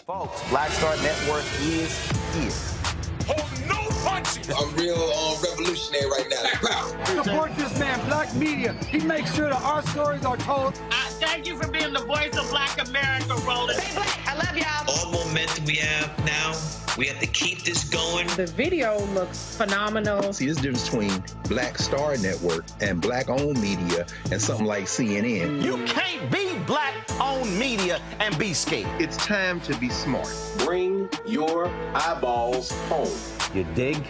Folks, Black Star Network is here. Hold no punches. I'm real revolutionary right now. Support black media. He makes sure that our stories are told. Thank you for being the voice of Black America, Roland. Stay black. I love y'all. All momentum we have now, we have to keep this going. The video looks phenomenal. See, there's a difference between Black Star Network and black-owned media and something like CNN. You can't be black-owned media and be scared. It's time to be smart. Bring your eyeballs home. You dig?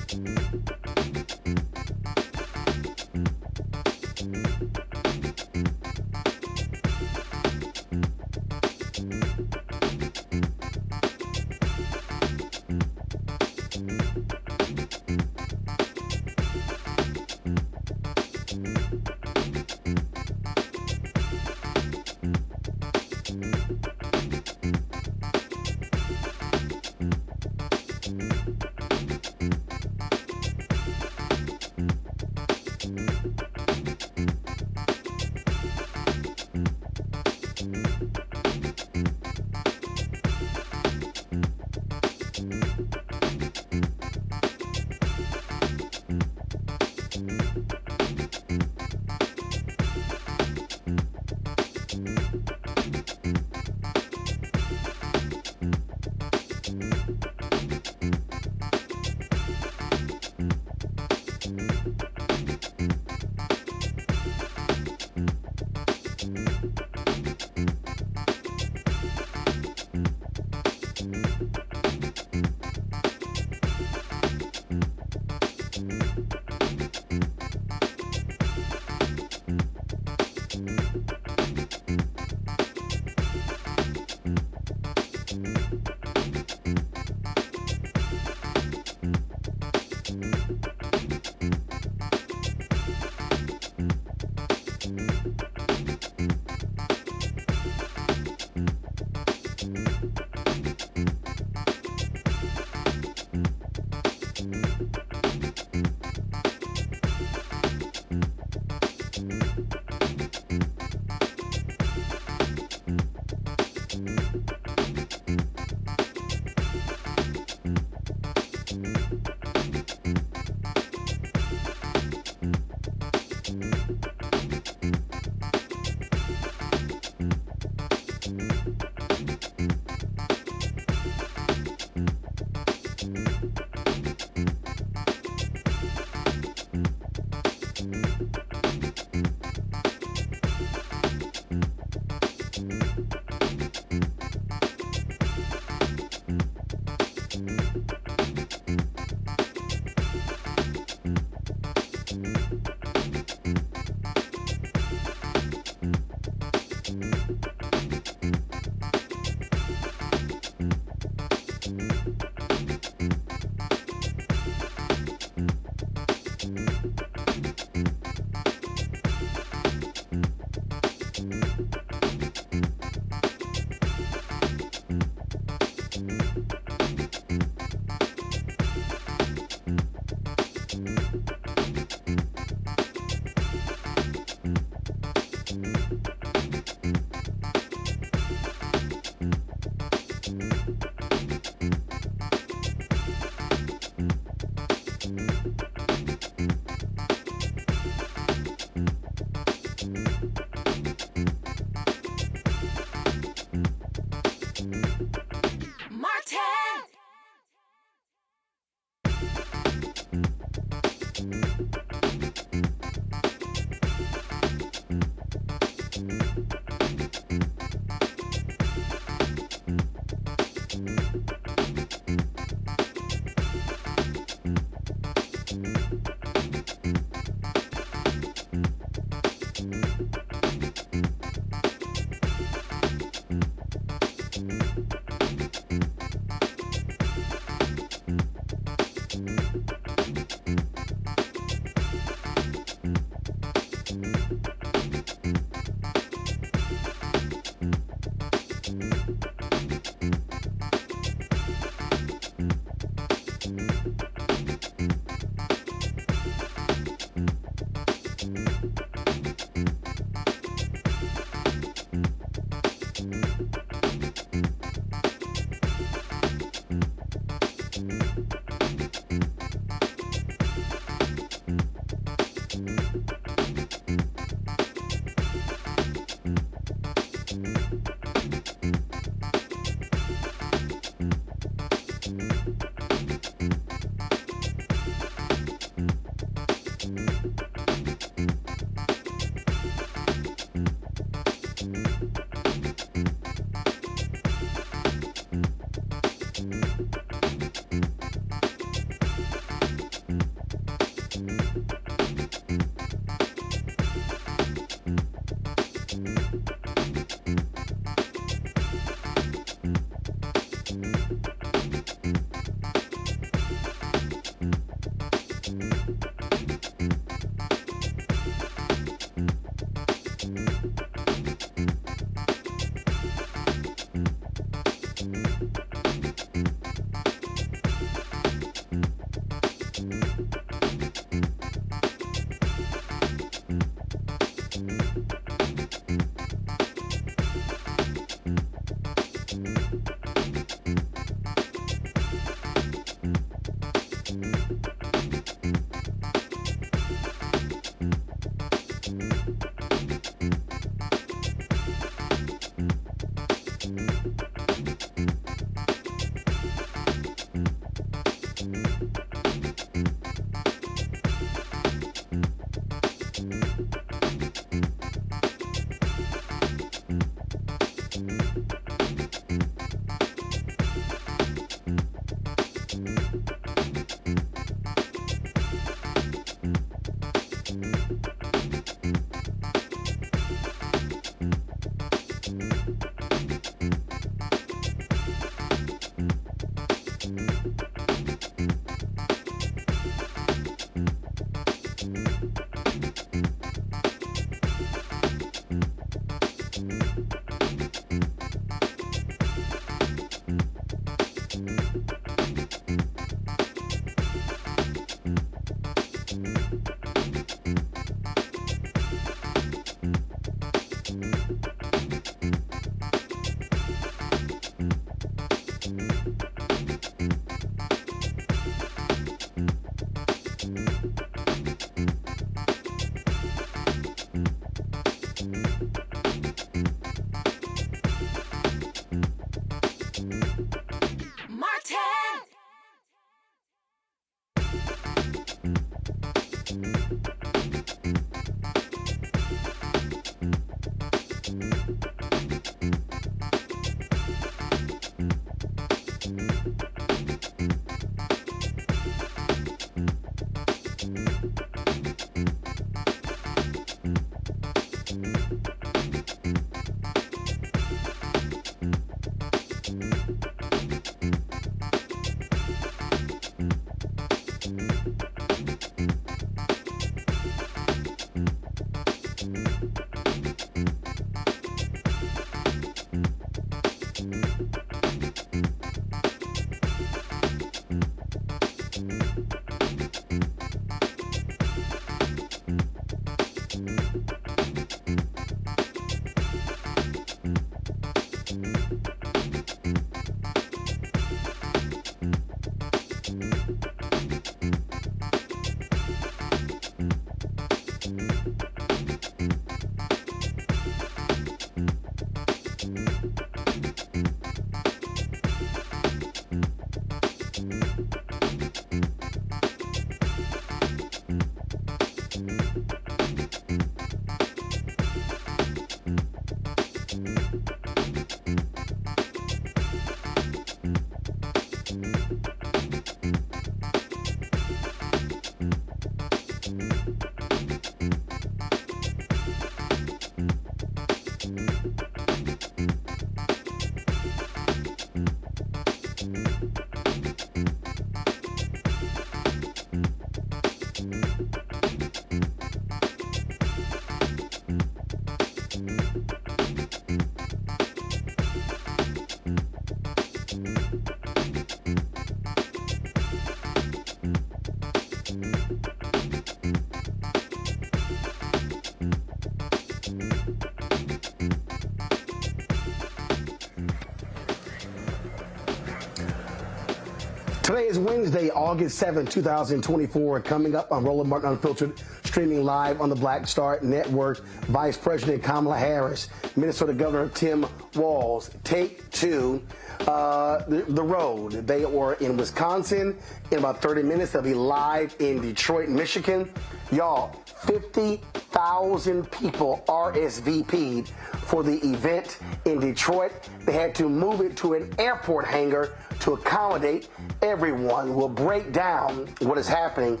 Today is Wednesday, August 7, 2024. Coming up on Roland Martin Unfiltered, streaming live on the Black Star Network, Vice President Kamala Harris, Minnesota Governor Tim Walz take to the road. They were in Wisconsin. In about 30 minutes, they'll be live in Detroit, Michigan. Y'all, 50,000 people RSVP'd for the event in Detroit. They had to move it to an airport hangar to accommodate everyone. We'll break down what is happening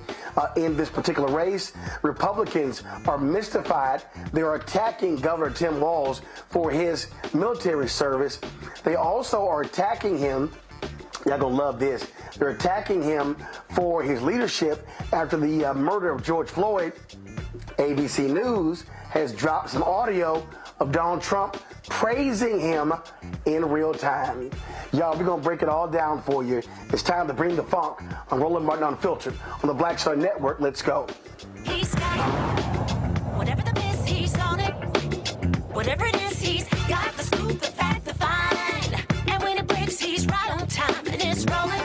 in this particular race. Republicans are mystified. They're attacking Governor Tim Walz for his military service. They also are attacking him. Y'all gonna love this. They're attacking him for his leadership after the murder of George Floyd. ABC News has dropped some audio of Donald Trump praising him in real time. Y'all, we're gonna break it all down for you. It's time to bring the funk on Roland Martin Unfiltered on the Black Star Network. Let's go. He's got it. Whatever the biz, he's on it. Whatever it is, he's got the scoop, the fact, the find. And when it breaks, he's right on time and it's rolling.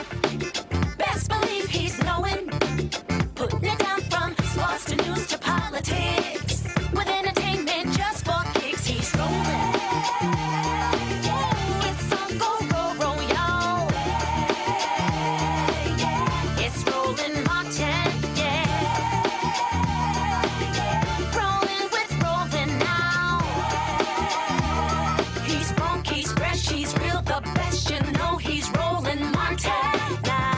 Best believe he's knowing. Putting it down from sports to news to politics. With entertainment just for kicks, he's rolling. It's on go, roll, y'all. It's Roland Martin, yeah. Rolling with Roland now. He's funk, he's fresh, he's real, the best, you know he's Roland Martin now.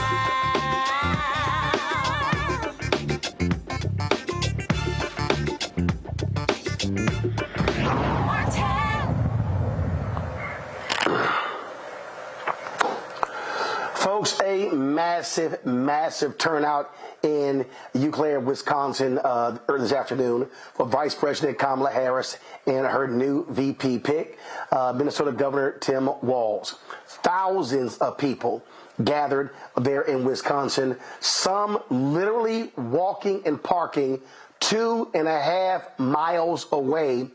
Folks, a massive turnout in Eau Claire, Wisconsin early this afternoon for Vice President Kamala Harris and her new VP pick, Minnesota Governor Tim Walz. Thousands of people gathered there in Wisconsin, some literally walking and parking 2.5 miles away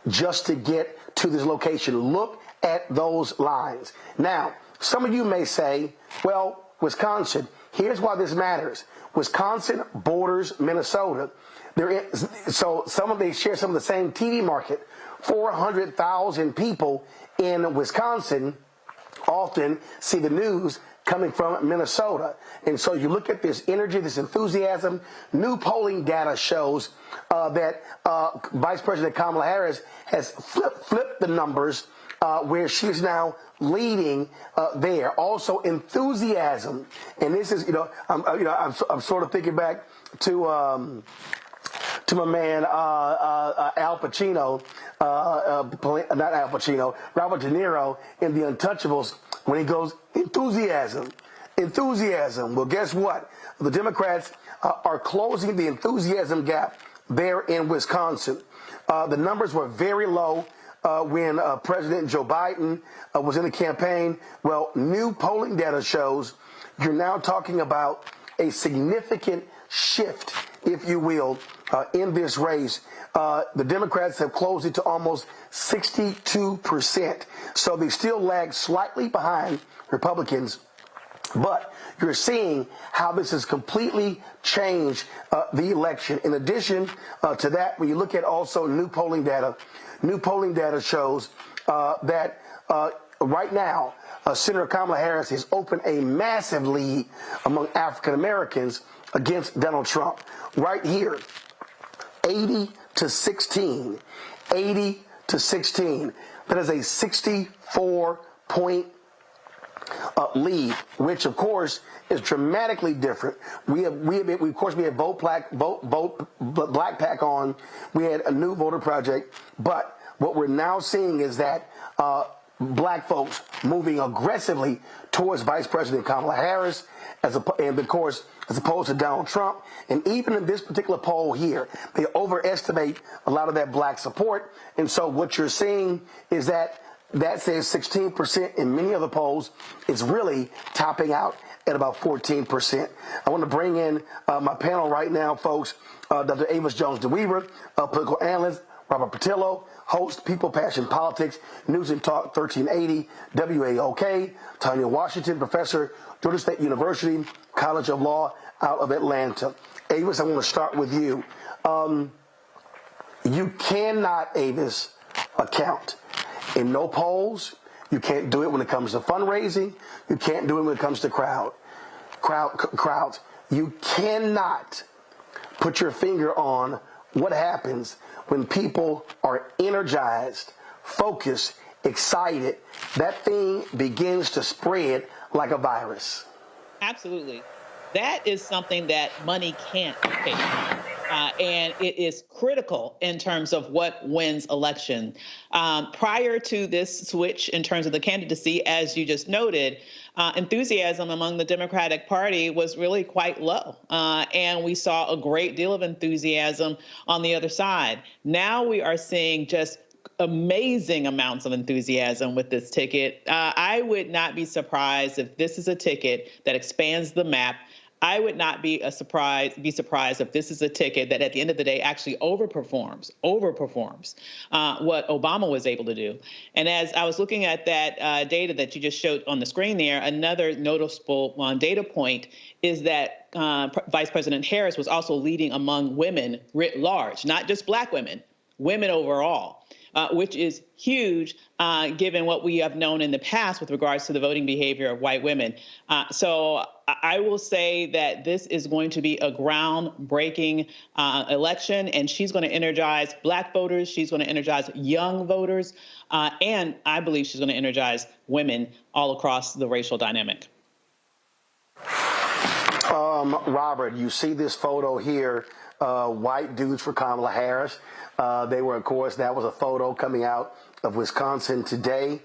just to get to this location. Look at those lines. Now, some of you may say, well, Wisconsin, here's why this matters. Wisconsin borders Minnesota. So they share some of the same TV market. 400,000 people in Wisconsin often see the news coming from Minnesota. And so you look at this energy, this enthusiasm. New polling data shows that Vice President Kamala Harris has flipped the numbers where she's now leading there. Also, enthusiasm, and this is, I'm sort of thinking back to my man Al Pacino, not Al Pacino, Robert De Niro in The Untouchables when he goes enthusiasm. Well, guess what? The Democrats are closing the enthusiasm gap there in Wisconsin. The numbers were very low when President Joe Biden was in the campaign. Well, new polling data shows you're now talking about a significant shift, if you will, in this race. The Democrats have closed it to almost 62%. So they still lag slightly behind Republicans. But you're seeing how this has completely changed the election. In addition to that, when you look at also new polling data shows that right now, Senator Kamala Harris has opened a massive lead among African Americans against Donald Trump. Right here, 80-16. 80-16. That is a 64-point lead, which of course is dramatically different. We had Vote Black Pack on. We had a new voter project, but what we're now seeing is that black folks moving aggressively towards Vice President Kamala Harris, as opposed to Donald Trump. And even in this particular poll here, they overestimate a lot of that black support. And so what you're seeing is that says 16% in many other polls. It's really topping out at about 14%. I want to bring in my panel right now, folks. Dr. Avis Jones-DeWeaver, a political analyst Robert Patillo, host, People, Passion, Politics, News and Talk 1380, WAOK. Tanya Washington, professor, Georgia State University, College of Law out of Atlanta. Avis, I want to start with you. You cannot, Avis, account in no polls. You can't do it when it comes to fundraising. You can't do it when it comes to crowds. You cannot put your finger on what happens when people are energized, focused, excited. That thing begins to spread like a virus. Absolutely. That is something that money can't pay. And it is critical in terms of what wins election. Prior to this switch in terms of the candidacy, as you just noted, enthusiasm among the Democratic Party was really quite low. And we saw a great deal of enthusiasm on the other side. Now we are seeing just amazing amounts of enthusiasm with this ticket. I would not be surprised if this is a ticket that expands the map. I would not be surprised if this is a ticket that at the end of the day actually overperforms what Obama was able to do. And as I was looking at that data that you just showed on the screen there, another noticeable data point is that Vice President Harris was also leading among women writ large, not just black women, women overall. Which is huge given what we have known in the past with regards to the voting behavior of white women. So I will say that this is going to be a groundbreaking election, and she's going to energize black voters. She's going to energize young voters. And I believe she's going to energize women all across the racial dynamic. Robert, you see this photo here, white dudes for Kamala Harris. They were, of course, that was a photo coming out of Wisconsin today.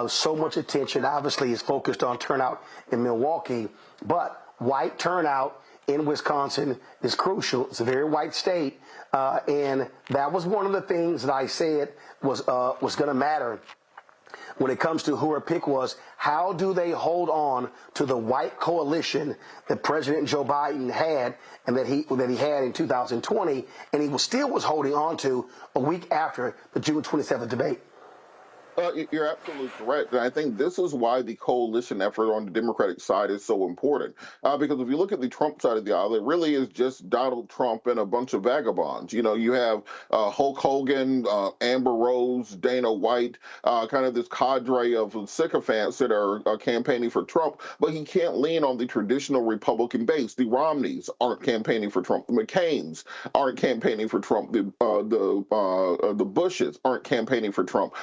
So much attention, obviously, is focused on turnout in Milwaukee, but white turnout in Wisconsin is crucial. It's a very white state, and that was one of the things that I said was going to matter when it comes to who her pick was. How do they hold on to the white coalition that President Joe Biden had and that he had in 2020, and he still was holding on to a week after the June 27th debate? You're absolutely correct. And I think this is why the coalition effort on the Democratic side is so important. Because if you look at the Trump side of the aisle, it really is just Donald Trump and a bunch of vagabonds. You know, you have Hulk Hogan, Amber Rose, Dana White, kind of this cadre of sycophants that are campaigning for Trump. But he can't lean on the traditional Republican base. The Romneys aren't campaigning for Trump. The McCains aren't campaigning for Trump. The Bushes aren't campaigning for Trump.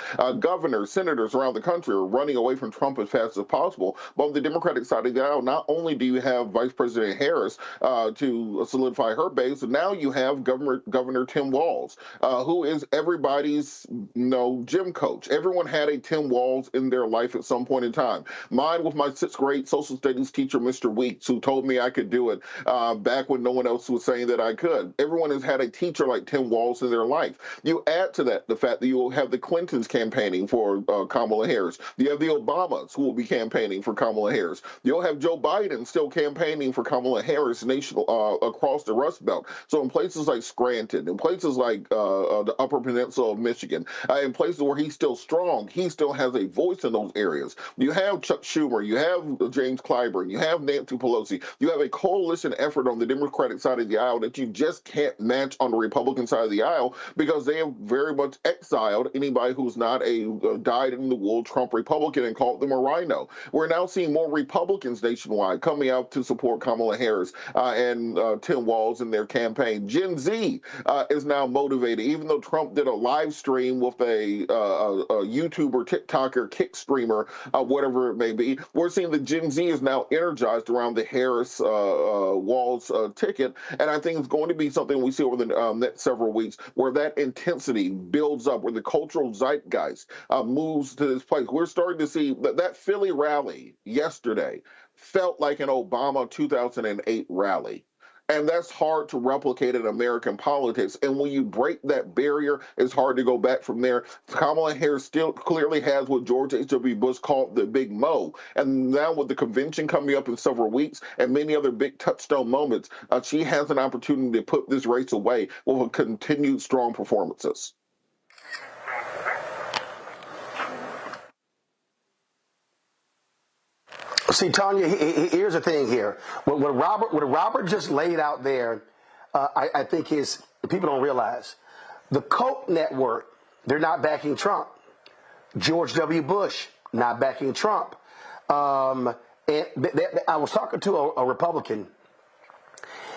Governors, senators around the country are running away from Trump as fast as possible. But on the Democratic side of the aisle, not only do you have Vice President Harris to solidify her base, now you have Governor Tim Walz, who is everybody's gym coach. Everyone had a Tim Walz in their life at some point in time. Mine was my 6th grade social studies teacher, Mr. Weeks, who told me I could do it back when no one else was saying that I could. Everyone has had a teacher like Tim Walz in their life. You add to that the fact that you will have the Clintons campaigning for Kamala Harris. You have the Obamas who will be campaigning for Kamala Harris. You'll have Joe Biden still campaigning for Kamala Harris across the Rust Belt. So in places like Scranton, in places like the Upper Peninsula of Michigan, in places where he's still strong, he still has a voice in those areas. You have Chuck Schumer, you have James Clyburn, you have Nancy Pelosi. You have a coalition effort on the Democratic side of the aisle that you just can't match on the Republican side of the aisle because they have very much exiled anybody who's not a dyed-in-the-wool Trump Republican and called them a rhino. We're now seeing more Republicans nationwide coming out to support Kamala Harris and Tim Walz in their campaign. Gen Z is now motivated, even though Trump did a live stream with a YouTuber, TikToker, kick streamer, whatever it may be. We're seeing that Gen Z is now energized around the Harris Walz ticket, and I think it's going to be something we see over the next several weeks where that intensity builds up, where the cultural zeitgeist moves to this place. We're starting to see that Philly rally yesterday felt like an Obama 2008 rally. And that's hard to replicate in American politics. And when you break that barrier, it's hard to go back from there. Kamala Harris still clearly has what George H.W. Bush called the Big Mo. And now with the convention coming up in several weeks and many other big touchstone moments, she has an opportunity to put this race away with continued strong performances. See, Tanya, here's the thing here. What Robert just laid out there, I think is people don't realize. The Koch network, they're not backing Trump. George W. Bush, not backing Trump. And I was talking to a Republican,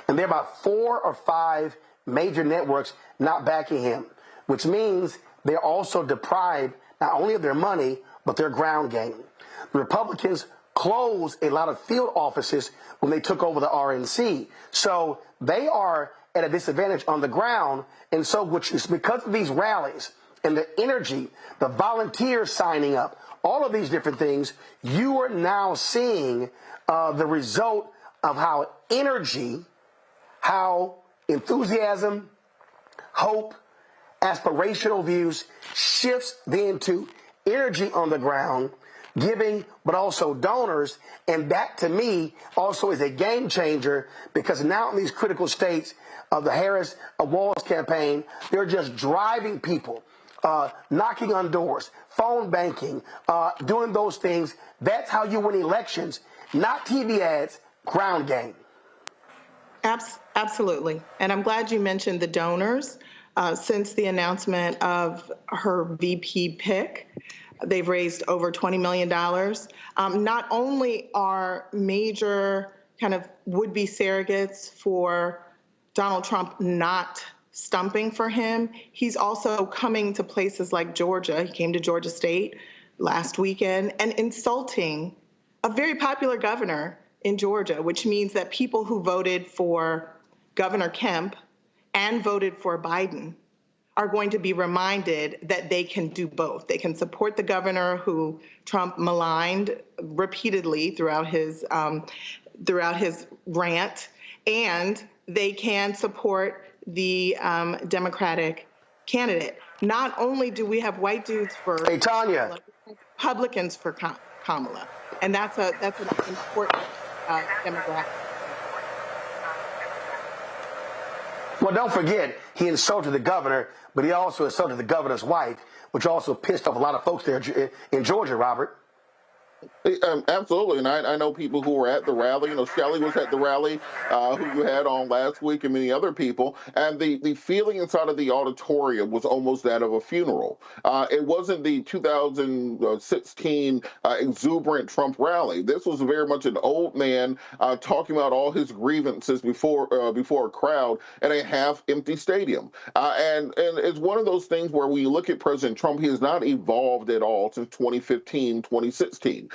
and there are about 4 or 5 major networks not backing him, which means they're also deprived not only of their money, but their ground game. The Republicans closed a lot of field offices when they took over the RNC. So they are at a disadvantage on the ground. And so because of these rallies and the energy, the volunteers signing up, all of these different things, you are now seeing the result of how energy, how enthusiasm, hope, aspirational views shifts then to energy on the ground, giving, but also donors. And that, to me, also is a game changer, because now in these critical states of the Harris Walz campaign, they're just driving people, knocking on doors, phone banking, doing those things. That's how you win elections, not TV ads, ground game. Absolutely. And I'm glad you mentioned the donors. Since the announcement of her VP pick, they've raised over $20 million. Not only are major kind of would-be surrogates for Donald Trump not stumping for him, he's also coming to places like Georgia. He came to Georgia State last weekend and insulting a very popular governor in Georgia, which means that people who voted for Governor Kemp and voted for Biden are going to be reminded that they can do both. They can support the governor who Trump maligned repeatedly throughout his rant, and they can support the Democratic candidate. Not only do we have white dudes for Tanya, Republicans for Kamala, and that's an important demographic. Well, don't forget, he insulted the governor, but he also insulted the governor's wife, which also pissed off a lot of folks there in Georgia, Robert. Absolutely, and I know people who were at the rally. You know, Shelley was at the rally, who you had on last week, and many other people. And the feeling inside of the auditorium was almost that of a funeral. It wasn't the 2016 exuberant Trump rally. This was very much an old man talking about all his grievances before a crowd in a half-empty stadium. And it's one of those things where when you look at President Trump, he has not evolved at all since 2015, 2016.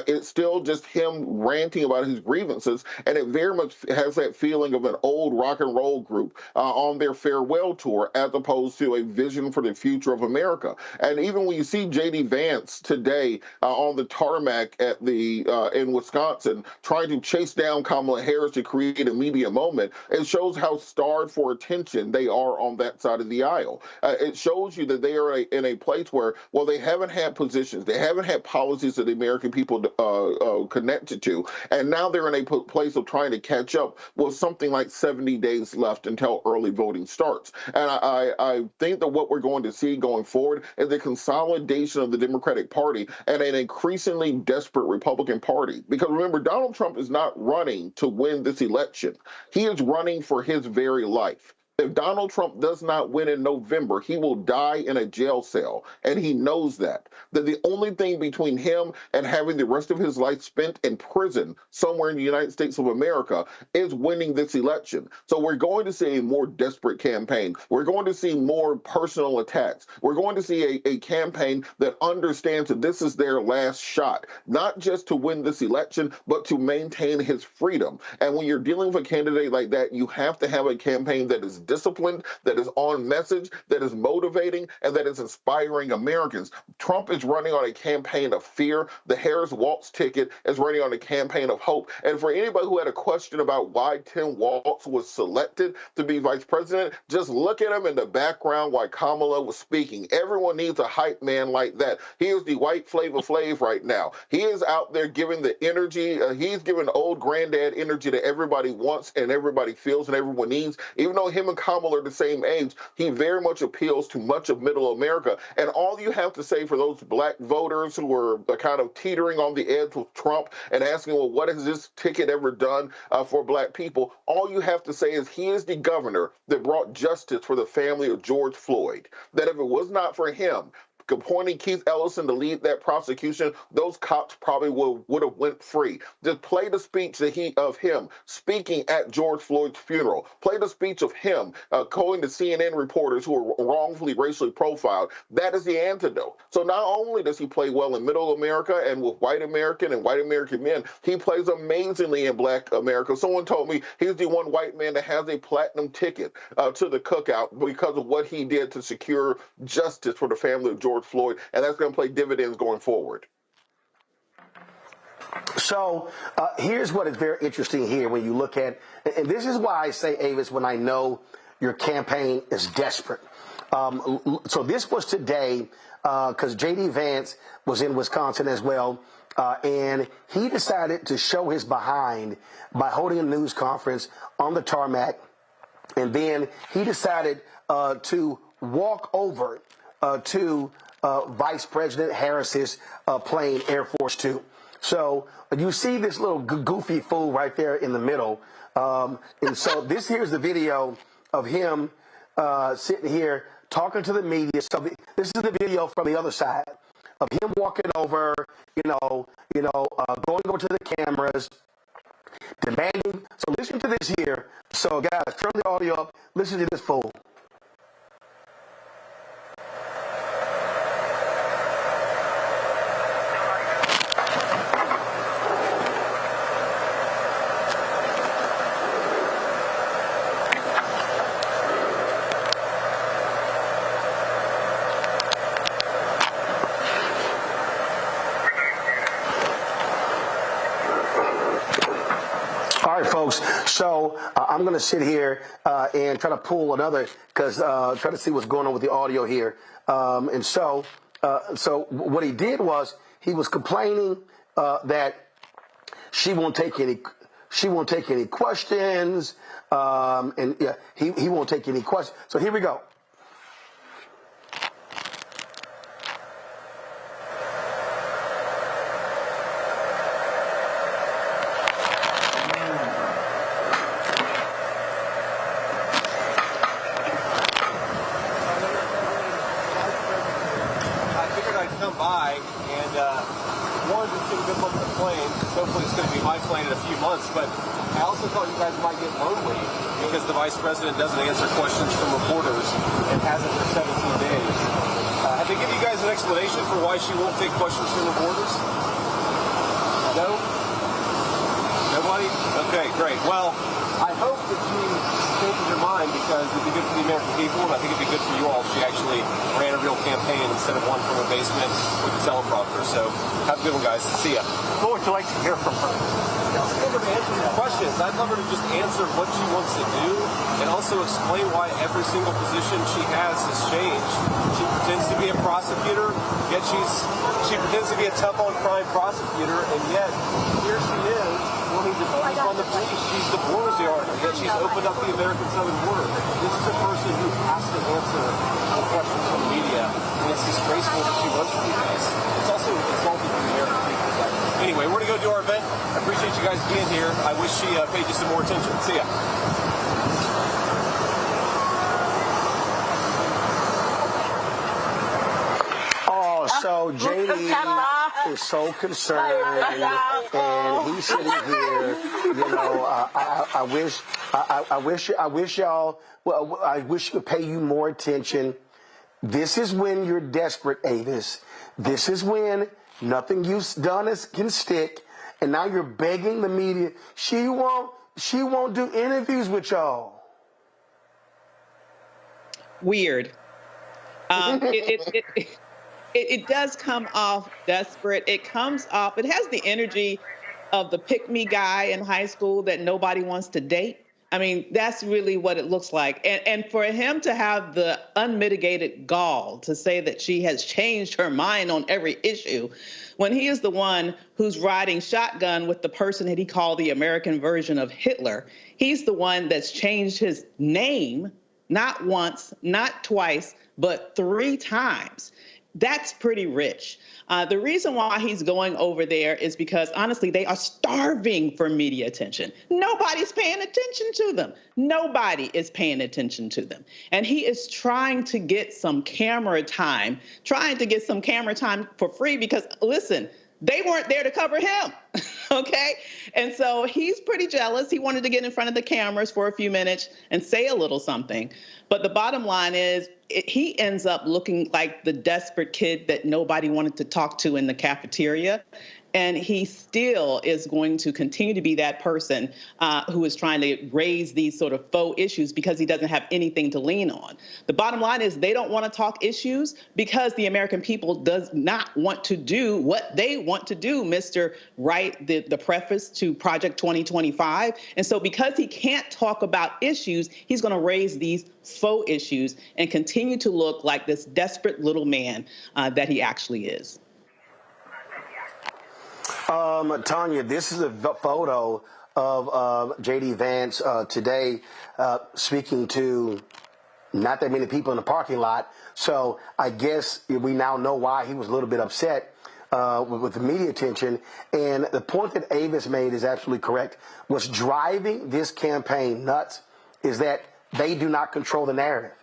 It's still just him ranting about his grievances, and it very much has that feeling of an old rock and roll group on their farewell tour, as opposed to a vision for the future of America. And even when you see J.D. Vance today on the tarmac at in Wisconsin trying to chase down Kamala Harris to create a media moment, it shows how starved for attention they are on that side of the aisle. It shows you that they are in a place where, well, they haven't had positions, they haven't had policies that the American people connected to, and now they're in a place of trying to catch up with something like 70 days left until early voting starts. And I think that what we're going to see going forward is the consolidation of the Democratic Party and an increasingly desperate Republican Party. Because remember, Donald Trump is not running to win this election. He is running for his very life. If Donald Trump does not win in November, he will die in a jail cell, and he knows that. That the only thing between him and having the rest of his life spent in prison somewhere in the United States of America is winning this election. So we're going to see a more desperate campaign. We're going to see more personal attacks. We're going to see a campaign that understands that this is their last shot, not just to win this election, but to maintain his freedom. And when you're dealing with a candidate like that, you have to have a campaign that is disciplined, that is on message, that is motivating, and that is inspiring Americans. Trump is running on a campaign of fear. The Harris Walz ticket is running on a campaign of hope. And for anybody who had a question about why Tim Walz was selected to be vice president, just look at him in the background while Kamala was speaking. Everyone needs a hype man like that. He is the white Flavor Flav right now. He is out there giving the energy. He's giving old granddad energy that everybody wants and everybody feels and everyone needs. Even though him and Kamala are the same age, he very much appeals to much of middle America. And all you have to say for those black voters who are kind of teetering on the edge with Trump and asking, well, what has this ticket ever done for black people? All you have to say is he is the governor that brought justice for the family of George Floyd. That if it was not for him appointing Keith Ellison to lead that prosecution, those cops probably would have went free. Just play the speech of him speaking at George Floyd's funeral. Play the speech of him calling the CNN reporters who were wrongfully racially profiled. That is the antidote. So not only does he play well in middle America and with white American and white American men, he plays amazingly in black America. Someone told me he's the one white man that has a platinum ticket to the cookout because of what he did to secure justice for the family of George Floyd, and that's going to play dividends going forward. So here's what is very interesting here when you look at, and this is why I say, Avis, when I know your campaign is desperate. So this was today because J.D. Vance was in Wisconsin as well, and he decided to show his behind by holding a news conference on the tarmac, and then he decided to walk over to Vice President Harris's plane, Air Force Two. So you see this little goofy fool right there in the middle. And so here's the video of him sitting here talking to the media. So this is the video from the other side of him walking over, going over to the cameras, demanding. So listen to this here. So guys, turn the audio up. Listen to this fool. Folks, so I'm going to sit here and try to pull another try to see what's going on with the audio here. So what he did was he was complaining that she won't take any questions, and yeah, he won't take any questions. So here we go. President doesn't answer questions from reporters and hasn't for 17 days. Have they given you guys an explanation for why she won't take questions from reporters? No? Nobody? Okay, great. Well, I hope that she changes her mind because it'd be good for the American people, and I think it'd be good for you all if she actually ran a real campaign instead of one from her basement with a teleprompter. So have a good one, guys. See ya. What would you like to hear from her? I'd love her to answer your questions. I'd love her to just answer what she wants to do and also explain why every single position she has changed. She pretends to be a prosecutor, yet she pretends to be a tough-on-crime prosecutor, and yet here she is wanting to defund the police. She's the border guard, yet she's opened up the American southern border. This is a person who has to answer the questions from the media, and it's disgraceful that she works for you guys. It's also insulting to the American people. But anyway, we're going to go do our event. I appreciate you guys being here. I wish she paid you some more attention. See ya. Oh, so JD is so concerned, and he's sitting here. I wish y'all. Well, I wish could pay you more attention. This is when you're desperate, Avis. This is when nothing you've done can stick. And now you're begging the media. She won't do interviews with y'all. Weird. It does come off desperate. It comes off. It has the energy of the pick-me guy in high school that nobody wants to date. I mean, that's really what it looks like. And for him to have the unmitigated gall to say that she has changed her mind on every issue, when he is the one who's riding shotgun with the person that he called the American version of Hitler. He's the one that's changed his name not once, not twice, but 3 times. That's pretty rich. The reason why he's going over there is because, honestly, they are starving for media attention. Nobody's paying attention to them. Nobody is paying attention to them. And he is trying to get some camera time, for free because, listen, they weren't there to cover him, okay? And so he's pretty jealous. He wanted to get in front of the cameras for a few minutes and say a little something. But the bottom line is he ends up looking like the desperate kid that nobody wanted to talk to in the cafeteria. And he still is going to continue to be that person who is trying to raise these sort of faux issues because he doesn't have anything to lean on. The bottom line is they don't want to talk issues because the American people does not want to do what they want to do, Mr. Wright, the preface to Project 2025. And so because he can't talk about issues, he's going to raise these faux issues and continue to look like this desperate little man that he actually is. Tanya, this is a photo of J.D. Vance today speaking to not that many people in the parking lot. So I guess we now know why he was a little bit upset with the media attention. And the point that Avis made is absolutely correct. What's driving this campaign nuts is that they do not control the narrative.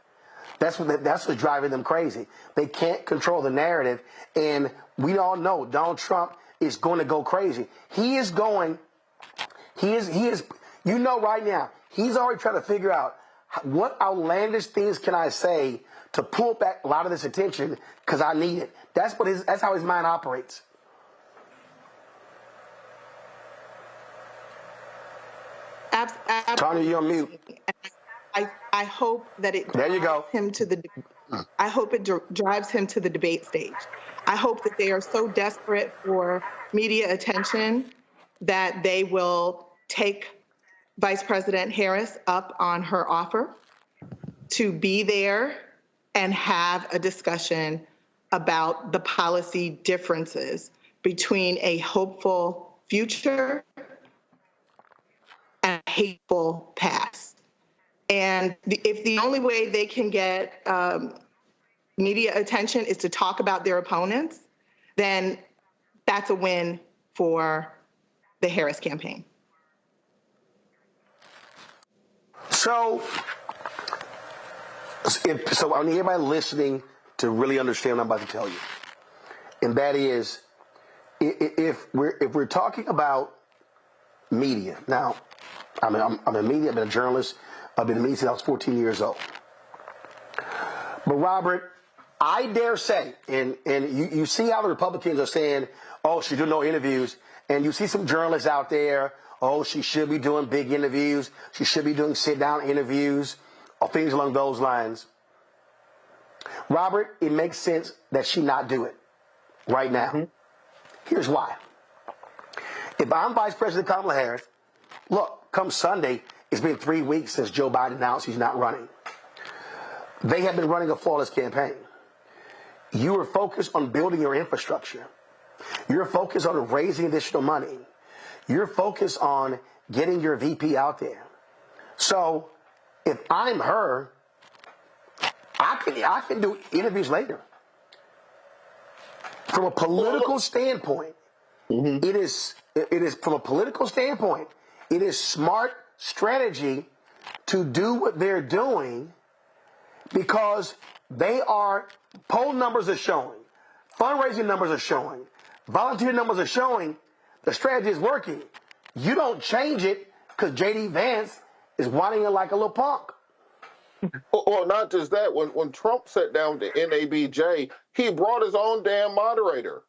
That's what's driving them crazy. They can't control the narrative. And we all know Donald Trump is going to go crazy. He is, you know right now, he's already trying to figure out what outlandish things can I say to pull back a lot of this attention because I need it. That's how his mind operates. Tanya, you're on mute. I hope that it there you go. I hope it drives him to the debate stage. I hope that they are so desperate for media attention that they will take Vice President Harris up on her offer to be there and have a discussion about the policy differences between a hopeful future and a hateful past. And if the only way they can get media attention is to talk about their opponents, then that's a win for the Harris campaign. So I need everybody listening to really understand what I'm about to tell you. And that is, if we're talking about media, now, I'm in media, I've been a journalist, I've been in media since I was 14 years old. But Robert, I dare say, and you see how the Republicans are saying, oh, she do no interviews, and you see some journalists out there, oh, she should be doing big interviews, she should be doing sit-down interviews, or things along those lines. Robert, it makes sense that she not do it right now. Mm-hmm. Here's why. If I'm Vice President Kamala Harris, look, come Sunday, it's been 3 weeks since Joe Biden announced he's not running. They have been running a flawless campaign. You are focused on building your infrastructure. You're focused on raising additional money. You're focused on getting your VP out there. So if I'm her, I can do interviews later. From a political standpoint, mm-hmm. it is from a political standpoint, it is smart strategy to do what they're doing because poll numbers are showing, fundraising numbers are showing, volunteer numbers are showing the strategy is working. You don't change it because J.D. Vance is whining it like a little punk. Well, not just that. When Trump sat down to NABJ, he brought his own damn moderator.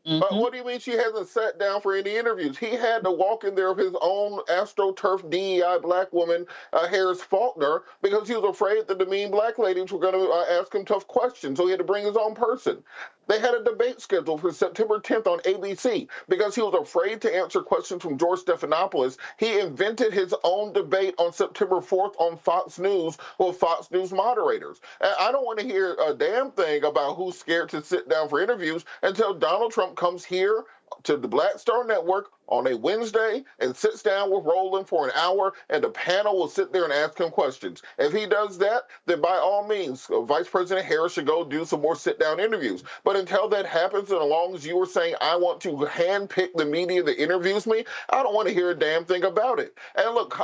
Mm-hmm. What do you mean she hasn't sat down for any interviews? He had to walk in there of his own AstroTurf DEI black woman, Harris Faulkner, because he was afraid that the mean black ladies were going to ask him tough questions, so he had to bring his own person. They had a debate scheduled for September 10th on ABC because he was afraid to answer questions from George Stephanopoulos. He invented his own debate on September 4th on Fox News with Fox News moderators. And I don't want to hear a damn thing about who's scared to sit down for interviews until Donald Trump comes here to the Black Star Network on a Wednesday and sits down with Roland for an hour, and the panel will sit there and ask him questions. If he does that, then by all means, Vice President Harris should go do some more sit-down interviews. But until that happens, and as long as you were saying, I want to handpick the media that interviews me, I don't want to hear a damn thing about it. And look,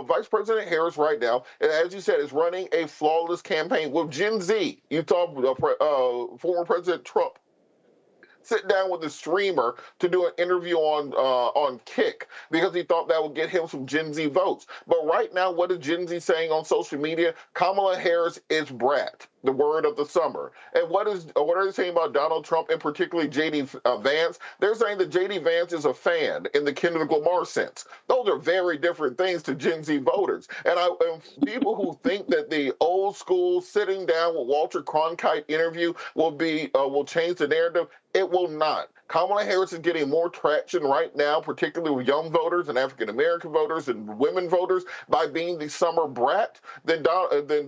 Vice President Harris right now, as you said, is running a flawless campaign with Gen Z. You talk former President Trump sit down with a streamer to do an interview on Kick because he thought that would get him some Gen Z votes. But right now, what is Gen Z saying on social media? Kamala Harris is brat, the word of the summer. And what are they saying about Donald Trump and particularly J.D. Vance? They're saying that J.D. Vance is a fan in the Kendrick Lamar sense. Those are very different things to Gen Z voters. And people who think that the old school sitting down with Walter Cronkite interview will change the narrative, it will not. Kamala Harris is getting more traction right now, particularly with young voters and African-American voters and women voters, by being the summer brat than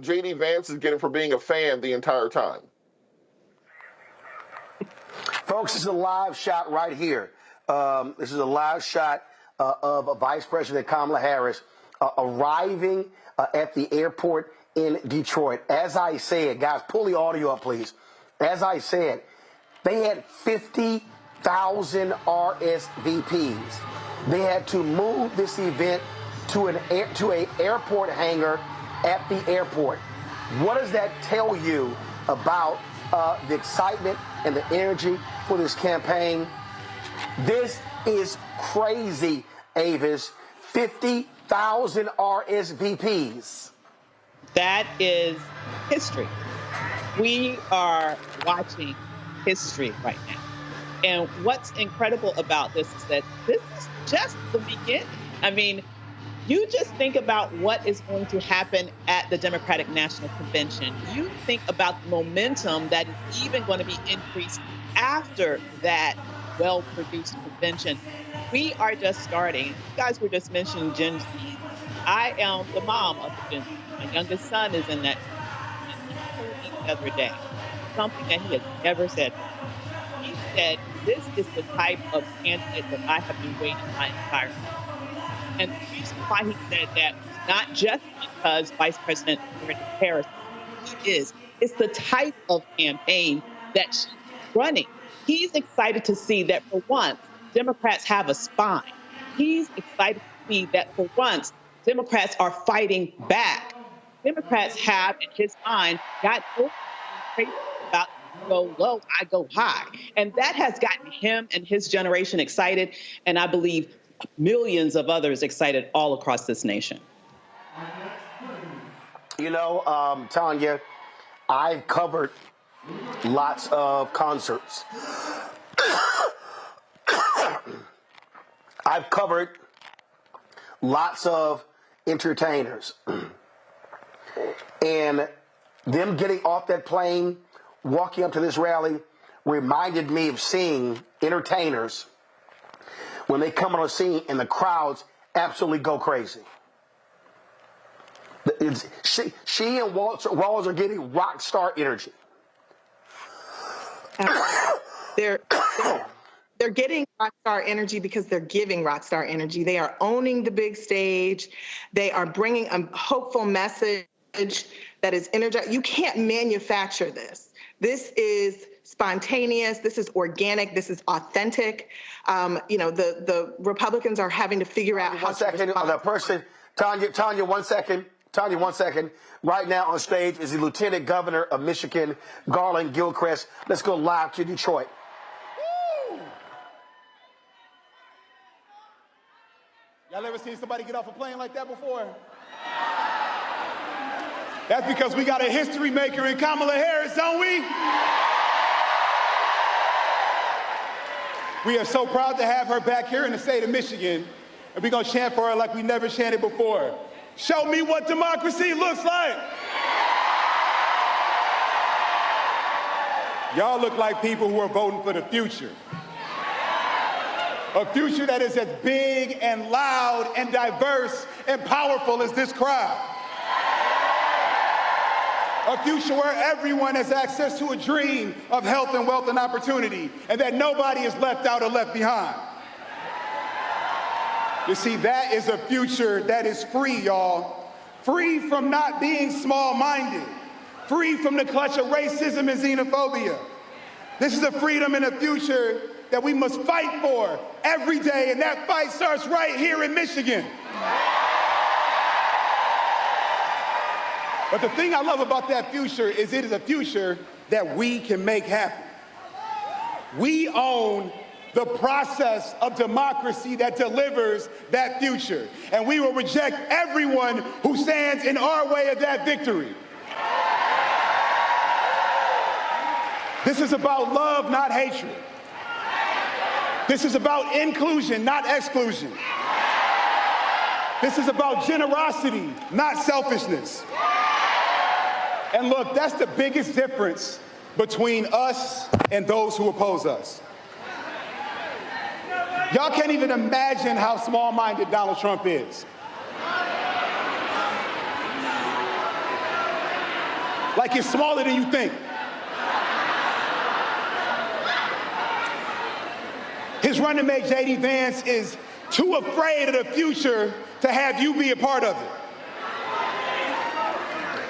J.D. Vance is getting for being a fan the entire time. Folks, this is a live shot right here. This is a live shot of Vice President Kamala Harris arriving at the airport in Detroit. As I said, guys, pull the audio up, please. As I said, they had 50,000 RSVPs. They had to move this event to an airport hangar at the airport. What does that tell you about the excitement and the energy for this campaign? This is crazy, Avis. 50,000 RSVPs. That is history. We are watching history right now. And what's incredible about this is that this is just the beginning. I mean, you just think about what is going to happen at the Democratic National Convention. You think about the momentum that is even going to be increased after that well-produced convention. We are just starting. You guys were just mentioning Gen Z. I am the mom of the Gen Z. My youngest son is in that. And he told me the other day something that he has never said. He said, this is the type of candidate that I have been waiting my entire life. And the reason why he said that was not just because Vice President Harris is, it's the type of campaign that she's running. He's excited to see that for once, Democrats have a spine. He's excited to see that for once, Democrats are fighting back. Democrats have, in his mind, got crazy about go low, I go high. And that has gotten him and his generation excited, and I believe millions of others excited all across this nation. You know, Tanya, I've covered lots of concerts. I've covered lots of entertainers. And them getting off that plane, walking up to this rally, reminded me of seeing entertainers when they come on a scene and the crowds absolutely go crazy. She and Walz are getting rock star energy. They're getting rock star energy because they're giving rock star energy. They are owning the big stage. They are bringing a hopeful message that is energized. You can't manufacture this. This is spontaneous. This is organic. This is authentic. You know, the Republicans are having to figure out how to respond. The person, Tanya, 1 second. Tanya, 1 second. Right now on stage is the Lieutenant Governor of Michigan, Garland Gilchrist. Let's go live to Detroit. Y'all ever seen somebody get off a plane like that before? That's because we got a history maker in Kamala Harris, don't we? We are so proud to have her back here in the state of Michigan, and we're going to chant for her like we never chanted before. Show me what democracy looks like. Y'all look like people who are voting for the future. A future that is as big and loud and diverse and powerful as this crowd. A future where everyone has access to a dream of health and wealth and opportunity, and that nobody is left out or left behind. You see, that is a future that is free, y'all. Free from not being small-minded. Free from the clutch of racism and xenophobia. This is a freedom and a future that we must fight for every day, and that fight starts right here in Michigan. But the thing I love about that future is it is a future that we can make happen. We own the process of democracy that delivers that future, and we will reject everyone who stands in our way of that victory. This is about love, not hatred. This is about inclusion, not exclusion. This is about generosity, not selfishness. And look, that's the biggest difference between us and those who oppose us. Y'all can't even imagine how small-minded Donald Trump is. Like it's smaller than you think. His running mate, J.D. Vance, is too afraid of the future to have you be a part of it.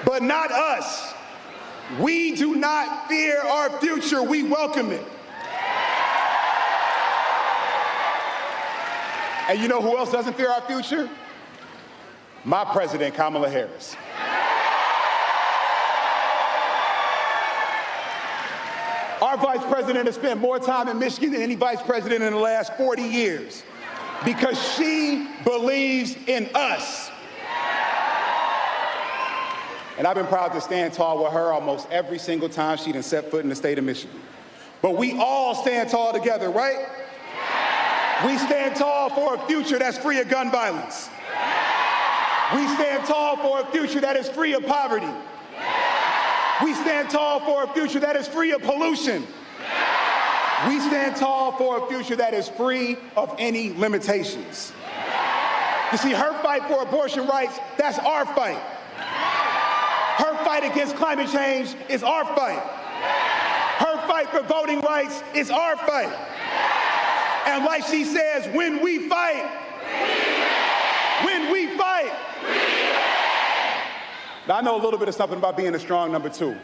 But not us. We do not fear our future, we welcome it. And you know who else doesn't fear our future? My President, Kamala Harris. Our vice president has spent more time in Michigan than any vice president in the last 40 years because she believes in us. And I've been proud to stand tall with her almost every single time she done set foot in the state of Michigan. But we all stand tall together, right? We stand tall for a future that's free of gun violence. We stand tall for a future that is free of poverty. We stand tall for a future that is free of pollution. We stand tall for a future that is free of any limitations. You see, her fight for abortion rights, that's our fight. Her fight against climate change is our fight. Her fight for voting rights is our fight. And like she says, when we fight, when we fight. Now, I know a little bit of something about being a strong number two,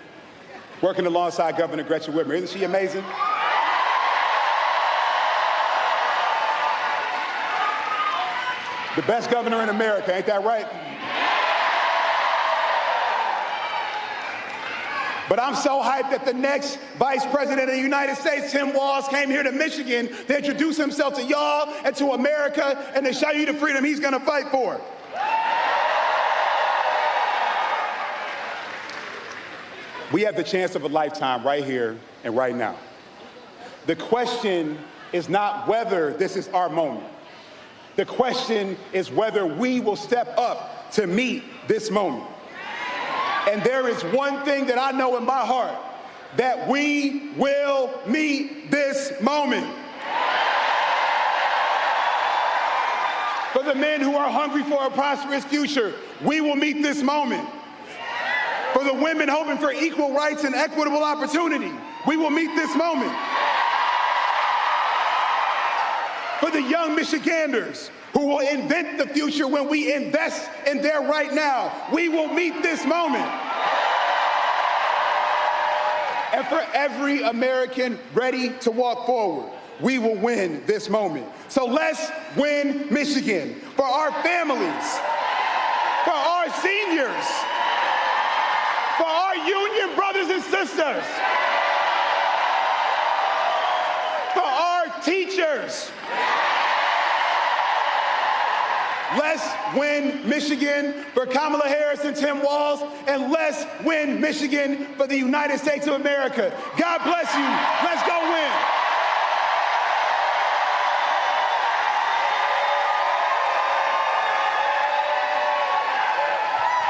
working alongside Governor Gretchen Whitmer. Isn't she amazing? The best governor in America, ain't that right? But I'm so hyped that the next Vice President of the United States, Tim Walz, came here to Michigan to introduce himself to y'all and to America and to show you the freedom he's gonna fight for. We have the chance of a lifetime right here and right now. The question is not whether this is our moment. The question is whether we will step up to meet this moment. And there is one thing that I know in my heart, that we will meet this moment. For the men who are hungry for a prosperous future, we will meet this moment. For the women hoping for equal rights and equitable opportunity, we will meet this moment. For the young Michiganders who will invent the future when we invest in their right now, we will meet this moment. And for every American ready to walk forward, we will win this moment. So let's win Michigan for our families, for our seniors, for our union brothers and sisters, for our teachers. Let's win Michigan for Kamala Harris and Tim Walz, and let's win Michigan for the United States of America. God bless you. Let's go win.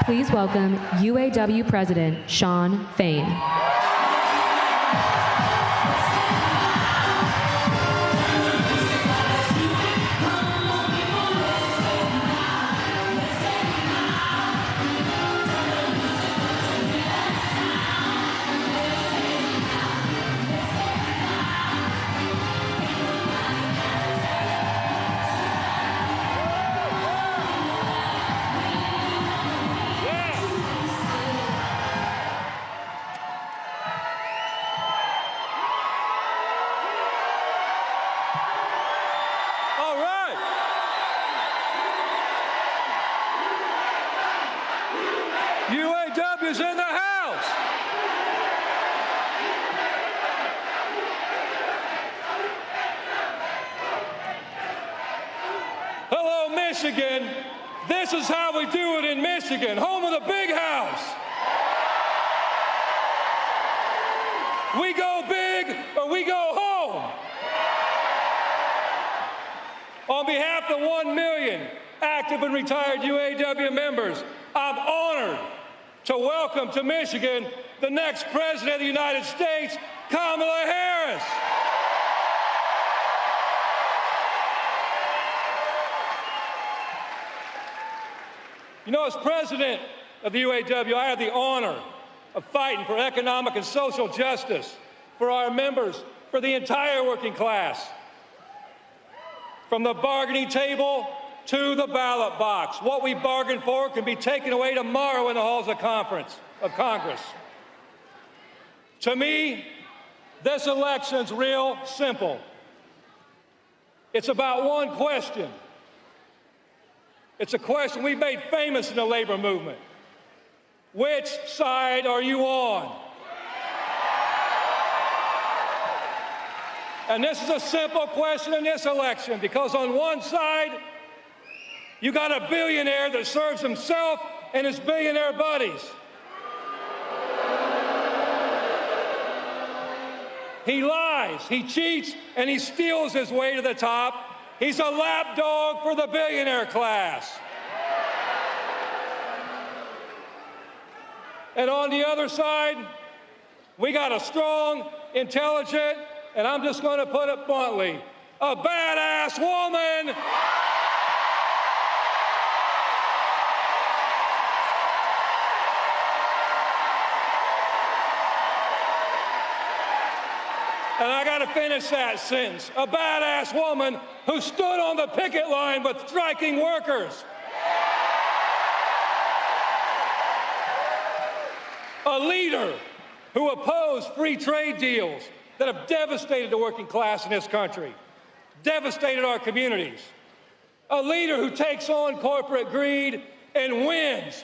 Please welcome UAW President Shawn Fain. is in the house. Hello, Michigan. This is how we do it in Michigan, home of the big house. We go big or we go home. On behalf of the 1 million active and retired UAW members, I'm honored to welcome to Michigan the next President of the United States, Kamala Harris. You know, as President of the UAW, I have the honor of fighting for economic and social justice for our members, for the entire working class. From the bargaining table to the ballot box. What we bargain for can be taken away tomorrow in the halls of Congress. To me, this election's real simple. It's about one question. It's a question we made famous in the labor movement. Which side are you on? And this is a simple question in this election, because on one side, you got a billionaire that serves himself and his billionaire buddies. He lies, he cheats, and he steals his way to the top. He's a lapdog for the billionaire class. And on the other side, we got a strong, intelligent, and I'm just going to put it bluntly, a badass woman. And I got to finish that sentence. A badass woman who stood on the picket line with striking workers. A leader who opposed free trade deals that have devastated the working class in this country, devastated our communities. A leader who takes on corporate greed and wins.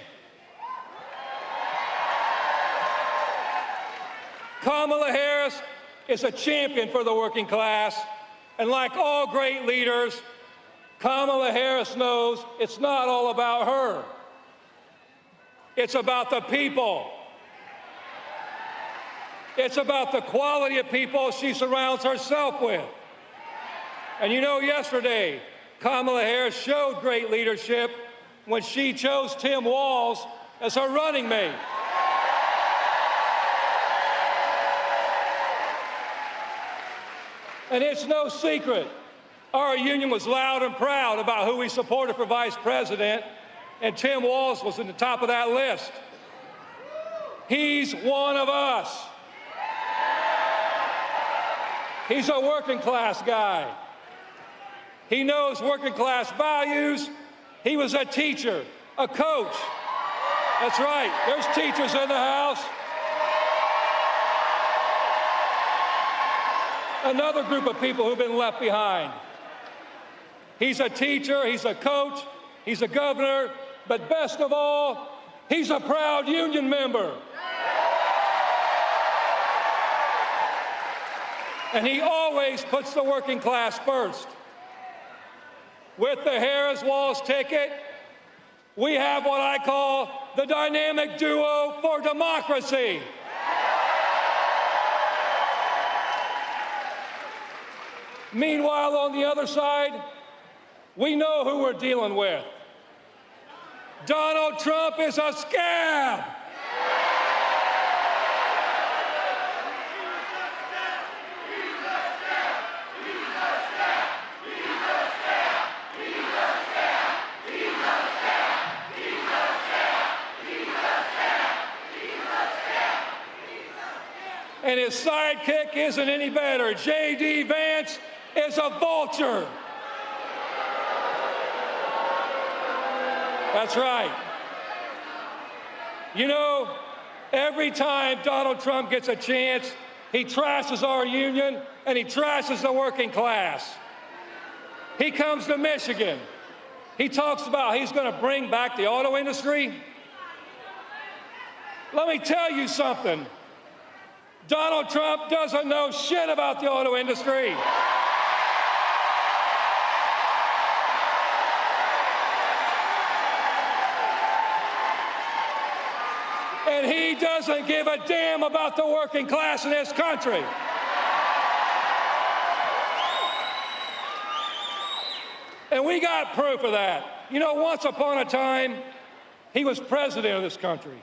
Kamala Harris is a champion for the working class, and like all great leaders, Kamala Harris knows it's not all about her. It's about the people. It's about the quality of people she surrounds herself with. And you know, yesterday, Kamala Harris showed great leadership when she chose Tim Walz as her running mate. And it's no secret, our union was loud and proud about who we supported for vice president, and Tim Walz was at the top of that list. He's one of us. He's a working class guy. He knows working class values. He was a teacher, a coach. That's right, there's teachers in the house. Another group of people who've been left behind. He's a teacher, he's a coach, he's a governor, but best of all, he's a proud union member. And he always puts the working class first. With the Harris-Walz ticket, we have what I call the dynamic duo for democracy. Meanwhile, on the other side, we know who we're dealing with. Donald Trump is a scab. And his sidekick isn't any better. J.D. Vance is a vulture. That's right. You know, every time Donald Trump gets a chance, he trashes our union and he trashes the working class. He comes to Michigan. He talks about he's going to bring back the auto industry. Let me tell you something. Donald Trump doesn't know shit about the auto industry. And he doesn't give a damn about the working class in this country. And we got proof of that. You know, once upon a time, he was president of this country.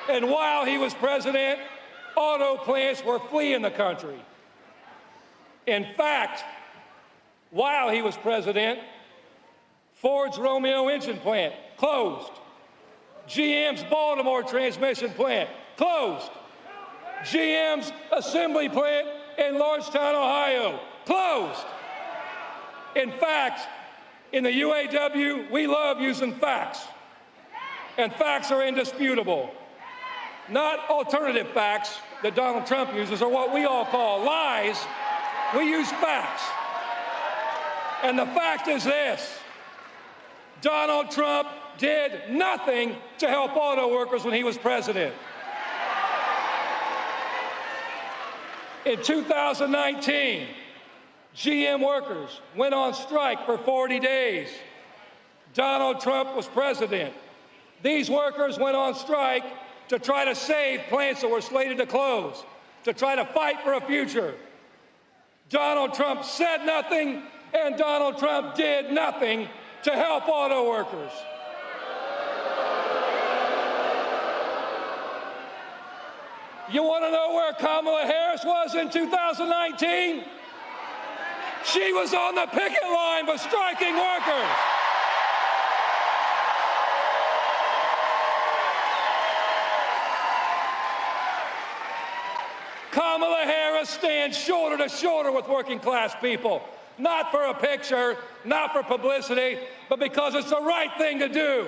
And while he was president, auto plants were fleeing the country. In fact, while he was president, Ford's Romeo engine plant closed. GM's Baltimore transmission plant closed. GM's assembly plant in Lordstown, Ohio closed. In fact, in the UAW, we love using facts. And facts are indisputable. Not alternative facts that Donald Trump uses, or what we all call lies. We use facts. And the fact is this: Donald Trump did nothing to help auto workers when he was president. In 2019, GM workers went on strike for 40 days. Donald Trump was president. These workers went on strike to try to save plants that were slated to close, to try to fight for a future. Donald Trump said nothing, and Donald Trump did nothing to help auto workers. You want to know where Kamala Harris was in 2019? She was on the picket line with striking workers. Kamala Harris stands shoulder to shoulder with working class people, not for a picture, not for publicity, but because it's the right thing to do.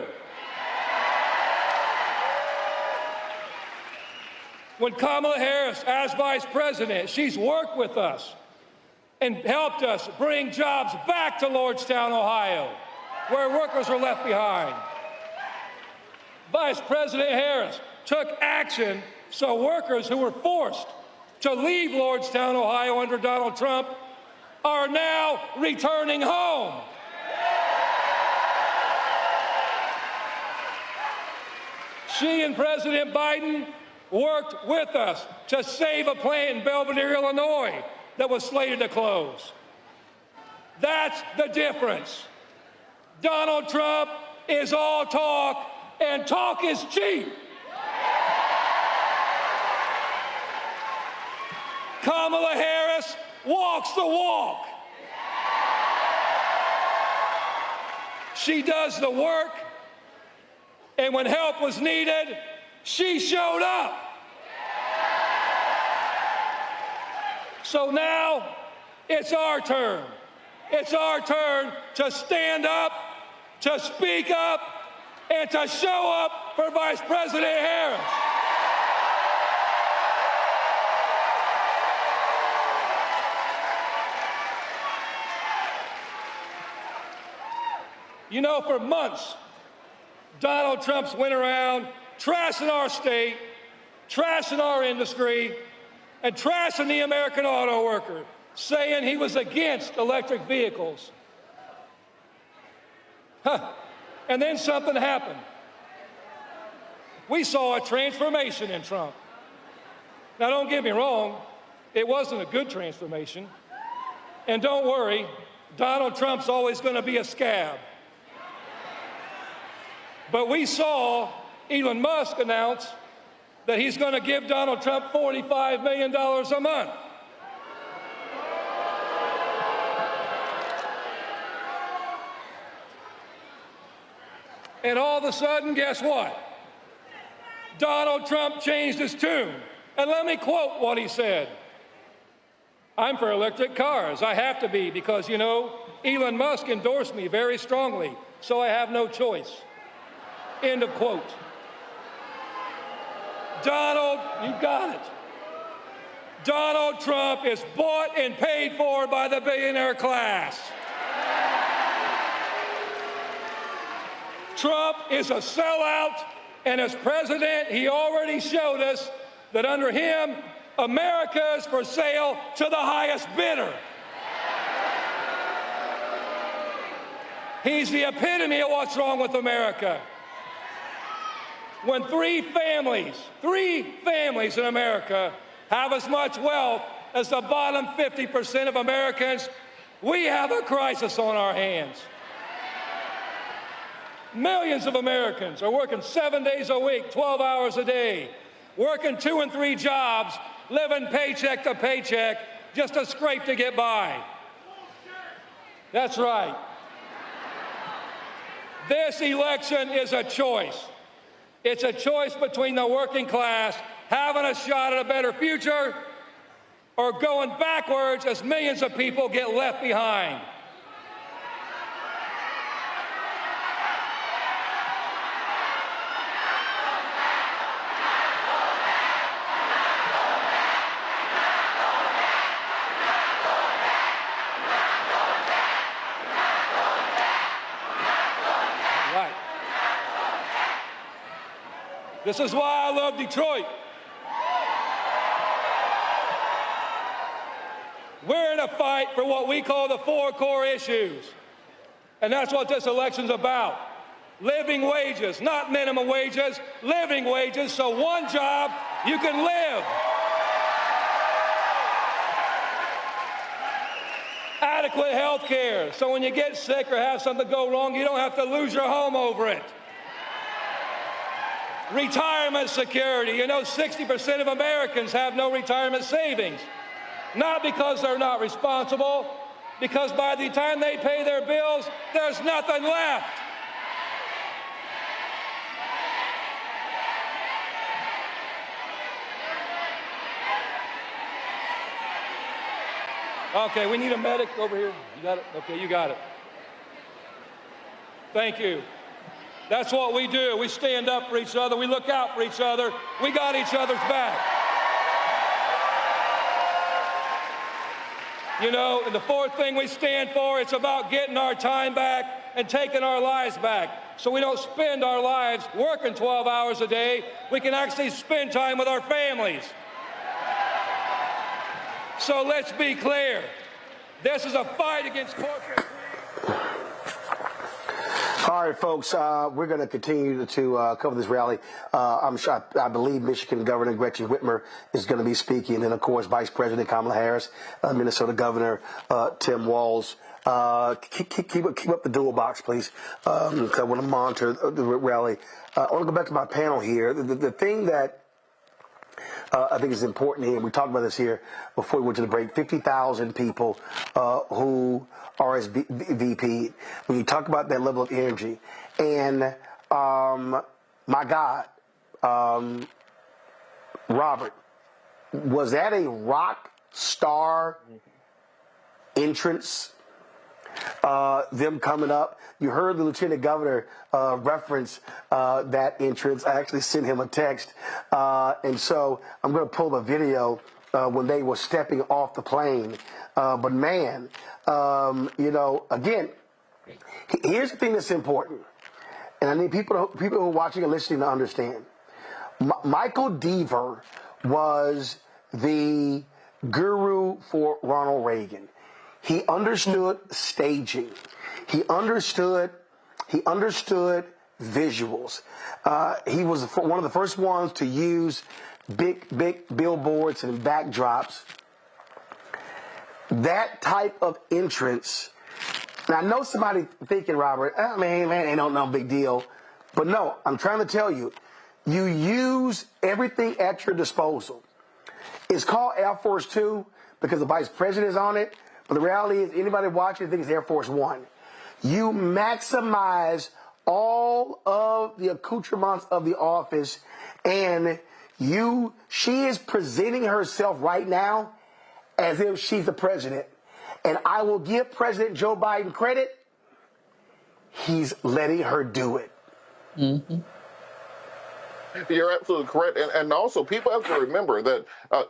When Kamala Harris, as vice president, she's worked with us and helped us bring jobs back to Lordstown, Ohio, where workers were left behind. Vice President Harris took action so workers who were forced to leave Lordstown, Ohio under Donald Trump are now returning home. She and President Biden worked with us to save a plant in Belvedere, Illinois that was slated to close. That's the difference. Donald Trump is all talk, and talk is cheap. Kamala Harris walks the walk. She does the work, and when help was needed, she showed up. So now it's our turn. It's our turn to stand up, to speak up, and to show up for Vice President Harris. You know, for months, Donald Trump's went around trashing our state, trashing our industry, and trashing the American auto worker, saying he was against electric vehicles. And then something happened. We saw a transformation in Trump. Now, don't get me wrong, it wasn't a good transformation. And don't worry, Donald Trump's always going to be a scab. But we saw Elon Musk announce that he's going to give Donald Trump $45 million a month. And all of a sudden, guess what? Donald Trump changed his tune. And let me quote what he said. I'm for electric cars. I have to be because, you know, Elon Musk endorsed me very strongly, so I have no choice. End of quote. Donald, you got it. Donald Trump is bought and paid for by the billionaire class. Trump is a sellout, and as president, he already showed us that under him, America is for sale to the highest bidder. He's the epitome of what's wrong with America. When three families in America have as much wealth as the bottom 50% of Americans, we have a crisis on our hands. Millions of Americans are working 7 days a week, 12 hours a day, working 2 and 3 jobs, living paycheck to paycheck, just to scrape to get by. That's right. This election is a choice. It's a choice between the working class having a shot at a better future or going backwards as millions of people get left behind. This is why I love Detroit. We're in a fight for what we call the 4 core issues. And that's what this election's about. Living wages, not minimum wages, living wages, so one job you can live. Adequate health care, so when you get sick or have something go wrong, you don't have to lose your home over it. Retirement security. You know, 60% of Americans have no retirement savings. Not because they're not responsible, because by the time they pay their bills, there's nothing left. Okay, we need a medic over here. You got it? Okay, you got it. Thank you. That's what we do. We stand up for each other. We look out for each other. We got each other's back. You know, and the 4th thing we stand for, it's about getting our time back and taking our lives back. So we don't spend our lives working 12 hours a day. We can actually spend time with our families. So let's be clear. This is a fight against corporate. All right, folks, we're going to continue to cover this rally. I believe Michigan Governor Gretchen Whitmer is going to be speaking, and, of course, Vice President Kamala Harris, Minnesota Governor Tim Walz. Keep up the dual box, please, because I want to monitor the rally. I want to go back to my panel here. The thing that I think is important here, we talked about this here before we went to the break, 50,000 people who RSVP. When you talk about that level of energy, and my God, Robert, was that a rock star entrance? Them coming up. You heard the Lieutenant Governor reference that entrance. I actually sent him a text, and so I'm going to pull the video when they were stepping off the plane. But man, you know, again, here's the thing that's important, and I need people who are watching and listening to understand. Michael Deaver was the guru for Ronald Reagan. He understood staging. He understood visuals. He was one of the first ones to use big billboards and backdrops. That type of entrance. Now, I know somebody thinking, Robert, man, ain't no big deal. But no, I'm trying to tell you, you use everything at your disposal. It's called Air Force Two because the vice president is on it. But the reality is, anybody watching thinks it's Air Force One. You maximize all of the accoutrements of the office, and she is presenting herself right now as if she's the president. And I will give President Joe Biden credit. He's letting her do it. Mm-hmm. You're absolutely correct. And also, people have to remember that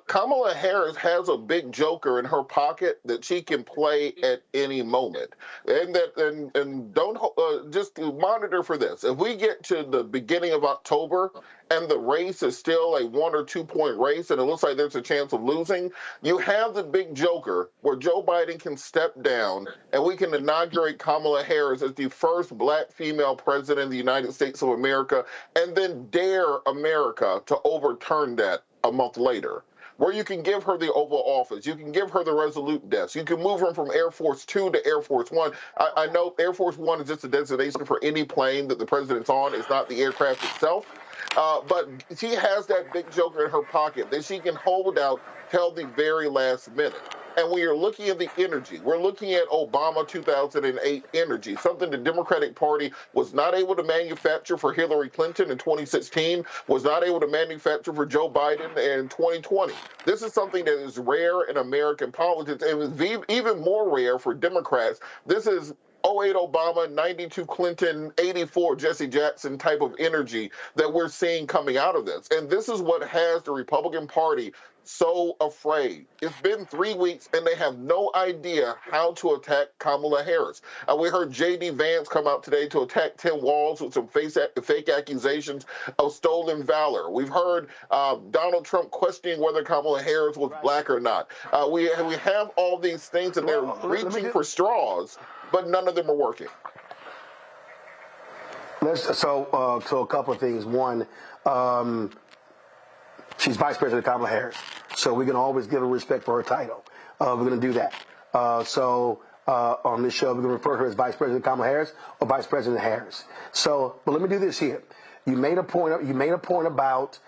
Kamala Harris has a big joker in her pocket that she can play at any moment. And don't just monitor for this. If we get to the beginning of October and the race is still a 1 or 2 point race and it looks like there's a chance of losing, you have the big joker where Joe Biden can step down and we can inaugurate Kamala Harris as the first black female president of the United States of America, and then dare America to overturn that a month later, where you can give her the Oval Office, you can give her the Resolute desk, you can move her from Air Force 2 to Air Force 1. I know Air Force 1 is just a designation for any plane that the president's on. It's not the aircraft itself. But she has that big joker in her pocket that she can hold out till the very last minute. And we are looking at the energy. We're looking at Obama 2008 energy, something the Democratic Party was not able to manufacture for Hillary Clinton in 2016, was not able to manufacture for Joe Biden in 2020. This is something that is rare in American politics, and it's even more rare for Democrats. This is 08 Obama, 92 Clinton, 84 Jesse Jackson type of energy that we're seeing coming out of this. And this is what has the Republican Party so afraid. It's been 3 weeks and they have no idea how to attack Kamala Harris. We heard J.D. Vance come out today to attack Tim Walz with some fake accusations of stolen valor. We've heard Donald Trump questioning whether Kamala Harris was black or not. We have all these things and they're reaching for straws, but none of them are working. So a couple of things. One, she's Vice President Kamala Harris, so we can always give her respect for her title. We're going to do that. On this show, we're going to refer to her as Vice President Kamala Harris or Vice President Harris. So, but let me do this here. You made a point. You made a point about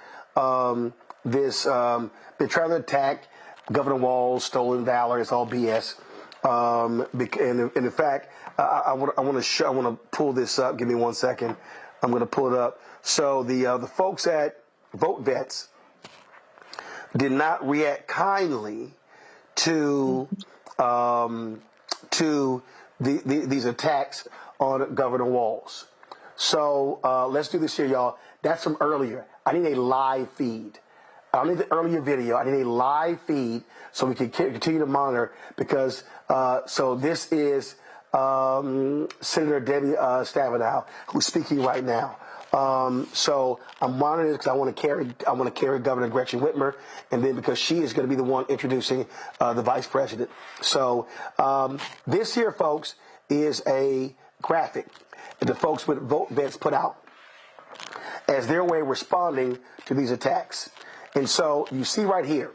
this. They're trying to attack Governor Walz, stolen valor. It's all BS. And in fact, I want to pull this up. Give me 1 second. I'm going to pull it up. So the folks at Vote Vets did not react kindly to these attacks on Governor Walz. So let's do this here, y'all. That's from earlier. I need a live feed. I don't need the earlier video. I need a live feed so we can continue to monitor because so this is Senator Debbie Stephanopoulos who's speaking right now. So I'm monitoring this because I want to carry Governor Gretchen Whitmer, and then because she is going to be the one introducing the vice president. So this here, folks, is a graphic that the folks with Vote Vets put out as their way of responding to these attacks. And so you see right here,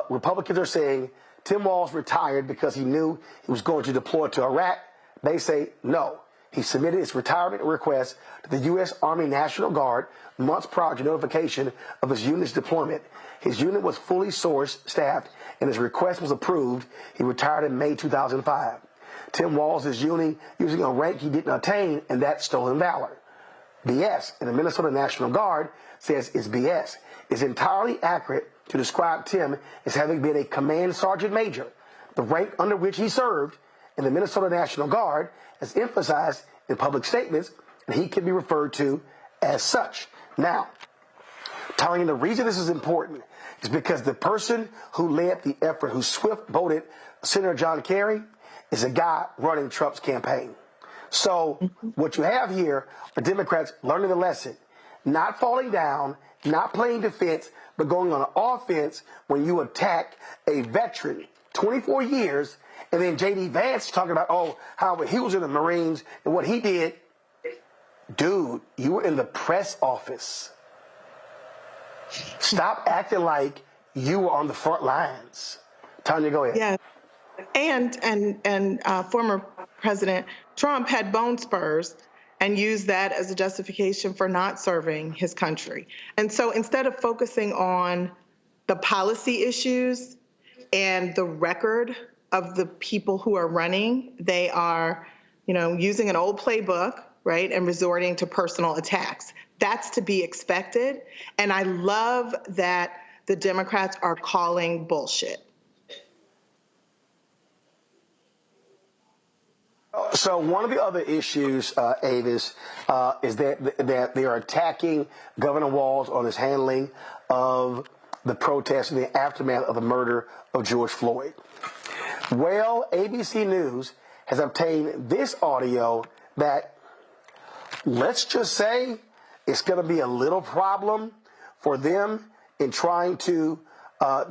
Republicans are saying Tim Walz retired because he knew he was going to deploy to Iraq. They say no. He submitted his retirement request to the U.S. Army National Guard months prior to notification of his unit's deployment. His unit was fully sourced, staffed, and his request was approved. He retired in May 2005. Tim Walz is using a rank he didn't attain, and that's stolen valor. BS, and the Minnesota National Guard says it's BS. It's entirely accurate to describe Tim as having been a command sergeant major, the rank under which he served, and the Minnesota National Guard has emphasized in public statements that he can be referred to as such. Now, telling you the reason this is important is because the person who led the effort, who swift-voted Senator John Kerry, is a guy running Trump's campaign. So what you have here are Democrats learning the lesson, not falling down, not playing defense, but going on offense when you attack a veteran, 24 years, and then J.D. Vance talking about, how he was in the Marines and what he did. Dude, you were in the press office. Stop acting like you were on the front lines. Tanya, go ahead. Yeah. And former President Trump had bone spurs and used that as a justification for not serving his country. And so instead of focusing on the policy issues and the record of the people who are running, they are, using an old playbook, right, and resorting to personal attacks. That's to be expected. And I love that the Democrats are calling bullshit. So one of the other issues, Avis, is that they are attacking Governor Walz on his handling of the protests in the aftermath of the murder of George Floyd. Well, ABC News has obtained this audio that, let's just say, it's going to be a little problem for them in trying to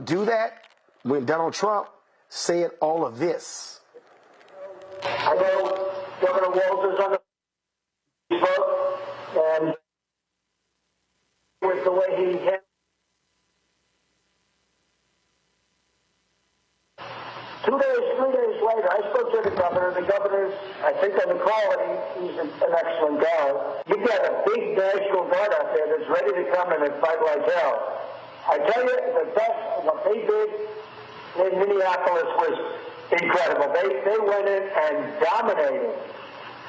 do that when Donald Trump said all of this. I know Governor Walz is on the vote, and with the way he handled 2 days, 3 days later, I spoke to the governor. The governor's, I think on the quality, he's an excellent guy. You've got a big National Guard out there that's ready to come in and fight like hell. I tell you, the best, what they did in Minneapolis was incredible. They went in and dominated.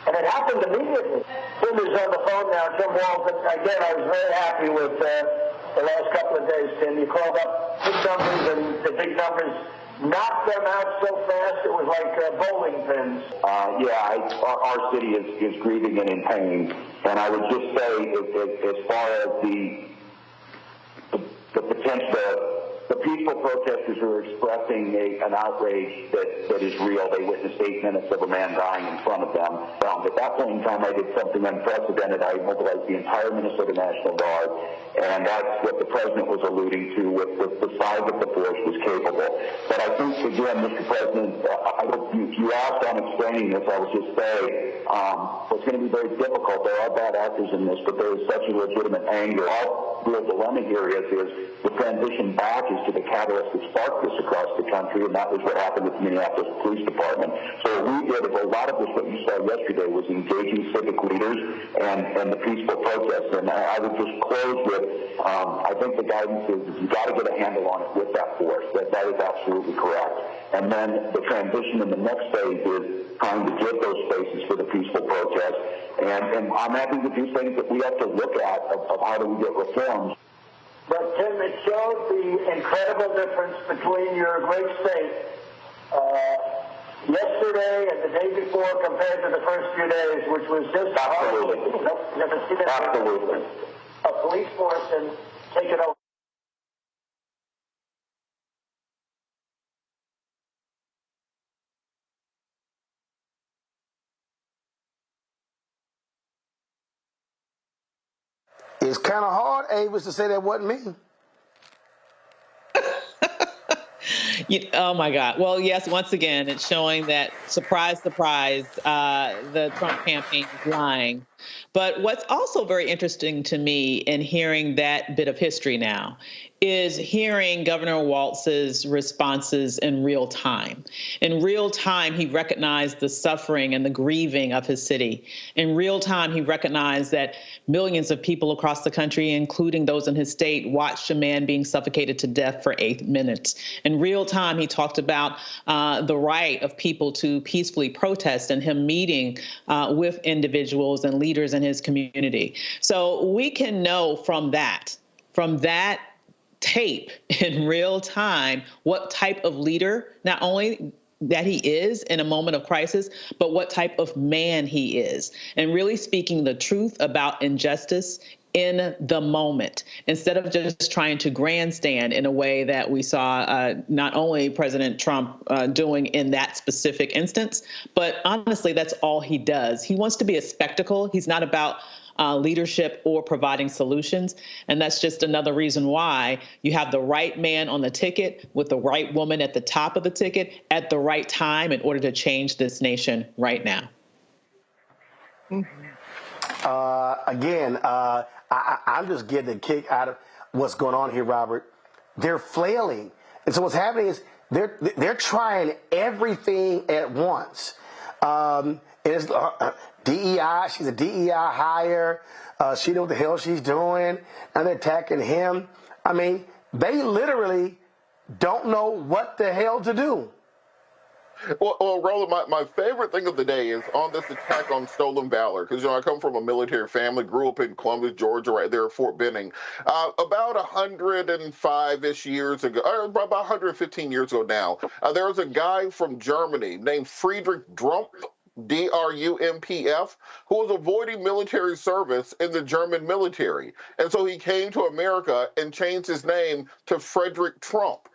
And it happened immediately. Tim is on the phone now, Tim Walz. Again, I was very happy with the last couple of days, Tim. You called up big numbers, and the big numbers knocked them out so fast it was like bowling pins. Our city is grieving and in pain. And I would just say, as far as the potential, the peaceful protesters who are expressing an outrage that is real. They witnessed 8 minutes of a man dying in front of them. At that point in time, I did something unprecedented. I mobilized the entire Minnesota National Guard, and that's what the president was alluding to with the size of the force was capable. But I think, again, Mr. President, you asked on explaining this, I would just say it's going to be very difficult. There are bad actors in this, but there is such a legitimate anger. Our real dilemma here is the transition back is to the catalyst that sparked this across the country, and that was what happened with the Minneapolis Police Department. So what we did, a lot of this, what you saw yesterday, was engaging civic leaders and the peaceful protests. And I would just close with, I think the guidance is you've got to get a handle on it with that force. That is absolutely correct. And then the transition in the next phase is trying to get those spaces for the peaceful protest. And I'm happy to do things that we have to look at of how do we get reforms. But, Tim, it showed the incredible difference between your great state yesterday and the day before compared to the first few days, which was just absolutely. Never seen it. Absolutely. A police force and take it over. It's kind of hard, Avis, to say that wasn't me. Oh, my God. Well, yes, once again, it's showing that, surprise, surprise, the Trump campaign is lying. But what's also very interesting to me in hearing that bit of history now is hearing Governor Walz's responses in real time. In real time, he recognized the suffering and the grieving of his city. In real time, he recognized that millions of people across the country, including those in his state, watched a man being suffocated to death for 8 minutes. In real time, he talked about the right of people to peacefully protest and him meeting with individuals and leaders in his community. So we can know from that tape in real time what type of leader, not only that he is in a moment of crisis, but what type of man he is, and really speaking the truth about injustice in the moment, instead of just trying to grandstand in a way that we saw not only President Trump doing in that specific instance, but honestly, that's all he does. He wants to be a spectacle. He's not about leadership or providing solutions. And that's just another reason why you have the right man on the ticket with the right woman at the top of the ticket at the right time in order to change this nation right now. I'm just getting a kick out of what's going on here, Robert. They're flailing. And so what's happening is they're trying everything at once. And it's DEI, she's a DEI hire. She knows what the hell she's doing. And they're attacking him. I mean, they literally don't know what the hell to do. Well, Roland, my favorite thing of the day is on this attack on stolen valor, because, I come from a military family, grew up in Columbus, Georgia, right there at Fort Benning. About 105-ish years ago, or about 115 years ago now, there was a guy from Germany named Friedrich Drumpf. D-R-U-M-P-F, who was avoiding military service in the German military. And so he came to America and changed his name to Frederick Trump.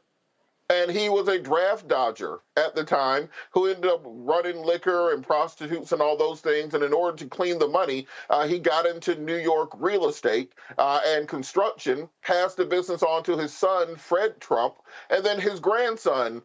And he was a draft dodger at the time who ended up running liquor and prostitutes and all those things. And in order to clean the money, he got into New York real estate and construction, passed the business on to his son, Fred Trump, and then his grandson,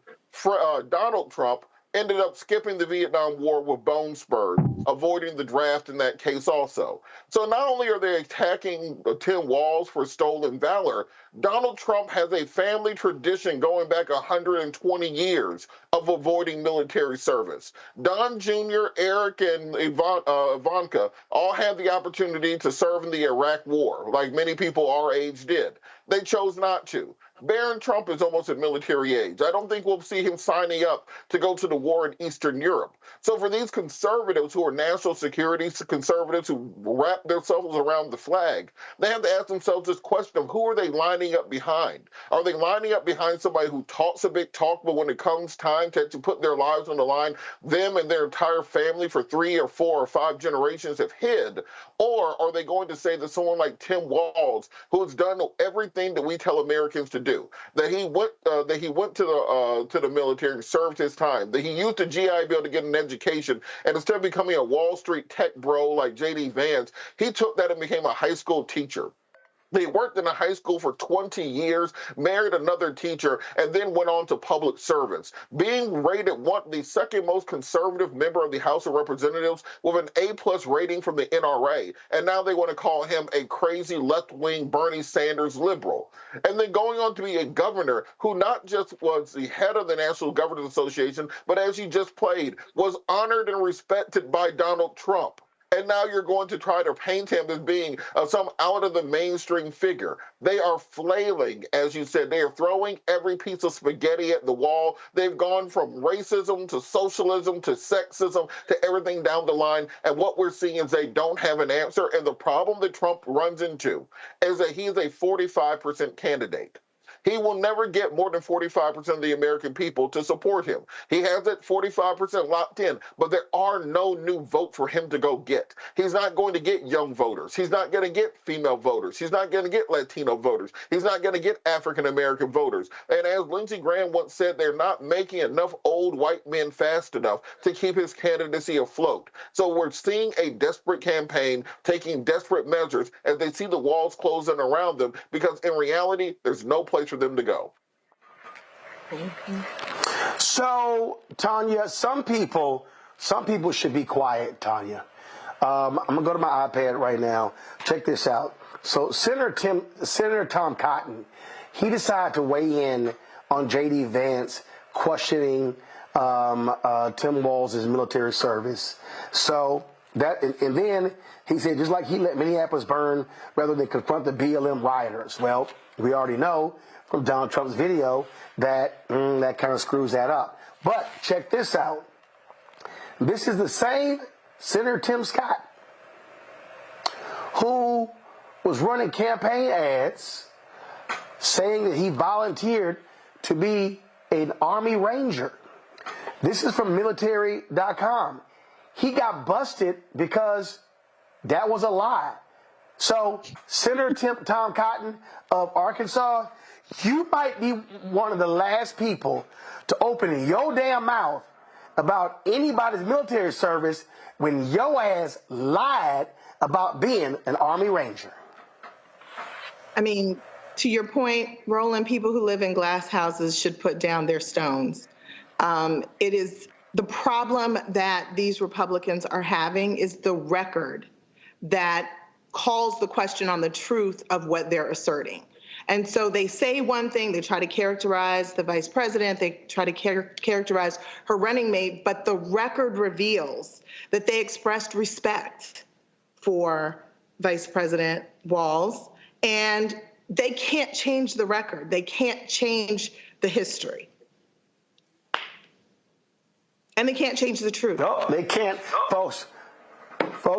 Donald Trump, ended up skipping the Vietnam War with bone spurs, avoiding the draft in that case also. So not only are they attacking Tim Walz for stolen valor, Donald Trump has a family tradition going back 120 years of avoiding military service. Don Jr., Eric, and Ivanka all had the opportunity to serve in the Iraq War, like many people our age did. They chose not to. Barron Trump is almost at military age. I don't think we'll see him signing up to go to the war in Eastern Europe. So for these conservatives who are national security conservatives who wrap themselves around the flag, they have to ask themselves this question of who are they lining up behind? Are they lining up behind somebody who talks a big talk, but when it comes time to put their lives on the line, them and their entire family for 3 or 4 or 5 generations have hid? Or are they going to say that someone like Tim Walz, who has done everything that we tell Americans to do, that he went to the military and served his time, that he used the GI Bill to get an education, and instead of becoming a Wall Street tech bro like J.D. Vance, he took that and became a high school teacher. He worked in a high school for 20 years, married another teacher, and then went on to public service, being rated the second most conservative member of the House of Representatives with an A+ rating from the NRA. And now they want to call him a crazy left-wing Bernie Sanders liberal. And then going on to be a governor who not just was the head of the National Governors Association, but as you just played, was honored and respected by Donald Trump. And now you're going to try to paint him as being some out-of-the-mainstream figure. They are flailing, as you said. They are throwing every piece of spaghetti at the wall. They've gone from racism to socialism to sexism to everything down the line. And what we're seeing is they don't have an answer. And the problem that Trump runs into is that he is a 45% candidate. He will never get more than 45% of the American people to support him. He has that 45% locked in, but there are no new votes for him to go get. He's not going to get young voters. He's not going to get female voters. He's not going to get Latino voters. He's not going to get African-American voters. And as Lindsey Graham once said, they're not making enough old white men fast enough to keep his candidacy afloat. So we're seeing a desperate campaign taking desperate measures as they see the walls closing around them, because in reality, there's no place for them to go. So, Tanya, some people should be quiet, Tanya. I'm going to go to my iPad right now. Check this out. So Senator Tom Cotton, he decided to weigh in on J.D. Vance questioning Tim Walz's military service. So that, and then he said, just like he let Minneapolis burn rather than confront the BLM rioters. Well, we already know from Donald Trump's video that that kind of screws that up. But check this out. This is the same Senator Tim Scott who was running campaign ads saying that he volunteered to be an Army Ranger. This is from military.com. He got busted because that was a lie. So, Senator Tom Cotton of Arkansas, you might be one of the last people to open your damn mouth about anybody's military service when your ass lied about being an Army Ranger. I mean, to your point, Roland, people who live in glass houses should put down their stones. It is the problem that these Republicans are having is the record that calls the question on the truth of what they're asserting. And so they say one thing, they try to characterize the vice president, they try to characterize her running mate, but the record reveals that they expressed respect for Vice President Walz, and they can't change the record. They can't change the history. And they can't change the truth. No, they can't. Folks,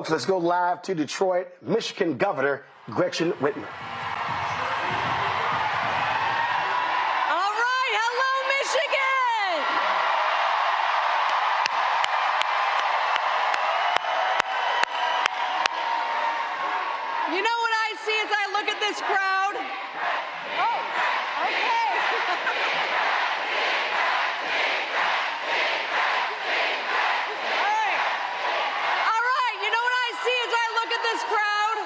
let's go live to Detroit. Michigan Governor Gretchen Whitmer. All right, hello, Michigan. this crowd. Oh, okay. All right, you know what I see as I look at this crowd?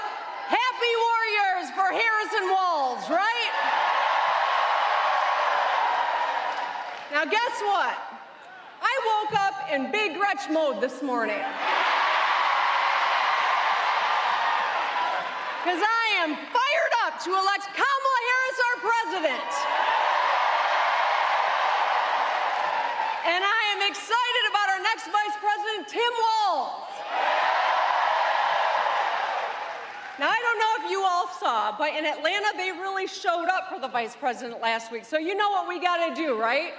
Happy warriors for Harris and Walz, right? Now guess what? I woke up in big Gretch mode this morning. Because I am fired up to elect Kamala Harris our president. And I am excited about our next Vice President, Tim Walz. Now, I don't know if you all saw, but in Atlanta, they really showed up for the Vice President last week. So you know what we got to do, right?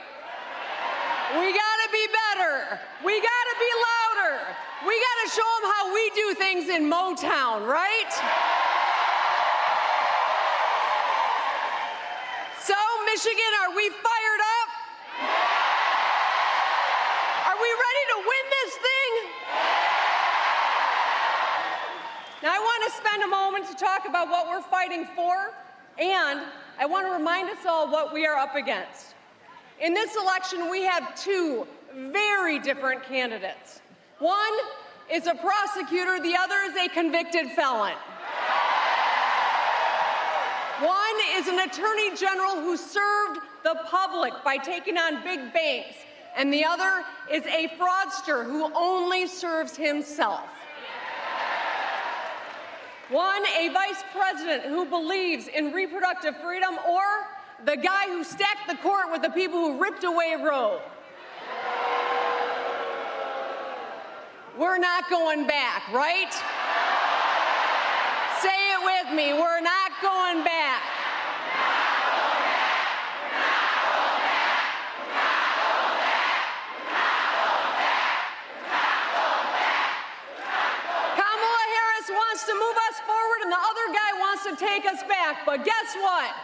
We got to be better. We got to be louder. We got to show them how we do things in Motown, right? So, Michigan, are we fired up? Are we ready to win this thing? Now, I want to spend a moment to talk about what we're fighting for, and I want to remind us all what we are up against. In this election, we have two very different candidates. One is a prosecutor, the other is a convicted felon. One is an attorney general who served the public by taking on big banks, and the other is a fraudster who only serves himself. One, a vice president who believes in reproductive freedom, or the guy who stacked the court with the people who ripped away Roe. We're not going back, right? Say it with me, we're not going back. Kamala Harris wants to move us forward and the other guy wants to take us back, but guess what?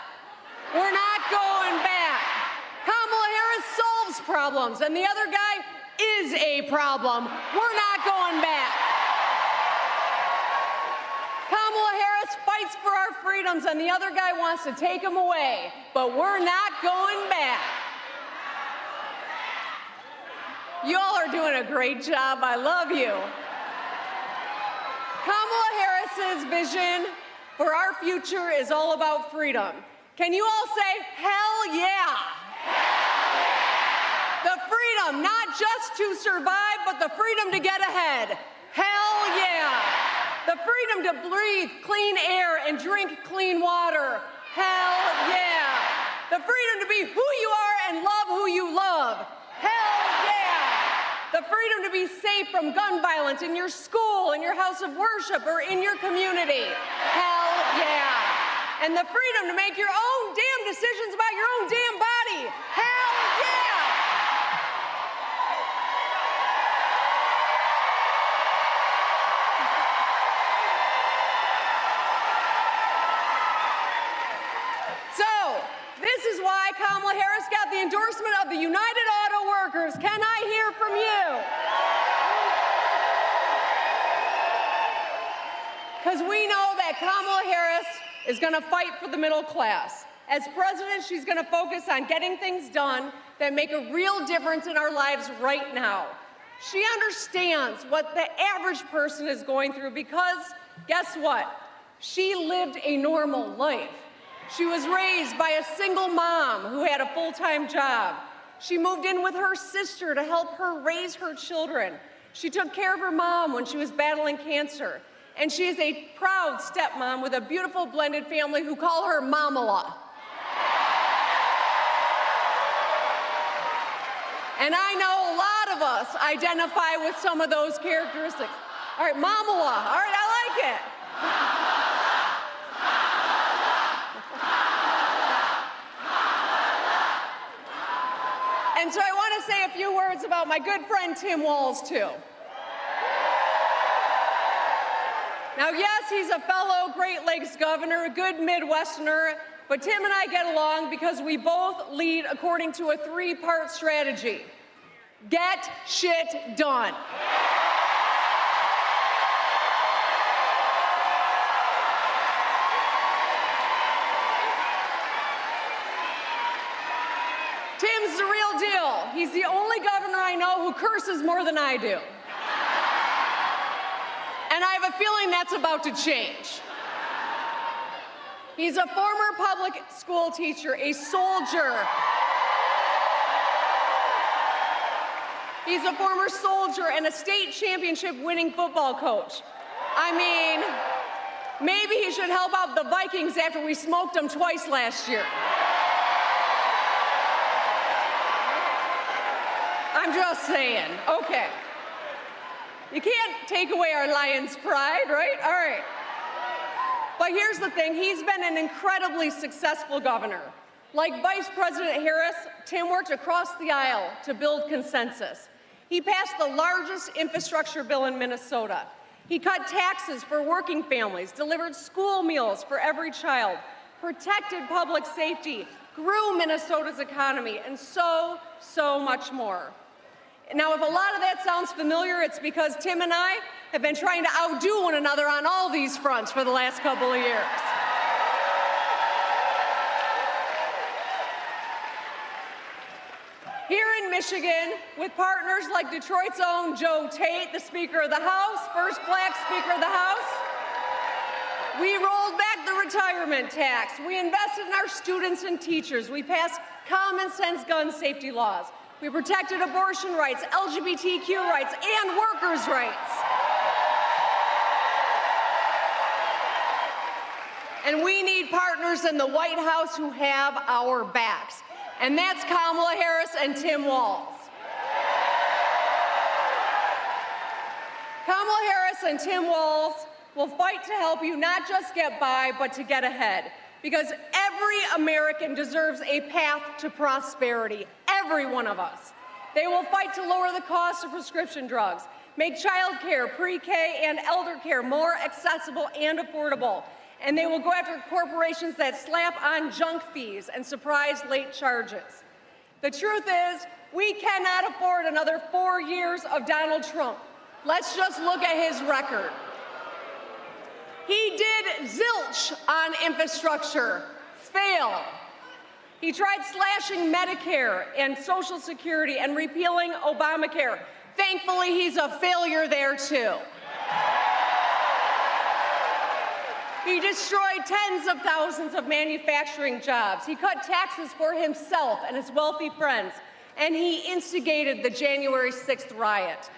We're not going back. Kamala Harris solves problems, and the other guy is a problem. We're not going back. Kamala Harris fights for our freedoms, and the other guy wants to take them away, but we're not going back. You all are doing a great job. I love you. Kamala Harris's vision for our future is all about freedom. Can you all say, hell yeah? The freedom, not just to survive, but the freedom to get ahead. Hell yeah. The freedom to breathe clean air and drink clean water. Hell yeah. The freedom to be who you are and love who you love. Hell yeah. The freedom to be safe from gun violence in your school, in your house of worship, or in your community. Hell yeah. And the freedom to make your own damn decisions about your own damn body. Hell yeah! So, this is why Kamala Harris got the endorsement of the United Auto Workers. Can I hear from you? Because we know that Kamala Harris is going to fight for the middle class. As president, she's going to focus on getting things done that make a real difference in our lives right now. She understands what the average person is going through because, guess what? She lived a normal life. She was raised by a single mom who had a full-time job. She moved in with her sister to help her raise her children. She took care of her mom when she was battling cancer. And she is a proud stepmom with a beautiful blended family who call her Mamala. And I know a lot of us identify with some of those characteristics. All right, Mamala. All right, I like it. And so I want to say a few words about my good friend Tim Walz, too. Now, yes, he's a fellow Great Lakes governor, a good Midwesterner, but Tim and I get along because we both lead according to a three-part strategy. Get shit done. He's the only governor I know who curses more than I do. And I have a feeling that's about to change. He's a former public school teacher, a soldier. He's a former soldier and a state championship winning football coach. I mean, maybe he should help out the Vikings after we smoked them twice last year. I'm just saying. Okay. You can't take away our Lions' pride, right? All right. But here's the thing. He's been an incredibly successful governor. Like Vice President Harris, Tim worked across the aisle to build consensus. He passed the largest infrastructure bill in Minnesota. He cut taxes for working families, delivered school meals for every child, protected public safety, grew Minnesota's economy, and so much more. Now, if a lot of that sounds familiar, it's because Tim and I have been trying to outdo one another on all these fronts for the last couple of years. Here in Michigan, with partners like Detroit's own Joe Tate, the Speaker of the House, first Black Speaker of the House, we rolled back the retirement tax. We invested in our students and teachers. We passed common sense gun safety laws. We protected abortion rights, LGBTQ rights, and workers' rights. And we need partners in the White House who have our backs. And that's Kamala Harris and Tim Walz. Kamala Harris and Tim Walz will fight to help you not just get by, but to get ahead. Because every American deserves a path to prosperity, every one of us. They will fight to lower the cost of prescription drugs, make child care, pre-K, and elder care more accessible and affordable. And they will go after corporations that slap on junk fees and surprise late charges. The truth is, we cannot afford another 4 years of Donald Trump. Let's just look at his record. He did zilch on infrastructure, fail. He tried slashing Medicare and Social Security and repealing Obamacare. Thankfully, he's a failure there too. He destroyed tens of thousands of manufacturing jobs. He cut taxes for himself and his wealthy friends, and he instigated the January 6th riot.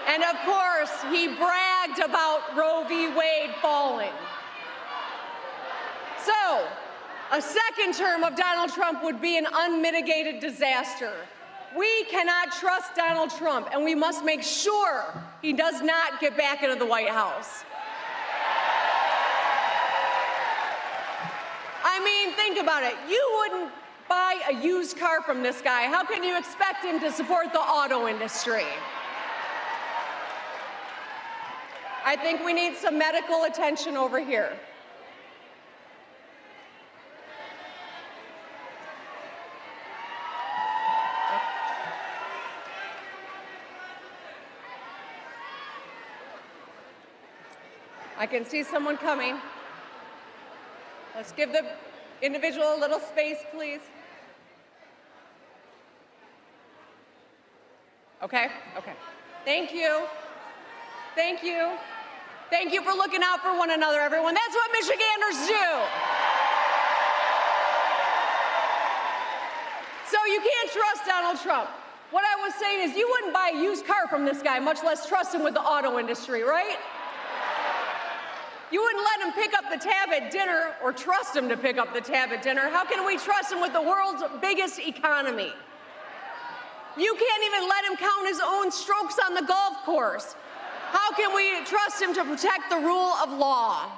And of course, he bragged about Roe v. Wade falling. So, a second term of Donald Trump would be an unmitigated disaster. We cannot trust Donald Trump, and we must make sure he does not get back into the White House. I mean, think about it. You wouldn't buy a used car from this guy. How can you expect him to support the auto industry? I think we need some medical attention over here. I can see someone coming. Let's give the individual a little space, please. Okay, okay. Thank you. Thank you. Thank you for looking out for one another, everyone. That's what Michiganders do. So you can't trust Donald Trump. What I was saying is you wouldn't buy a used car from this guy, much less trust him with the auto industry, right? You wouldn't let him pick up the tab at dinner or trust him to pick up the tab at dinner. How can we trust him with the world's biggest economy? You can't even let him count his own strokes on the golf course. How can we trust him to protect the rule of law?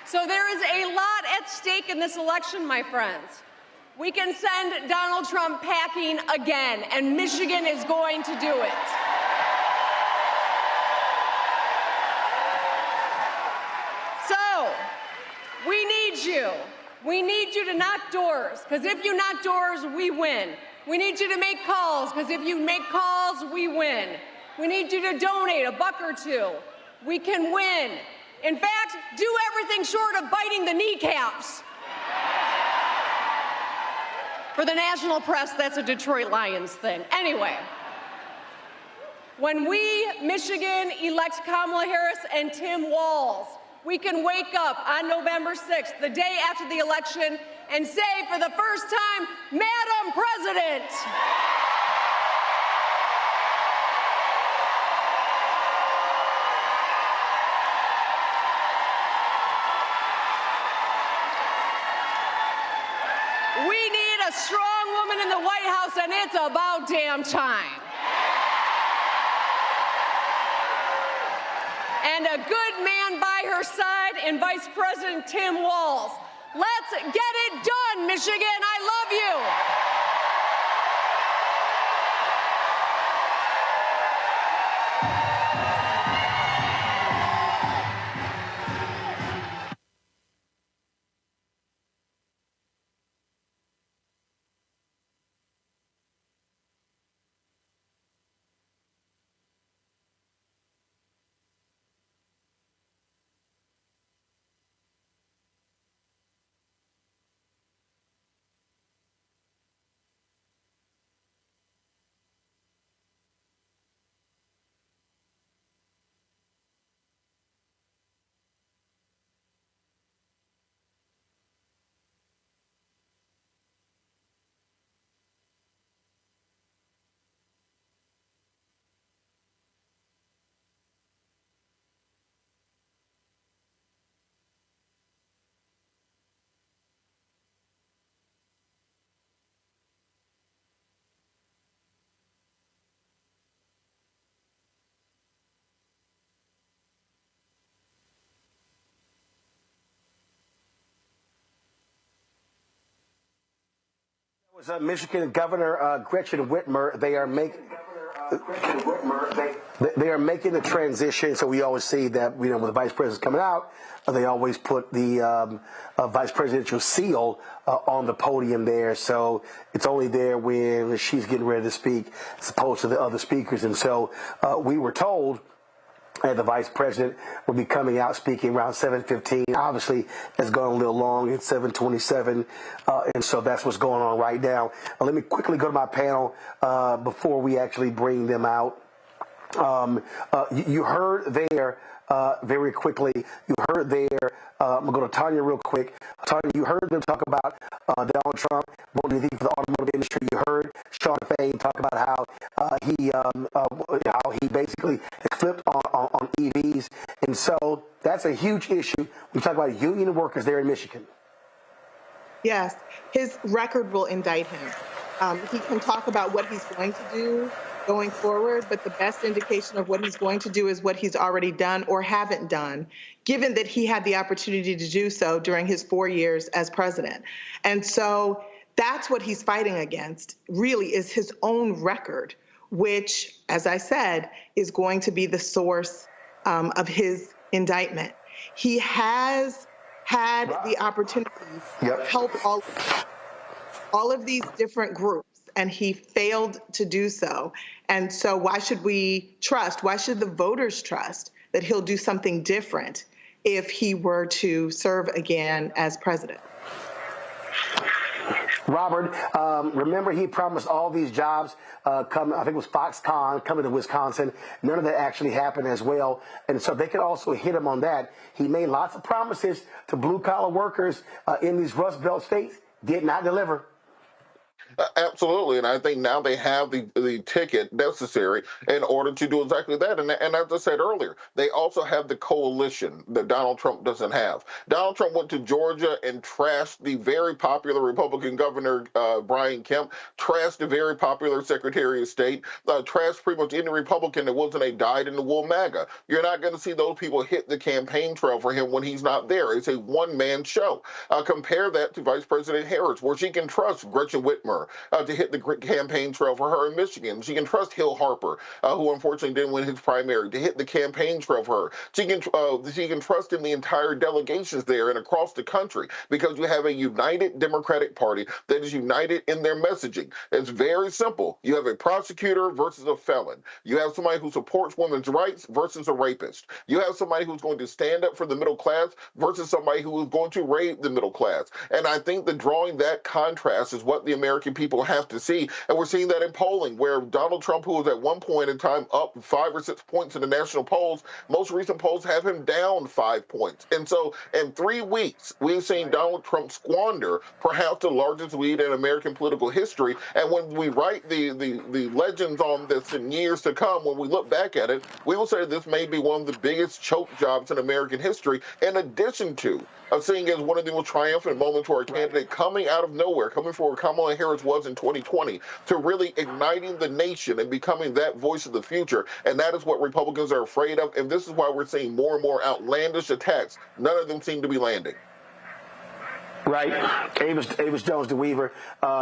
So there is a lot at stake in this election, my friends. We can send Donald Trump packing again, and Michigan is going to do it. So, we need you. We need you to knock doors, because if you knock doors, we win. We need you to make calls, because if you make calls, we win. We need you to donate $1 or $2. We can win. In fact, do everything short of biting the kneecaps. For the national press, that's a Detroit Lions thing. Anyway, when we, Michigan, elect Kamala Harris and Tim Walz, we can wake up on November 6th, the day after the election, and say for the first time, Madam President. We need a strong woman in the White House, and it's about damn time. And a good man by her side in Vice President Tim Walz. Let's get it done, Michigan. I love you. Was Michigan Governor Gretchen Whitmer. They are making the transition. So we always see that, you know, when the vice president's coming out, they always put the vice presidential seal on the podium there. So it's only there when she's getting ready to speak, as opposed to the other speakers. And so we were told the vice president will be coming out speaking around 7:15. Obviously, it's gone a little long. It's 7:27, and so that's what's going on right now. Let me quickly go to my panel before we actually bring them out. You heard there very quickly. You heard there. I'm going to go to Tanya real quick. Tanya, you heard them talk about Donald Trump won't do anything for the automotive industry. You heard Sean Fain talk about how he basically has flipped on EVs, and so that's a huge issue. We talk about union workers there in Michigan. Yes, his record will indict him. He can talk about what he's going to do going forward, but the best indication of what he's going to do is what he's already done or haven't done, given that he had the opportunity to do so during his 4 years as president. And so that's what he's fighting against, really, is his own record, which, as I said, is going to be the source of his indictment. He has had the opportunity to help all of these different groups, and he failed to do so. And so why should we trust, why should the voters trust that he'll do something different if he were to serve again as president? Robert, remember he promised all these jobs I think it was Foxconn coming to Wisconsin. None of that actually happened as well. And so they could also hit him on that. He made lots of promises to blue-collar workers in these Rust Belt states, did not deliver. Absolutely, and I think now they have the ticket necessary in order to do exactly that. And as I said earlier, they also have the coalition that Donald Trump doesn't have. Donald Trump went to Georgia and trashed the very popular Republican Governor Brian Kemp, trashed the very popular Secretary of State, trashed pretty much any Republican that wasn't a dyed-in-the-wool MAGA. You're not going to see those people hit the campaign trail for him when he's not there. It's a one-man show. Compare that to Vice President Harris, where she can trust Gretchen Whitmer, Whitmer to hit the campaign trail for her in Michigan. She can trust Hill Harper, who unfortunately didn't win his primary, to hit the campaign trail for her. She can trust in the entire delegations there and across the country because you have a united Democratic Party that is united in their messaging. It's very simple. You have a prosecutor versus a felon. You have somebody who supports women's rights versus a rapist. You have somebody who's going to stand up for the middle class versus somebody who is going to rape the middle class. And I think that drawing that contrast is what the American people have to see. And we're seeing that in polling, where Donald Trump, who was at one point in time up 5 or 6 points in the national polls, most recent polls have him down 5 points. And so in 3 weeks, we've seen Donald Trump squander perhaps the largest lead in American political history. And when we write the legends on this in years to come, when we look back at it, we will say this may be one of the biggest choke jobs in American history, in addition to seeing as one of the most triumphant moments for a candidate coming out of nowhere, coming for where Kamala Harris was in 2020, to really igniting the nation and becoming that voice of the future. And that is what Republicans are afraid of. And this is why we're seeing more and more outlandish attacks. None of them seem to be landing. Right. Avis Jones DeWeaver,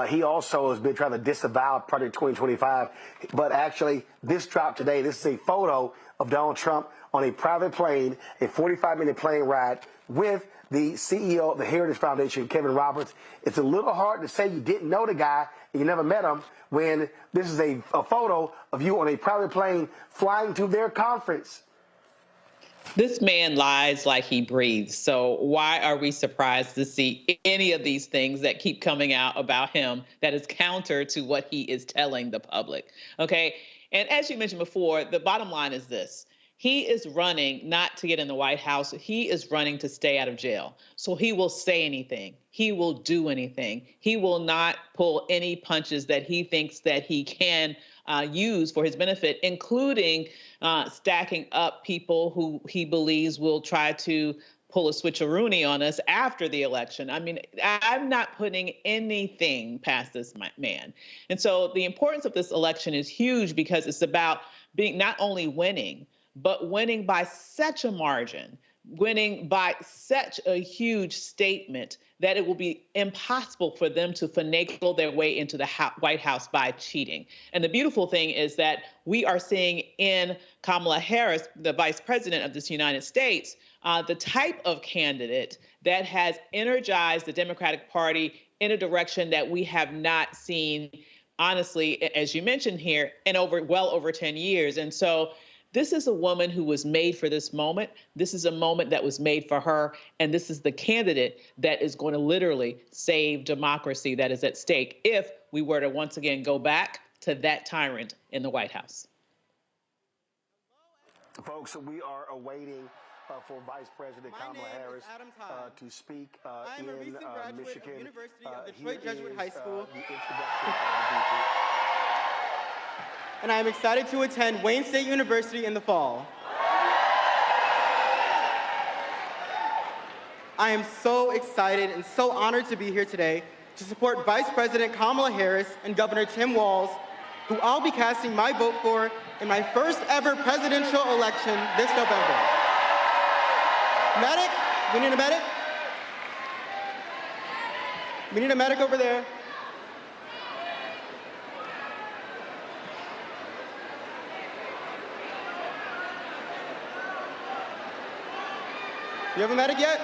he also has been trying to disavow Project 2025. But actually, this dropped today. This is a photo of Donald Trump on a private plane, a 45-minute plane ride with the CEO of the Heritage Foundation, Kevin Roberts. It's a little hard to say you didn't know the guy and you never met him when this is a photo of you on a private plane flying to their conference. This man lies like he breathes. So why are we surprised to see any of these things that keep coming out about him that is counter to what he is telling the public? Okay. And as you mentioned before, the bottom line is this. He is running not to get in the White House. He is running to stay out of jail. So he will say anything. He will do anything. He will not pull any punches that he thinks that he can use for his benefit, including stacking up people who he believes will try to pull a switcheroony on us after the election. I mean, I'm not putting anything past this man. And so the importance of this election is huge because it's about being not only winning, but winning by such a margin, winning by such a huge statement that it will be impossible for them to finagle their way into the White House by cheating. And the beautiful thing is that we are seeing in Kamala Harris, the vice president of this United States, the type of candidate that has energized the Democratic Party in a direction that we have not seen, honestly, as you mentioned here, in well over 10 years. And so this is a woman who was made for this moment. This is a moment that was made for her. And this is the candidate that is going to literally save democracy that is at stake if we were to once again go back to that tyrant in the White House. Folks, we are awaiting for Vice President Kamala Harris to speak in Michigan. University of Detroit Jesuit High School. And I am excited to attend Wayne State University in the fall. I am so excited and so honored to be here today to support Vice President Kamala Harris and Governor Tim Walz, who I'll be casting my vote for in my first ever presidential election this November. Medic, we need a medic. We need a medic over there. You have a medic yet?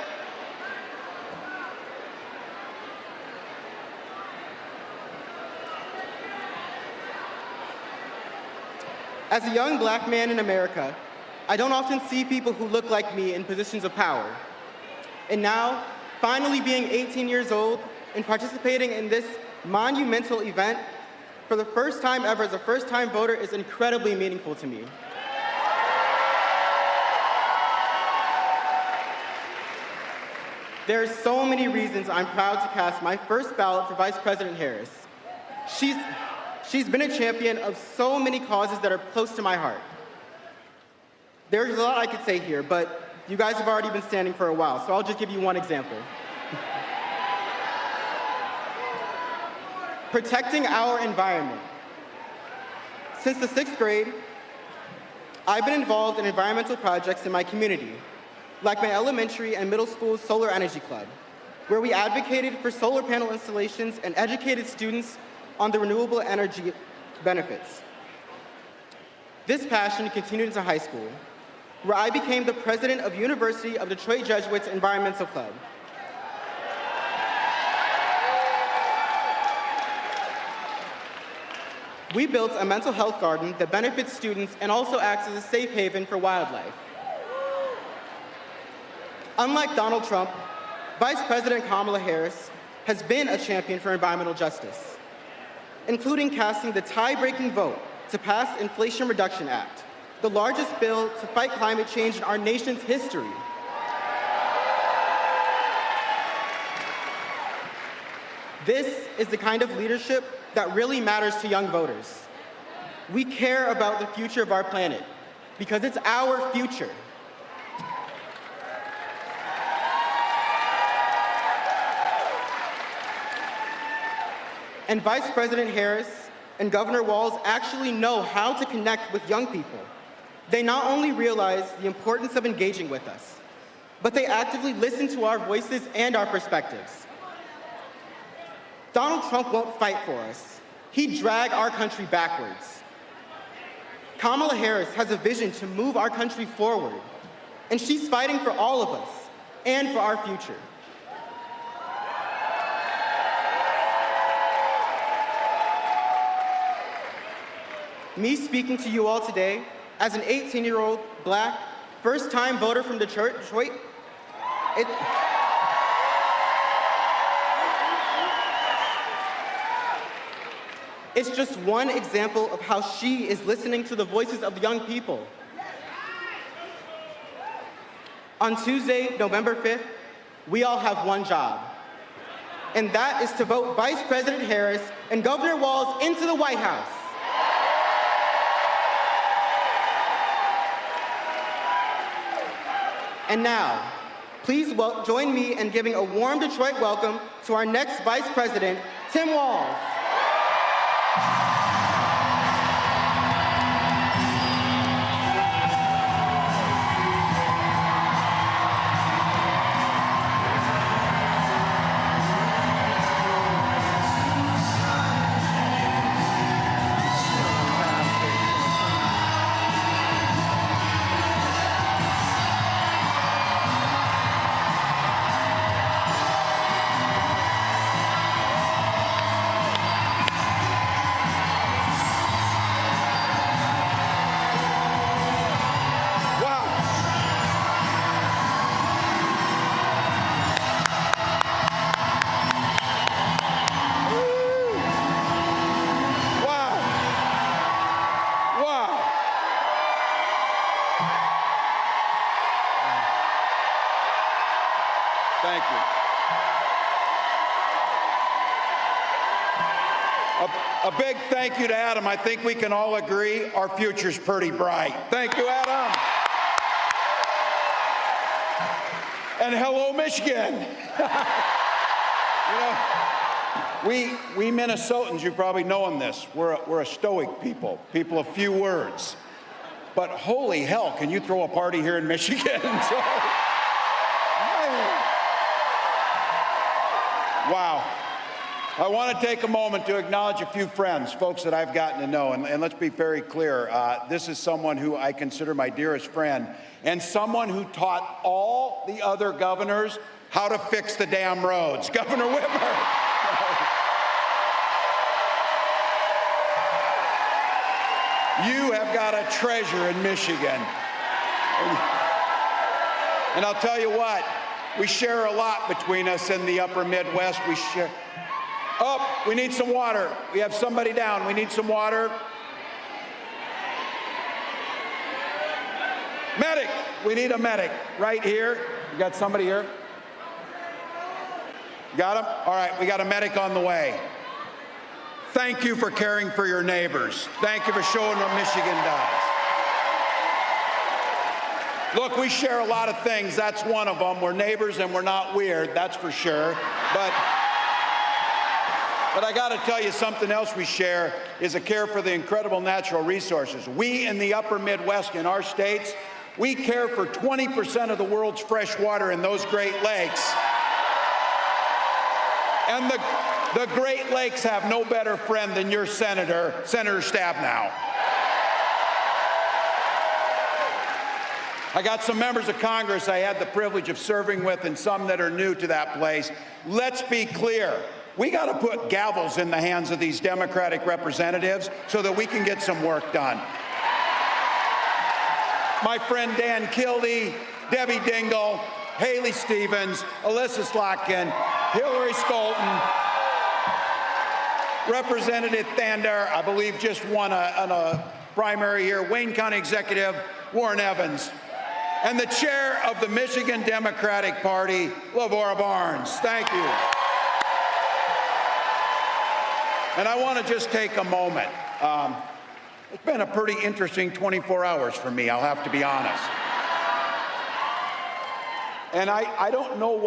As a young black man in America, I don't often see people who look like me in positions of power. And now, finally being 18 years old and participating in this monumental event for the first time ever as a first-time voter is incredibly meaningful to me. There are so many reasons I'm proud to cast my first ballot for Vice President Harris. She's been a champion of so many causes that are close to my heart. There's a lot I could say here, but you guys have already been standing for a while, so I'll just give you one example. Protecting our environment. Since the 6th grade, I've been involved in environmental projects in my community, like my elementary and middle school's Solar Energy Club, where we advocated for solar panel installations and educated students on the renewable energy benefits. This passion continued into high school, where I became the president of University of Detroit Jesuits Environmental Club. We built a mental health garden that benefits students and also acts as a safe haven for wildlife. Unlike Donald Trump, Vice President Kamala Harris has been a champion for environmental justice, including casting the tie-breaking vote to pass the Inflation Reduction Act, the largest bill to fight climate change in our nation's history. This is the kind of leadership that really matters to young voters. We care about the future of our planet because it's our future. And Vice President Harris and Governor Walz actually know how to connect with young people. They not only realize the importance of engaging with us, but they actively listen to our voices and our perspectives. Donald Trump won't fight for us. He'd drag our country backwards. Kamala Harris has a vision to move our country forward, and she's fighting for all of us and for our future. Me speaking to you all today as an 18-year-old Black, first-time voter from Detroit, it's just one example of how she is listening to the voices of young people. On Tuesday, November 5th, we all have one job, and that is to vote Vice President Harris and Governor Walz into the White House. And now, please join me in giving a warm Detroit welcome to our next Vice President, Tim Walz. Thank you. A big thank you to Adam. I think we can all agree our future's pretty bright. Thank you, Adam. And hello, Michigan. We Minnesotans, you probably know this, we're a stoic people of few words. But holy hell, can you throw a party here in Michigan? Wow. I want to take a moment to acknowledge a few friends, folks that I've gotten to know, and let's be very clear. This is someone who I consider my dearest friend, and someone who taught all the other governors how to fix the damn roads, Governor Whitmer. You have got a treasure in Michigan. And I'll tell you what, we share a lot between us in the upper Midwest. We share. Oh, we need some water. We have somebody down. We need some water. Medic. We need a medic right here. You got somebody here? Got him? All right, we got a medic on the way. Thank you for caring for your neighbors. Thank you for showing what Michigan does. Look, we share a lot of things. That's one of them. We're neighbors and we're not weird, that's for sure. But I got to tell you, something else we share is a care for the incredible natural resources. We in the upper Midwest, in our states, we care for 20% of the world's fresh water in those Great Lakes. The Great Lakes have no better friend than your Senator Stabenow. I got some members of Congress I had the privilege of serving with and some that are new to that place. Let's be clear. We got to put gavels in the hands of these Democratic representatives so that we can get some work done. My friend Dan Kildee, Debbie Dingell, Haley Stevens, Alyssa Slotkin, Hillary Scholten, Representative Thander, I believe just won a primary here, Wayne County Executive Warren Evans, and the chair of the Michigan Democratic Party, Lavora Barnes. Thank you. And I want to just take a moment. It's been a pretty interesting 24 hours for me, I'll have to be honest. And I don't know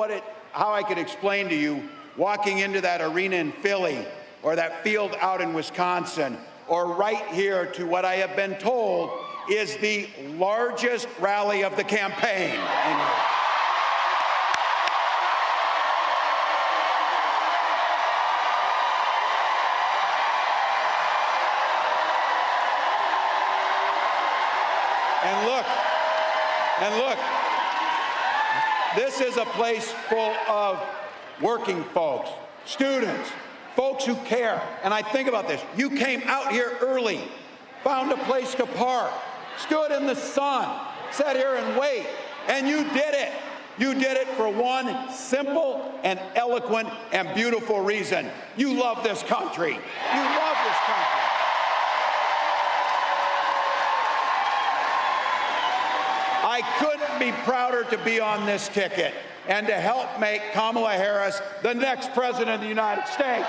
how I could explain to you walking into that arena in Philly or that field out in Wisconsin or right here to what I have been told is the largest rally of the campaign. And look, this is a place full of working folks, students, folks who care. And I think about this. You came out here early, found a place to park, stood in the sun, sat here and wait, and you did it. You did it for one simple and eloquent and beautiful reason. You love this country. You love this country. I couldn't be prouder to be on this ticket and to help make Kamala Harris the next president of the United States.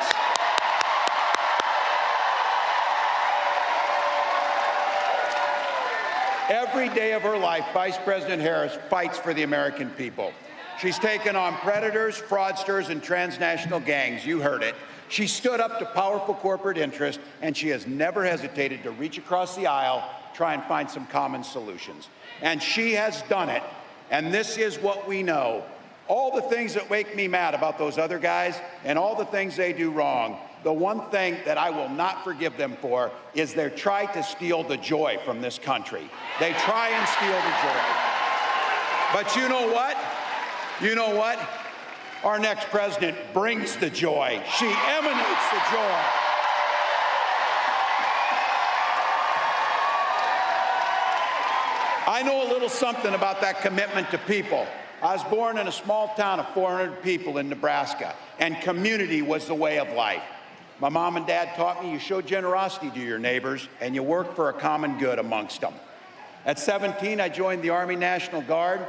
Every day of her life, Vice President Harris fights for the American people. She's taken on predators, fraudsters, and transnational gangs. You heard it. She stood up to powerful corporate interests, and she has never hesitated to reach across the aisle, try and find some common solutions. And she has done it, and this is what we know. All the things that make me mad about those other guys and all the things they do wrong, the one thing that I will not forgive them for is they try to steal the joy from this country. They try and steal the joy. But you know what? You know what? Our next president brings the joy. She emanates the joy. I know a little something about that commitment to people. I was born in a small town of 400 people in Nebraska, and community was the way of life. My mom and dad taught me you show generosity to your neighbors and you work for a common good amongst them. At 17, I joined the Army National Guard.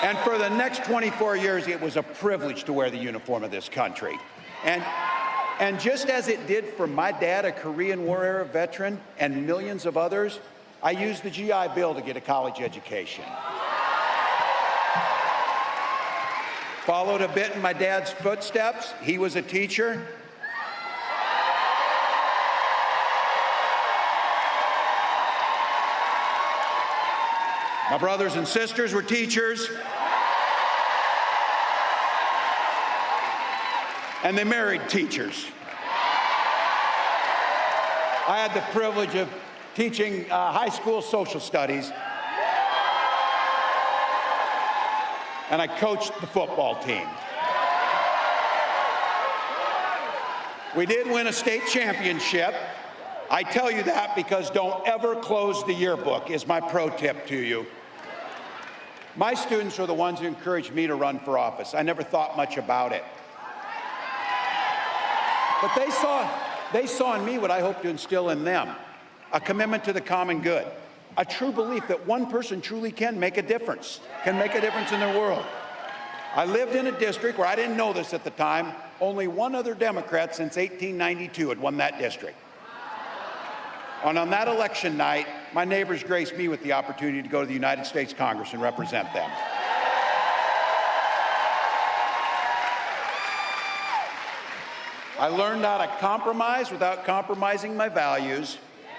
And for the next 24 years, it was a privilege to wear the uniform of this country. And just as it did for my dad, a Korean War era veteran, and millions of others, I used the GI Bill to get a college education. Followed a bit in my dad's footsteps. He was a teacher. My brothers and sisters were teachers. And they married teachers. I had the privilege of teaching high school social studies. And I coached the football team. We did win a state championship. I tell you that because don't ever close the yearbook is my pro tip to you. My students are the ones who encouraged me to run for office. I never thought much about it. But they saw in me what I hope to instill in them, a commitment to the common good, a true belief that one person truly can make a difference in their world. I lived in a district where I didn't know this at the time, only one other Democrat since 1892 had won that district. And on that election night, my neighbors graced me with the opportunity to go to the United States Congress and represent them. I learned how to compromise without compromising my values.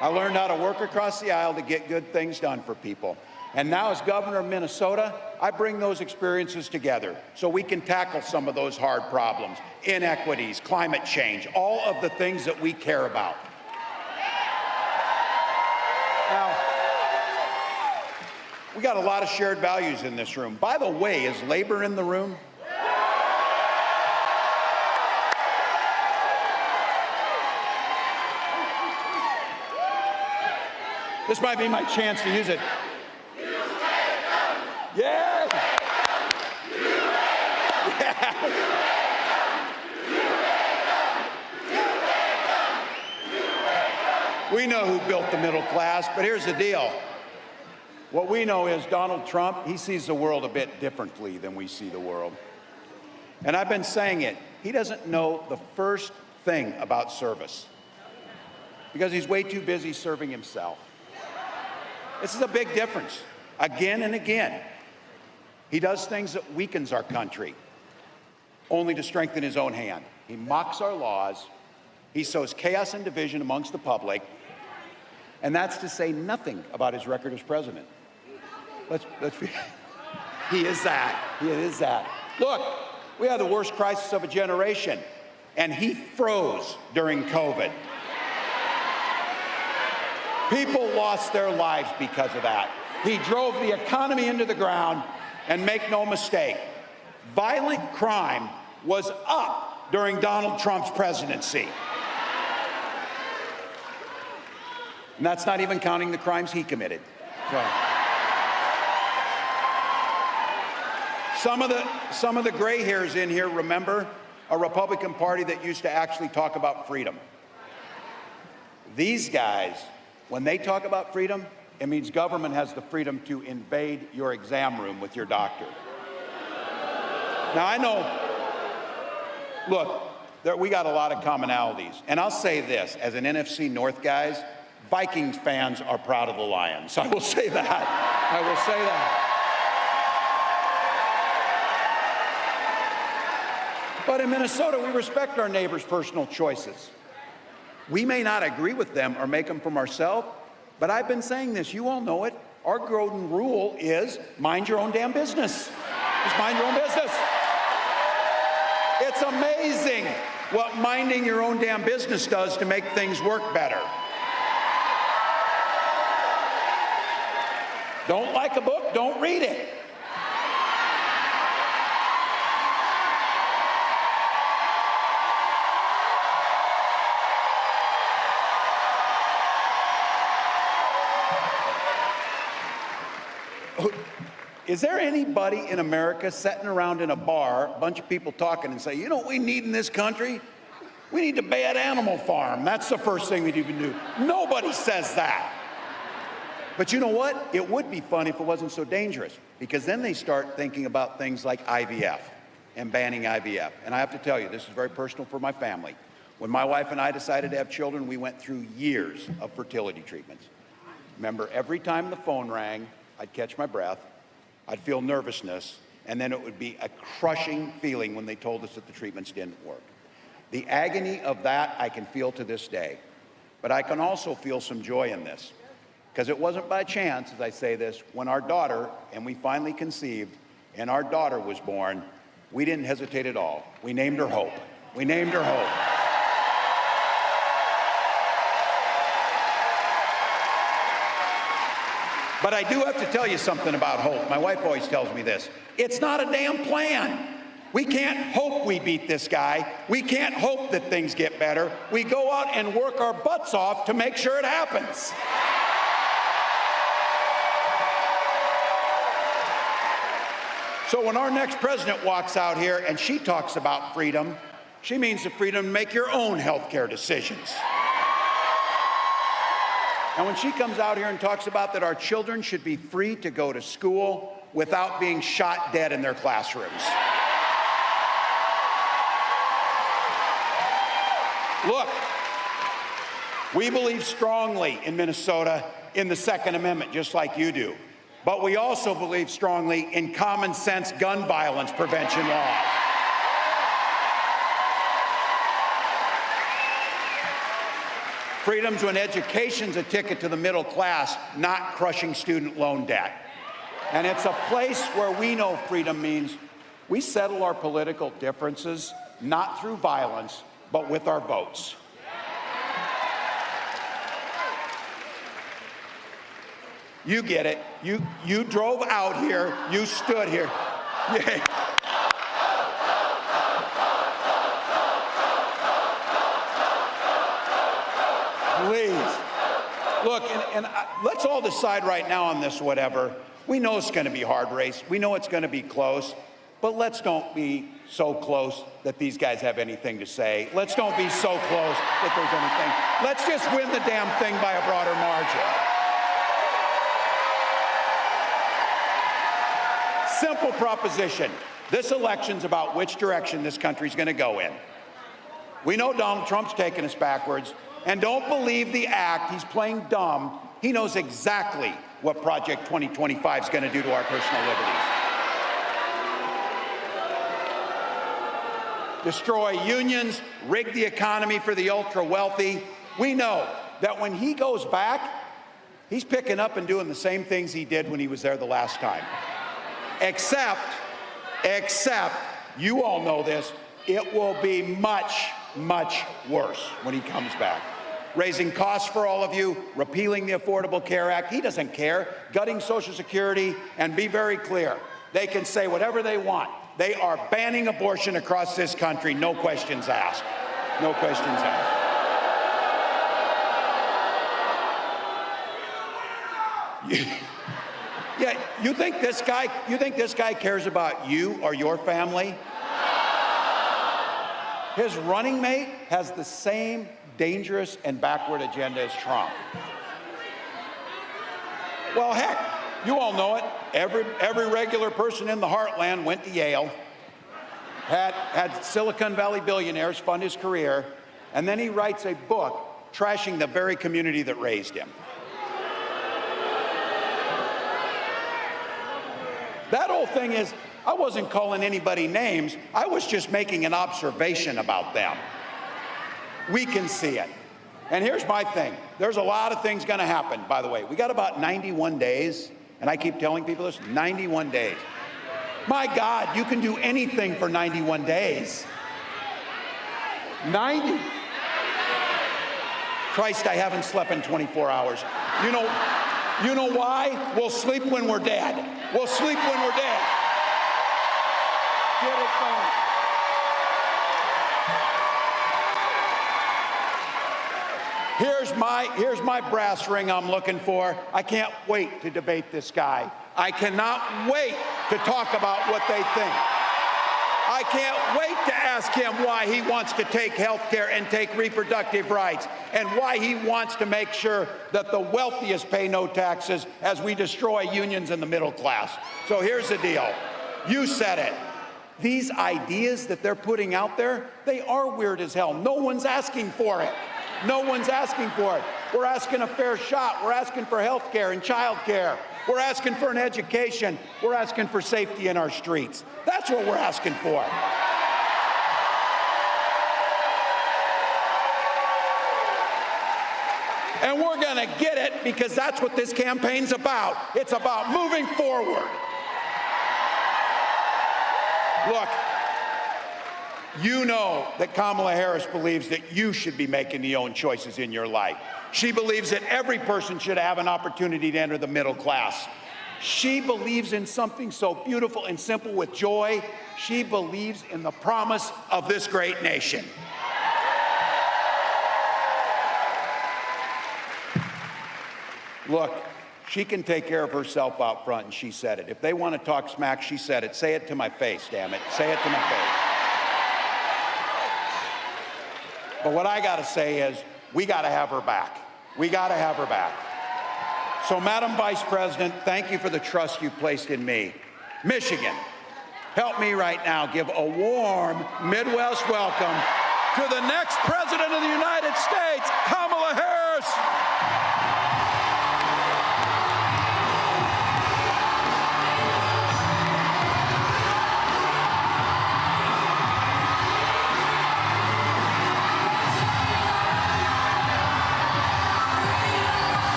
I learned how to work across the aisle to get good things done for people. And now as governor of Minnesota, I bring those experiences together so we can tackle some of those hard problems, inequities, climate change, all of the things that we care about. Now, we got a lot of shared values in this room. By the way, is labor in the room? This might be my chance to use it. Yeah. We know who built the middle class, but here's the deal. What we know is Donald Trump, he sees the world a bit differently than we see the world. And I've been saying it, he doesn't know the first thing about service because he's way too busy serving himself. This is a big difference, again and again. He does things that weakens our country, only to strengthen his own hand. He mocks our laws, he sows chaos and division amongst the public, and that's to say nothing about his record as president. Let's be, he is that. Look, we had the worst crisis of a generation, and he froze during COVID. People lost their lives because of that. He drove the economy into the ground, and make no mistake, violent crime was up during Donald Trump's presidency. And that's not even counting the crimes he committed. So, some of the gray hairs in here remember a Republican Party that used to actually talk about freedom. These guys, when they talk about freedom, it means government has the freedom to invade your exam room with your doctor. Now, I know, look, we got a lot of commonalities. And I'll say this, as an NFC North guys, Vikings fans are proud of the Lions. I will say that. I will say that. But in Minnesota, we respect our neighbors' personal choices. We may not agree with them or make them from ourselves, but I've been saying this, you all know it. Our golden rule is mind your own damn business. Just mind your own business. It's amazing what minding your own damn business does to make things work better. Don't like a book, don't read it. Is there anybody in America sitting around in a bar, a bunch of people talking and say, you know what we need in this country? We need to ban Animal Farm. That's the first thing we need to do. Nobody says that. But you know what? It would be fun if it wasn't so dangerous, because then they start thinking about things like IVF and banning IVF. And I have to tell you, this is very personal for my family. When my wife and I decided to have children, we went through years of fertility treatments. Remember, every time the phone rang, I'd catch my breath, I'd feel nervousness, and then it would be a crushing feeling when they told us that the treatments didn't work. The agony of that I can feel to this day. But I can also feel some joy in this, because it wasn't by chance, as I say this, when our daughter, and we finally conceived, and our daughter was born, we didn't hesitate at all. We named her Hope. We named her Hope. But I do have to tell you something about hope. My wife always tells me this. It's not a damn plan. We can't hope we beat this guy. We can't hope that things get better. We go out and work our butts off to make sure it happens. So when our next president walks out here and she talks about freedom, she means the freedom to make your own health care decisions. And when she comes out here and talks about that our children should be free to go to school without being shot dead in their classrooms. Look, we believe strongly in Minnesota in the Second Amendment, just like you do. But we also believe strongly in common sense gun violence prevention laws. Freedom's when education's a ticket to the middle class, not crushing student loan debt. And it's a place where we know freedom means we settle our political differences not through violence, but with our votes. You get it. You drove out here. You stood here. Yeah. Please. Look, and let's all decide right now on this, whatever. We know it's going to be a hard race. We know it's going to be close. But let's don't be so close that these guys have anything to say. Let's don't be so close that there's anything. Let's just win the damn thing by a broader margin. Simple proposition. This election's about which direction this country's going to go in. We know Donald Trump's taking us backwards. And don't believe the act. He's playing dumb. He knows exactly what Project 2025 is going to do to our personal liberties. Destroy unions, rig the economy for the ultra-wealthy. We know that when he goes back, he's picking up and doing the same things he did when he was there the last time. Except, you all know this, it will be much, much worse when he comes back. Raising costs for all of you, repealing the Affordable Care Act. He doesn't care. Gutting Social Security, and be very clear. They can say whatever they want. They are banning abortion across this country, no questions asked. No questions asked. Yeah, you think this guy cares about you or your family? His running mate has the same dangerous and backward agenda as Trump. Well, heck, you all know it. Every regular person in the heartland went to Yale, had Silicon Valley billionaires fund his career, and then he writes a book trashing the very community that raised him. That whole thing is, I wasn't calling anybody names. I was just making an observation about them. We can see it. And here's my thing. There's a lot of things going to happen, by the way. We got about 91 days, and I keep telling people this, 91 days. My God, you can do anything for 91 days. 90. Christ, I haven't slept in 24 hours. You know why? We'll sleep when we're dead. We'll sleep when we're dead. Get it going. Here's my brass ring I'm looking for. I can't wait to debate this guy. I cannot wait to talk about what they think. I can't wait to ask him why he wants to take health care and take reproductive rights, and why he wants to make sure that the wealthiest pay no taxes as we destroy unions in the middle class. So here's the deal. You said it. These ideas that they're putting out there, they are weird as hell. No one's asking for it. No one's asking for it. We're asking a fair shot. We're asking for health care and child care. We're asking for an education. We're asking for safety in our streets. That's what we're asking for. And we're going to get it because that's what this campaign's about. It's about moving forward. Look, you know that Kamala Harris believes that you should be making the own choices in your life. She believes that every person should have an opportunity to enter the middle class. She believes in something so beautiful and simple with joy. She believes in the promise of this great nation. Look, she can take care of herself out front, and she said it. If they want to talk smack, she said it. Say it to my face, damn it. Say it to my face. But what I got to say is, we got to have her back. We got to have her back. So, Madam Vice President, thank you for the trust you've placed in me. Michigan, help me right now give a warm Midwest welcome to the next President of the United States, Kamala Harris.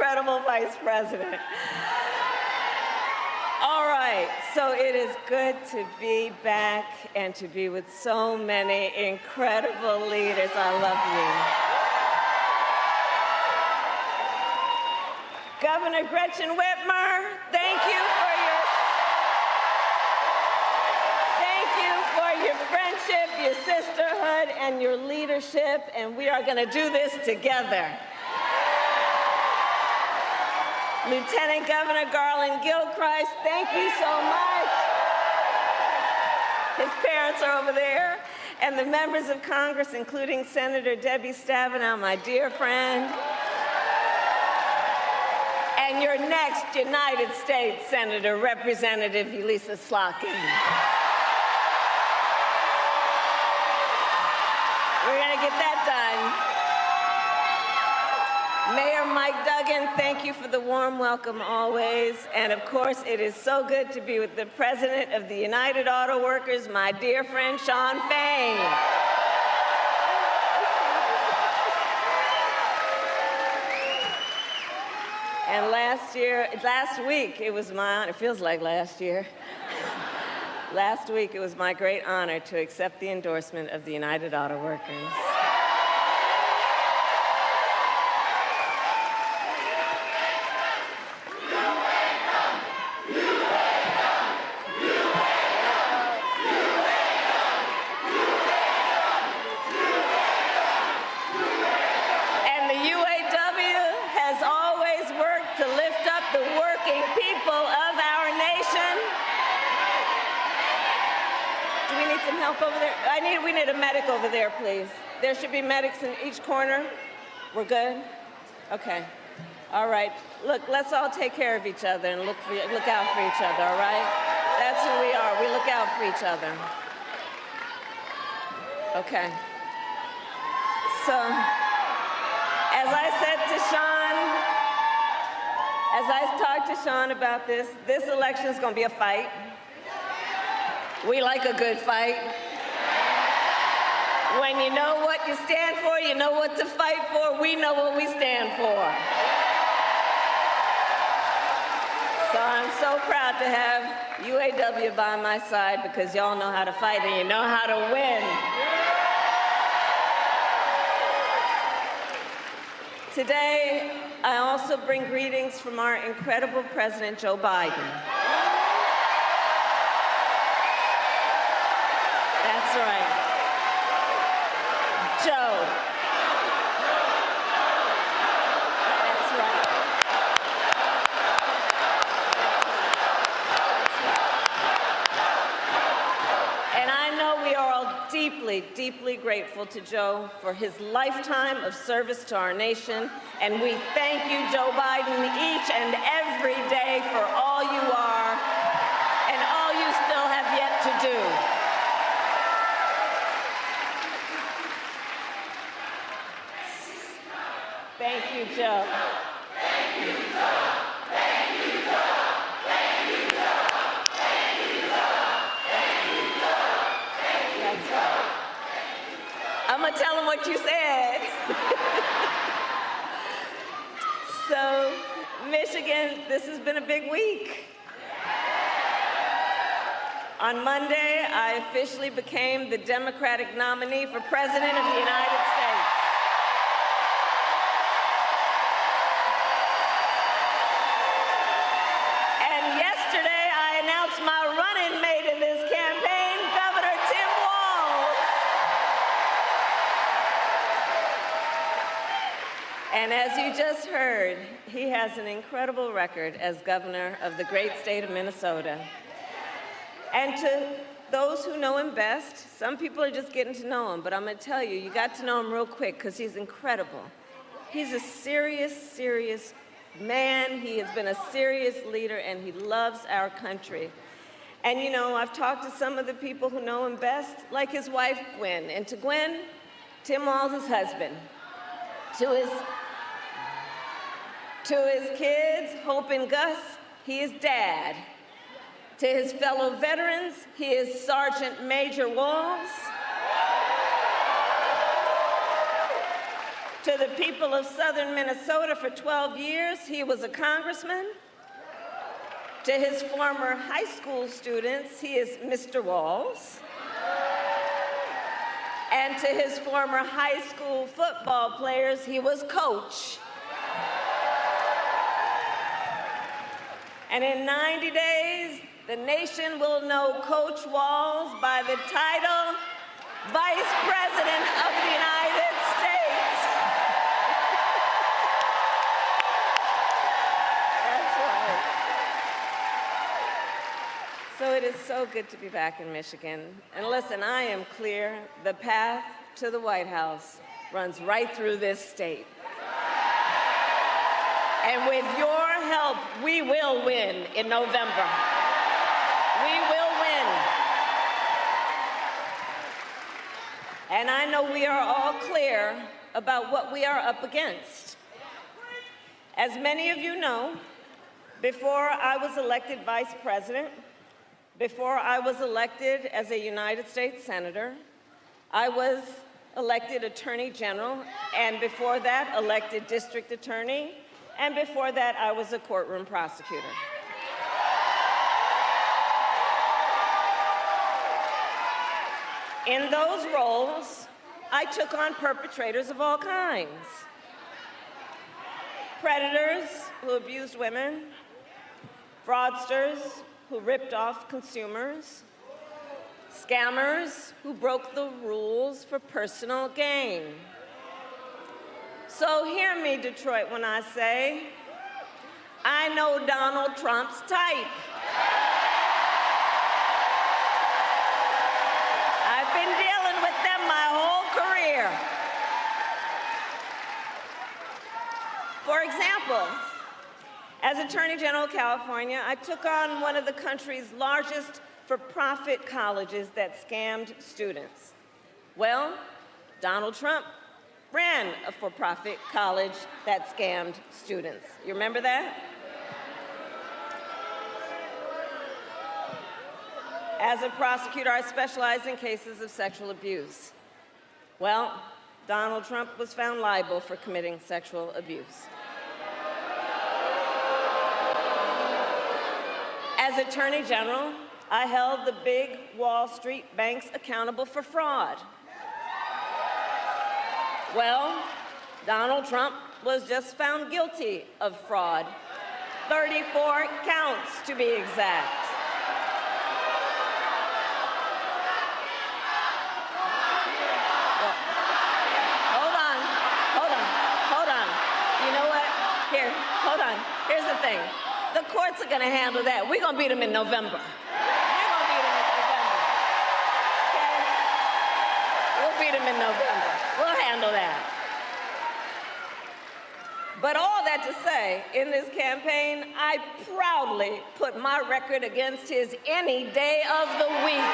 incredible Vice President. All right, so it is good to be back and to be with so many incredible leaders. I love you. Governor Gretchen Whitmer, thank you for your friendship, your sisterhood, and your leadership, and we are going to do this together. Lieutenant Governor Garland Gilchrist, thank you so much. His parents are over there. And the members of Congress, including Senator Debbie Stabenow, my dear friend. And your next United States Senator, Representative Elisa Slotkin. We're going to get that done. Mayor Mike Duggan, thank you for the warm welcome always. And of course, it is so good to be with the President of the United Auto Workers, my dear friend Shawn Fain. And last week, it was my honor, it feels like last year. Last week, it was my great honor to accept the endorsement of the United Auto Workers. Over there. We need a medic over there, please. There should be medics in each corner. We're good? Okay. All right. Look, let's all take care of each other and look out for each other, all right? That's who we are. We look out for each other. Okay. So, as I said to Shawn, as I talked to Shawn about this election is going to be a fight. We like a good fight. When you know what you stand for, you know what to fight for, we know what we stand for. So I'm so proud to have UAW by my side because y'all know how to fight and you know how to win. Today, I also bring greetings from our incredible President Joe Biden. That's right. Joe. That's right. And I know we are all deeply, deeply grateful to Joe for his lifetime of service to our nation. And we thank you, Joe Biden, each and every day for all you are and all you still have yet to do. Thank you, Joe. Thank you, Joe. Thank you, Joe. Thank you, Joe. Thank you, Joe. Thank you, Joe. That's right. I'm going to tell him what you said. So, Michigan, this has been a big week. On Monday, I officially became the Democratic nominee for President of the United States. My running mate in this campaign, Governor Tim Walz. And as you just heard, he has an incredible record as governor of the great state of Minnesota. And to those who know him best, some people are just getting to know him, but I'm going to tell you, you got to know him real quick because he's incredible. He's a serious, serious man. He has been a serious leader, and he loves our country. And you know, I've talked to some of the people who know him best, like his wife, Gwen. And to Gwen, Tim Walz's husband. To his kids, Hope and Gus, he is dad. To his fellow veterans, he is Sergeant Major Walz. To the people of southern Minnesota for 12 years, he was a congressman. To his former high school students, he is Mr. Walz. And to his former high school football players, he was Coach. And in 90 days, the nation will know Coach Walz by the title Vice President of the United States. That's right. So it is so good to be back in Michigan. And listen, I am clear, the path to the White House runs right through this state. And with your help, we will win in November. We will win. And I know we are all clear about what we are up against. As many of you know, before I was elected vice president, before I was elected as a United States Senator, I was elected Attorney General, and before that, elected District Attorney, and before that, I was a courtroom prosecutor. In those roles, I took on perpetrators of all kinds. Predators who abused women, fraudsters who ripped off consumers, scammers who broke the rules for personal gain. So hear me, Detroit, when I say, I know Donald Trump's type. I've been dealing with them my whole career. For example, as Attorney General of California, I took on one of the country's largest for-profit colleges that scammed students. Well, Donald Trump ran a for-profit college that scammed students. You remember that? As a prosecutor, I specialize in cases of sexual abuse. Well, Donald Trump was found liable for committing sexual abuse. As Attorney General, I held the big Wall Street banks accountable for fraud. Well, Donald Trump was just found guilty of fraud. 34 counts, to be exact. Well, hold on. You know what? Here, hold on. Here's the thing. The courts are going to handle that. We're going to beat them in November. We'll beat them in November. We'll handle that. But all that to say, in this campaign, I proudly put my record against his any day of the week.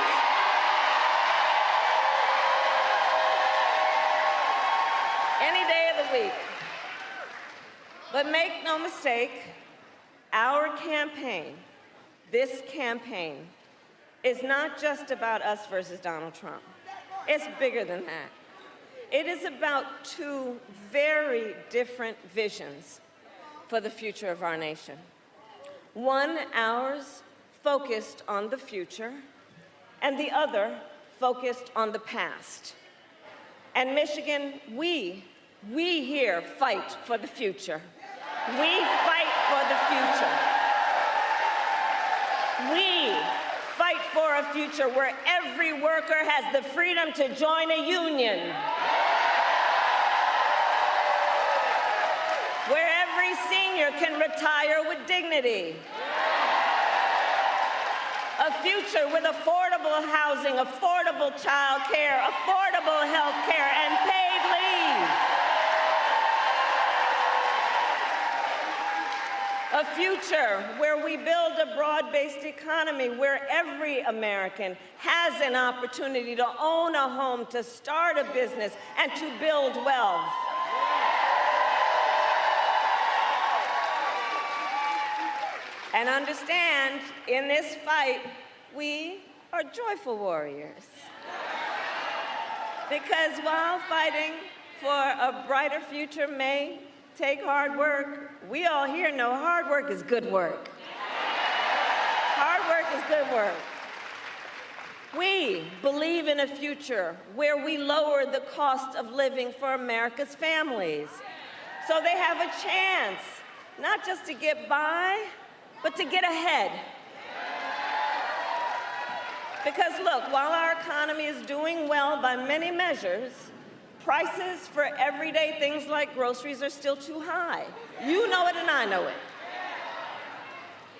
Any day of the week. But make no mistake, our campaign, this campaign, is not just about us versus Donald Trump. It's bigger than that. It is about two very different visions for the future of our nation. One, ours, focused on the future, and the other, focused on the past. And Michigan, we here fight for the future. We fight for the future. We fight for a future where every worker has the freedom to join a union, where every senior can retire with dignity, a future with affordable housing, affordable child care, affordable health care, and paid leave. A future where we build a broad-based economy where every American has an opportunity to own a home, to start a business, and to build wealth. And understand, in this fight, we are joyful warriors. Because while fighting for a brighter future may take hard work. We all here know hard work is good work. Hard work is good work. We believe in a future where we lower the cost of living for America's families, so they have a chance, not just to get by, but to get ahead. Because look, while our economy is doing well by many measures, prices for everyday things like groceries are still too high. You know it and I know it.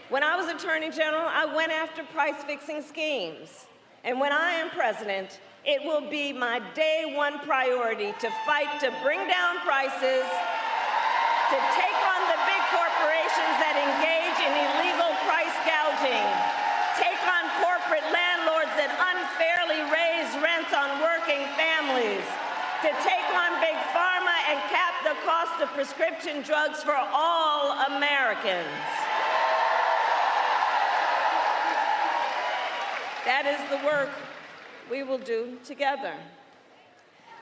When I was Attorney General, I went after price-fixing schemes. And when I am president, it will be my day one priority to fight to bring down prices, to take on the big corporations that engage in illegal price gouging, take on corporate landlords that unfairly raise rents on working families, to take on big pharma and cap the cost of prescription drugs for all Americans. That is the work we will do together.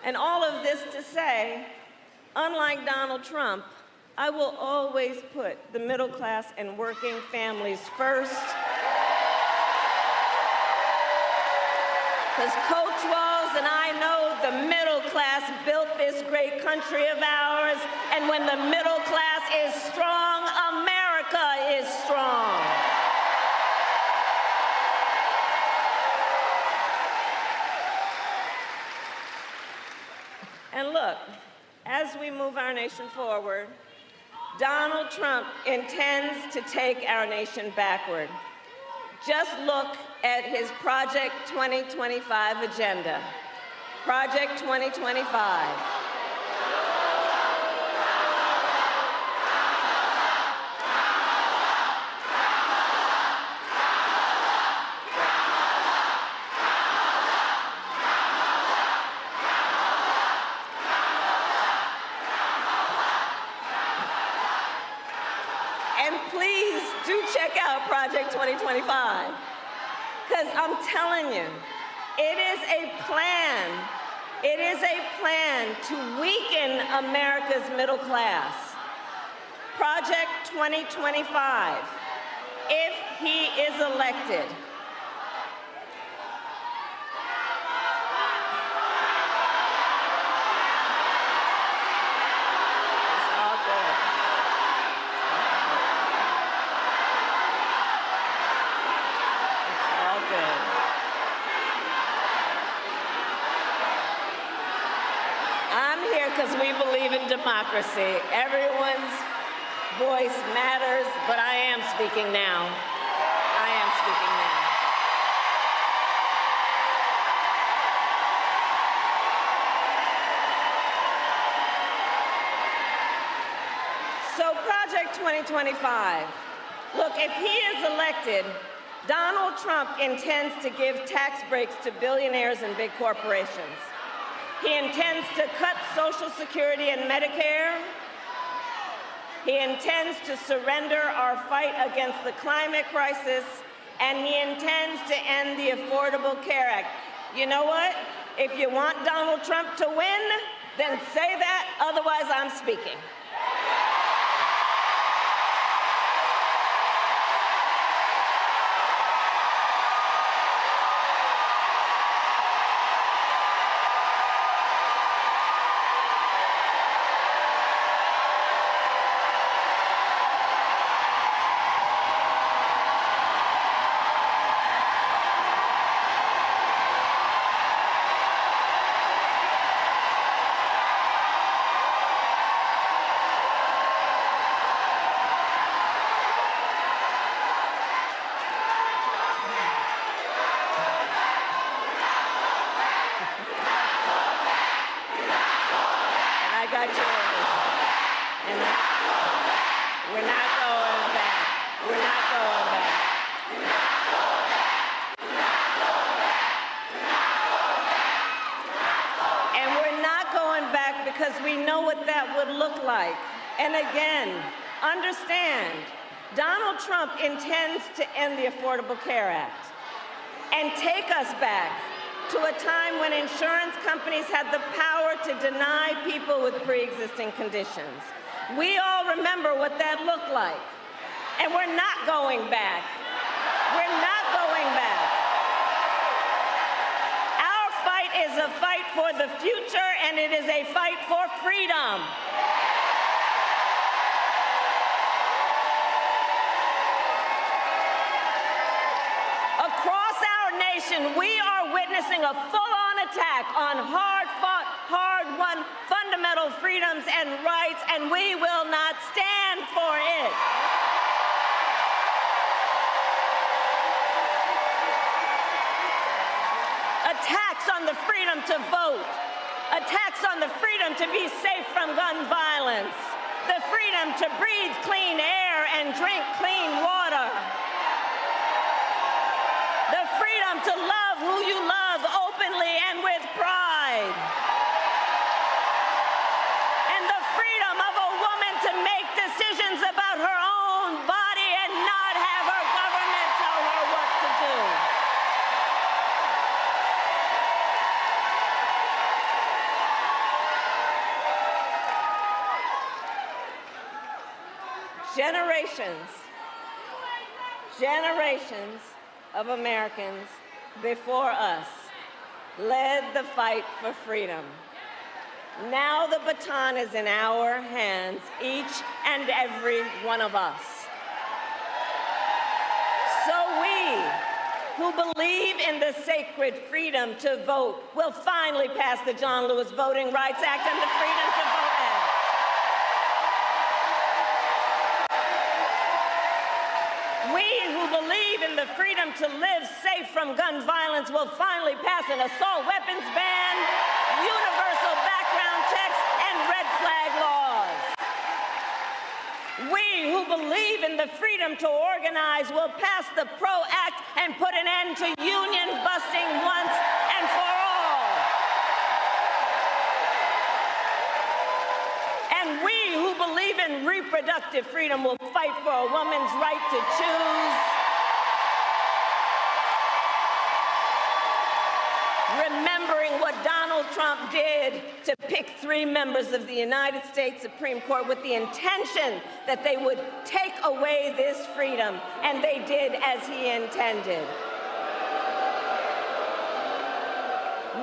And all of this to say, unlike Donald Trump, I will always put the middle class and working families first. Because Coach Walz and I know the middle class built this great country of ours, and when the middle class is strong, America is strong. And look, as we move our nation forward, Donald Trump intends to take our nation backward. Just look at his Project 2025 agenda. Project 2025. Project 2025, because I'm telling you, it is a plan. It is a plan to weaken America's middle class. Project 2025, if he is elected, because we believe in democracy. Everyone's voice matters, but I am speaking now. I am speaking now. So Project 2025, look, if he is elected, Donald Trump intends to give tax breaks to billionaires and big corporations. He intends to cut Social Security and Medicare. He intends to surrender our fight against the climate crisis, and he intends to end the Affordable Care Act. You know what? If you want Donald Trump to win, then say that, otherwise I'm speaking. And again, understand, Donald Trump intends to end the Affordable Care Act and take us back to a time when insurance companies had the power to deny people with pre-existing conditions. We all remember what that looked like. And we're not going back. We're not going back. Our fight is a fight for the future, and it is a fight for freedom. Across our nation, we are witnessing a full-on attack on hard-fought, hard-won fundamental freedoms and rights, and we will not stand for it. Attacks on the freedom to vote, attacks on the freedom to be safe from gun violence, the freedom to breathe clean air and drink clean water, the freedom to love who you love openly and with pride, and the freedom of a woman to make decisions about her own body and not have her government tell her what to do. Generations of Americans before us led the fight for freedom. Now the baton is in our hands, each and every one of us. So we, who believe in the sacred freedom to vote, will finally pass the John Lewis Voting Rights Act and the Freedom to Vote Act. We who believe in the freedom to live safe from gun violence will finally pass an assault weapons ban, universal background checks, and red flag laws. We who believe in the freedom to organize will pass the PRO Act and put an end to union busting once and for all. And we who believe in reproductive freedom will fight for a woman's right to choose, remembering what Donald Trump did to pick 3 members of the United States Supreme Court with the intention that they would take away this freedom, and they did as he intended.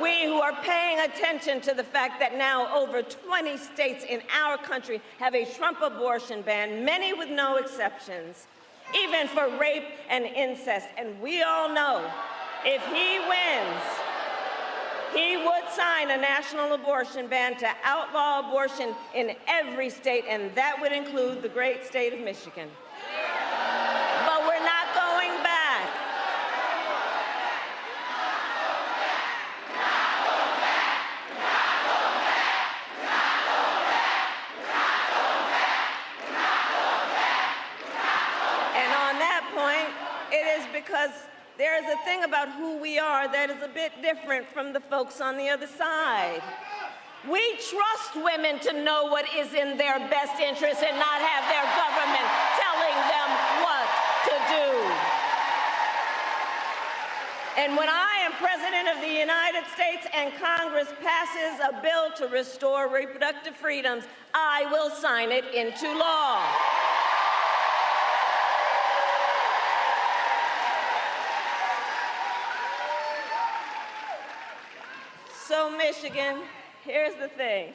We who are paying attention to the fact that now over 20 states in our country have a Trump abortion ban, many with no exceptions, even for rape and incest. And we all know if he wins, he would sign a national abortion ban to outlaw abortion in every state, and that would include the great state of Michigan. But we're not going back. And on that point, it is because there is a thing about who we are that is a bit different from the folks on the other side. We trust women to know what is in their best interest and not have their government telling them what to do. And when I am President of the United States and Congress passes a bill to restore reproductive freedoms, I will sign it into law. So Michigan, here's the thing.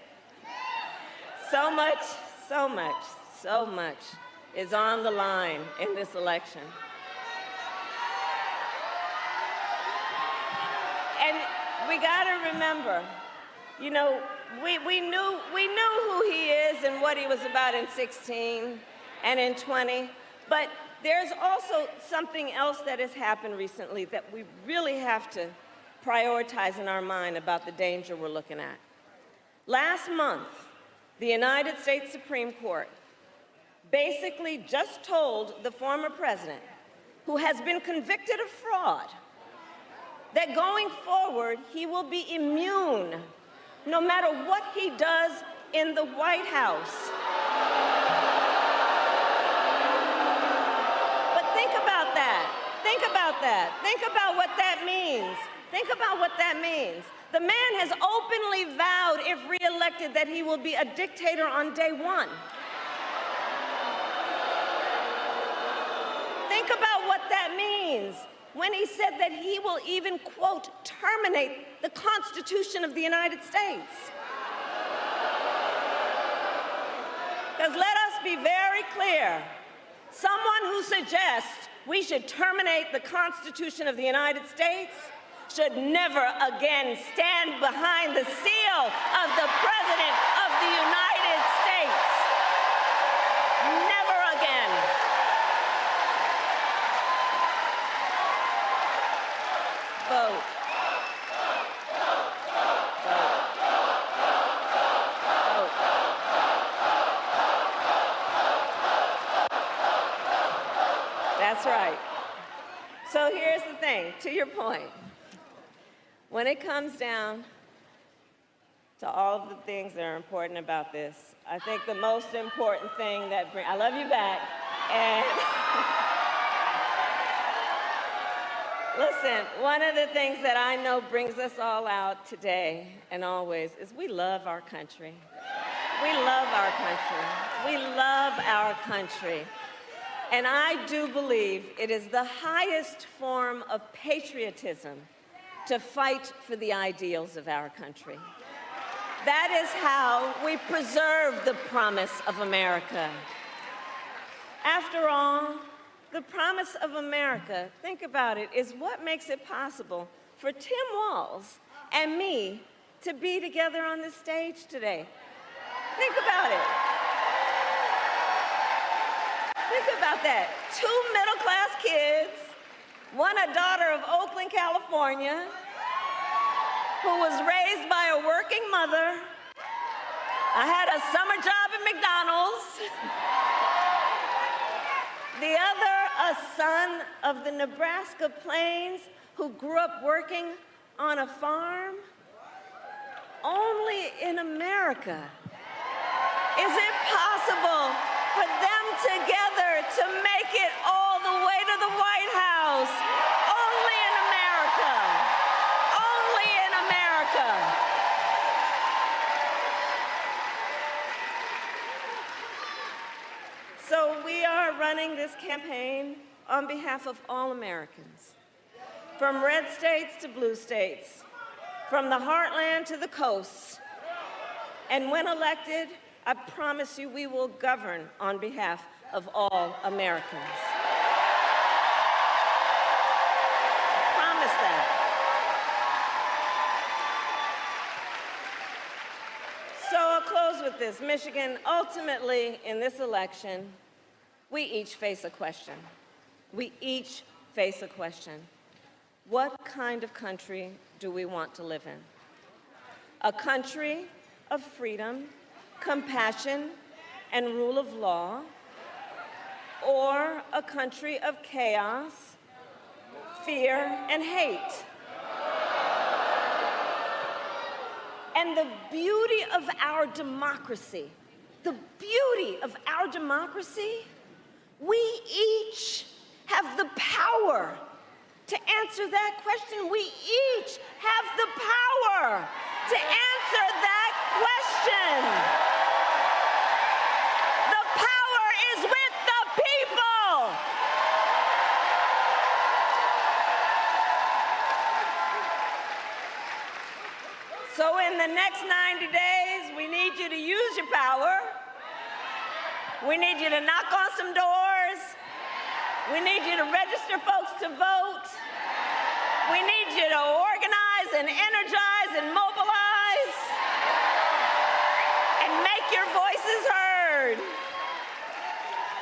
So much is on the line in this election. And we gotta remember, you know, we knew who he is and what he was about in 16 and in 20, but there's also something else that has happened recently that we really have to prioritize in our mind about the danger we're looking at. Last month, the United States Supreme Court basically just told the former president, who has been convicted of fraud, that going forward, he will be immune no matter what he does in the White House. But think about that. Think about that. Think about what that means. Think about what that means. The man has openly vowed, if reelected, that he will be a dictator on day one. Think about what that means when he said that he will even, quote, terminate the Constitution of the United States. Because let us be very clear, someone who suggests we should terminate the Constitution of the United States should never again stand behind the seal of the President of the United States. Never again. Vote. That's right. So here's the thing, to your point. When it comes down to all of the things that are important about this, I think the most important thing that I love you back, and listen, one of the things that I know brings us all out today and always is we love our country. We love our country. We love our country. And I do believe it is the highest form of patriotism to fight for the ideals of our country. That is how we preserve the promise of America. After all, the promise of America, think about it, is what makes it possible for Tim Walz and me to be together on this stage today. Think about it. Think about that. 2 middle-class kids, one a daughter of Oakland, California, who was raised by a working mother. I had a summer job at McDonald's. The other, a son of the Nebraska Plains who grew up working on a farm. Only in America is it possible for them together to make it all the way to the White House. Only in America. Only in America. So we are running this campaign on behalf of all Americans, from red states to blue states, from the heartland to the coast. And when elected, I promise you we will govern on behalf of all Americans. I promise that. So I'll close with this. Michigan, ultimately in this election, we each face a question. We each face a question. What kind of country do we want to live in? A country of freedom, compassion, and rule of law, or a country of chaos, fear, and hate? And the beauty of our democracy, we each have the power to answer that question. We each have the power to answer that question. The power is with the people. So in the next 90 days, we need you to use your power. We need you to knock on some doors. We need you to register folks to vote. We need you to organize and energize and mobilize and make your voices heard.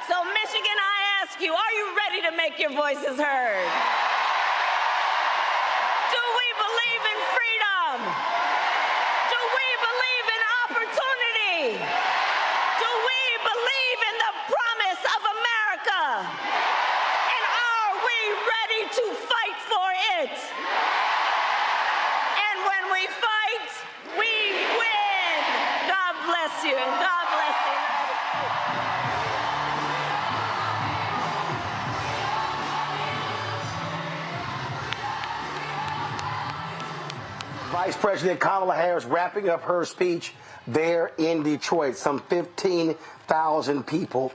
So Michigan, I ask you, are you ready to make your voices heard? Do we believe in freedom? Do we believe in opportunity? Do we believe in the promise of America? And are we ready to fight for it? And when we fight, we win. God bless you, and God bless you. Vice President Kamala Harris wrapping up her speech there in Detroit. Some 15,000 people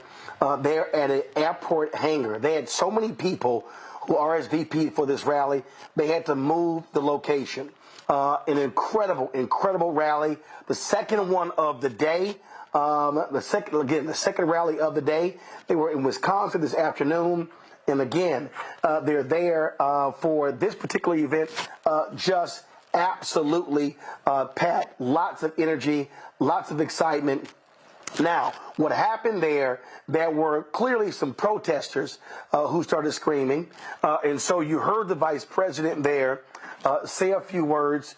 there at an airport hangar. They had so many people who RSVP'd for this rally, they had to move the location. An incredible rally. The second one of the day. The second rally of the day. They were in Wisconsin this afternoon. And again, they're there for this particular event, just absolutely packed. Lots of energy, lots of excitement. Now, what happened there were clearly some protesters who started screaming. And so you heard the vice president there say a few words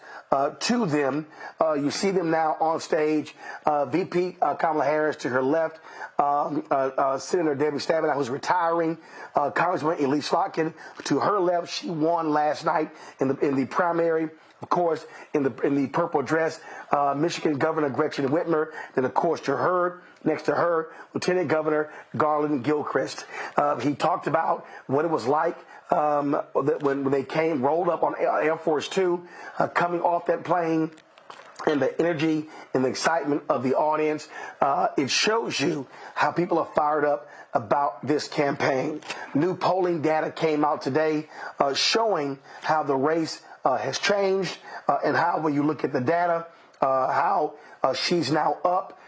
to them. You see them now on stage. VP Kamala Harris to her left, Senator Debbie Stabenow, who's retiring, Congresswoman Elise Slotkin to her left. She won last night in the primary. Of course, in the purple dress, Michigan Governor Gretchen Whitmer. Then, of course, to her, next to her, Lieutenant Governor Garland Gilchrist. He talked about what it was like when they rolled up on Air Force Two, coming off that plane, and the energy and the excitement of the audience. It shows you how people are fired up about this campaign. New polling data came out today showing how the race has changed and how, when you look at the data, how she's now up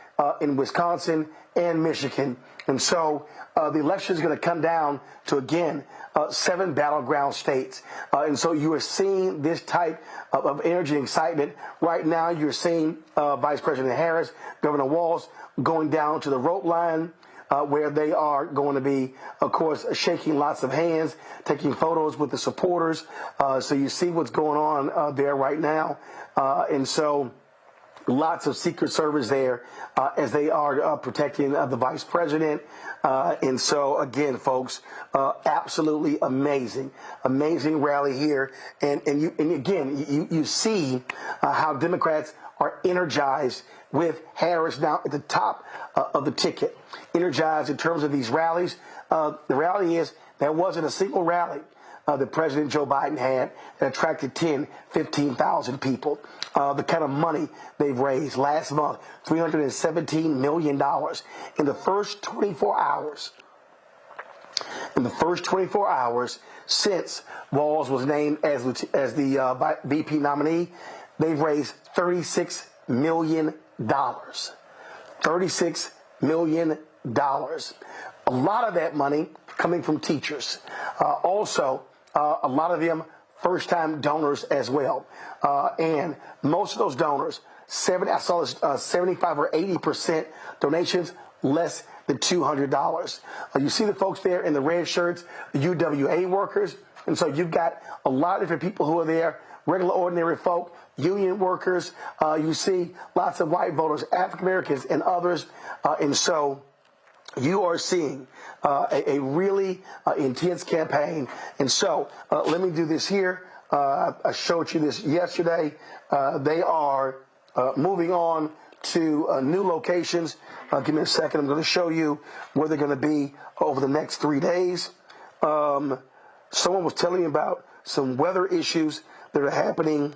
in Wisconsin and Michigan. And so the election is going to come down to, again, 7 battleground states. And so you are seeing this type of energy and excitement. Right now, you're seeing Vice President Harris, Governor Walz going down to the rope line, where they are going to be, of course, shaking lots of hands, taking photos with the supporters. So you see what's going on there right now. And so lots of Secret Service there as they are protecting the vice president. And so, again, folks, absolutely amazing rally here. And again, you see how Democrats are energized with Harris now at the top of the ticket. Energized in terms of these rallies. The reality is there wasn't a single rally that President Joe Biden had that attracted 10, 15,000 people. The kind of money they've raised last month, $317 million in the first 24 hours. In the first 24 hours since Walz was named as the VP nominee, they've raised $36 million. $36 million. A lot of that money coming from teachers. Also, a lot of them first-time donors as well. And most of those donors, I saw this 75 or 80% donations, less than $200. You see the folks there in the red shirts, the UWA workers. And so you've got a lot of different people who are there, regular, ordinary folk, union workers. You see lots of white voters, African Americans, and others. And so you are seeing a really intense campaign. And so let me do this here. I showed you this yesterday. They are moving on to new locations. Give me a second. I'm going to show you where they're going to be over the next 3 days. Someone was telling me about some weather issues that are happening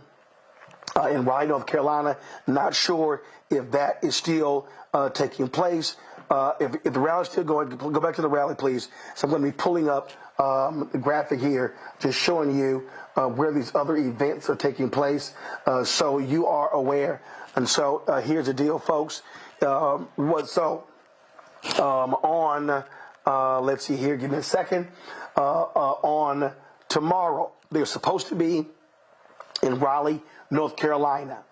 in Raleigh, North Carolina. Not sure if that is still taking place. If the rally's still going, go back to the rally, please. So I'm going to be pulling up the graphic here, just showing you where these other events are taking place, so you are aware. And so here's the deal, folks. Let's see here, give me a second. On tomorrow, they're supposed to be in Raleigh, North Carolina.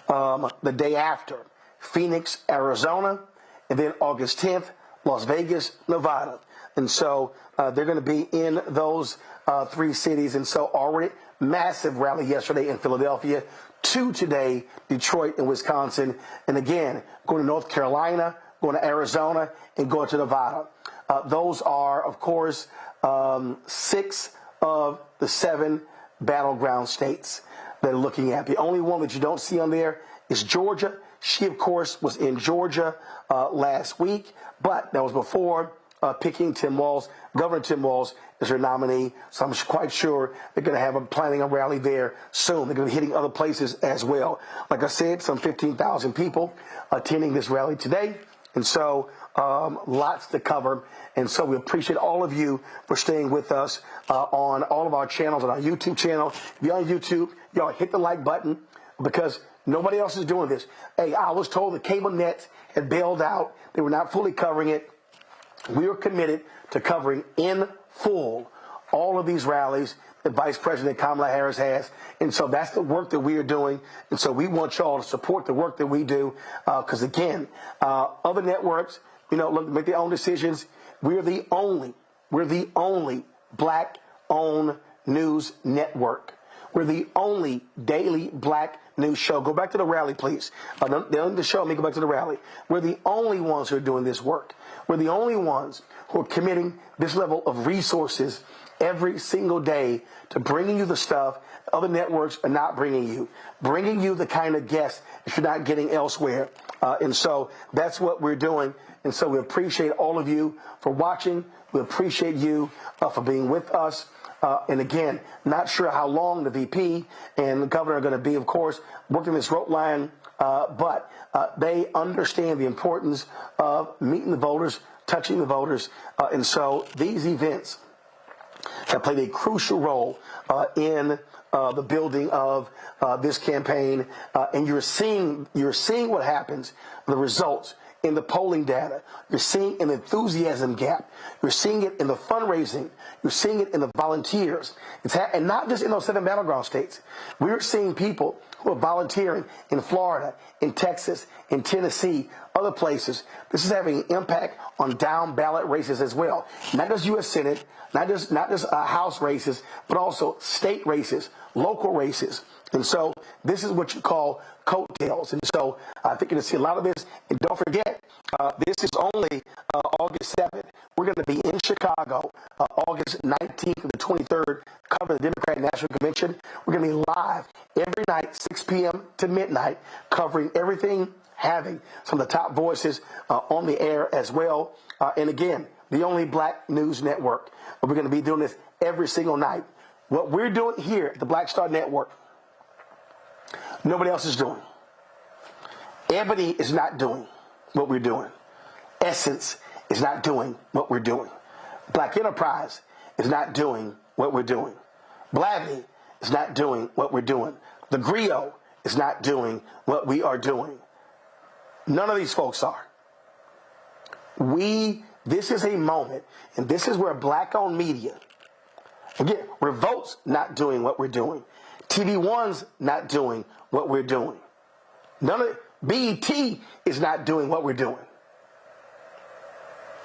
The day after, Phoenix, Arizona. And then August 10th, Las Vegas, Nevada. And so they're going to be in those 3 cities. And so already massive rally yesterday in Philadelphia, 2 today, Detroit and Wisconsin. And again, going to North Carolina, going to Arizona, and going to Nevada. Those are, of course, 6 of the 7 battleground states that are looking at. The only one that you don't see on there is Georgia. She, of course, was in Georgia last week, but that was before picking Tim Walz. Governor Tim Walz is her nominee, so I'm quite sure they're going to have planning a rally there soon. They're going to be hitting other places as well. Like I said, some 15,000 people attending this rally today, and so lots to cover. And so we appreciate all of you for staying with us on all of our channels, on our YouTube channel. If you're on YouTube, y'all hit the like button because nobody else is doing this. Hey, I was told the cable nets had bailed out. They were not fully covering it. We are committed to covering in full all of these rallies that Vice President Kamala Harris has. And so that's the work that we are doing. And so we want y'all to support the work that we do. Because again, other networks, look, make their own decisions. We're the only black-owned news network. We're the only daily black news show. Go back to the rally, please. The show, let me go back to the rally. We're the only ones who are doing this work. We're the only ones who are committing this level of resources every single day to bringing you the stuff other networks are not bringing you the kind of guests that you're not getting elsewhere. And so that's what we're doing. And so we appreciate all of you for watching. We appreciate you for being with us. And again, not sure how long the VP and the governor are going to be, of course, working this rope line, but they understand the importance of meeting the voters, touching the voters. And so these events have played a crucial role in the building of this campaign. And you're seeing what happens, the results in the polling data. You're seeing an enthusiasm gap. You're seeing it in the fundraising. You're seeing it in the volunteers. And not just in those 7 battleground states. We're seeing people who are volunteering in Florida, in Texas, in Tennessee, other places. This is having an impact on down ballot races as well. Not just U.S. Senate, not just House races, but also state races, local races. And so this is what you call coattails. And so I think you're going to see a lot of this. And don't forget, this is only August 7th. We're going to be in Chicago August 19th to the 23rd, covering the Democratic National Convention. We're going to be live every night, 6 p.m. to midnight, covering everything, having some of the top voices on the air as well. And again, the only black news network. We're going to be doing this every single night. What we're doing here at the Black Star Network, nobody else is doing. Ebony is not doing what we're doing. Essence is not doing what we're doing. Black Enterprise is not doing what we're doing. Blavity is not doing what we're doing. The Griot is not doing what we are doing. None of these folks are. This is a moment, and this is where black-owned media, again, Revolt's not doing what we're doing. TV One's not doing what we're doing. BET is not doing what we're doing.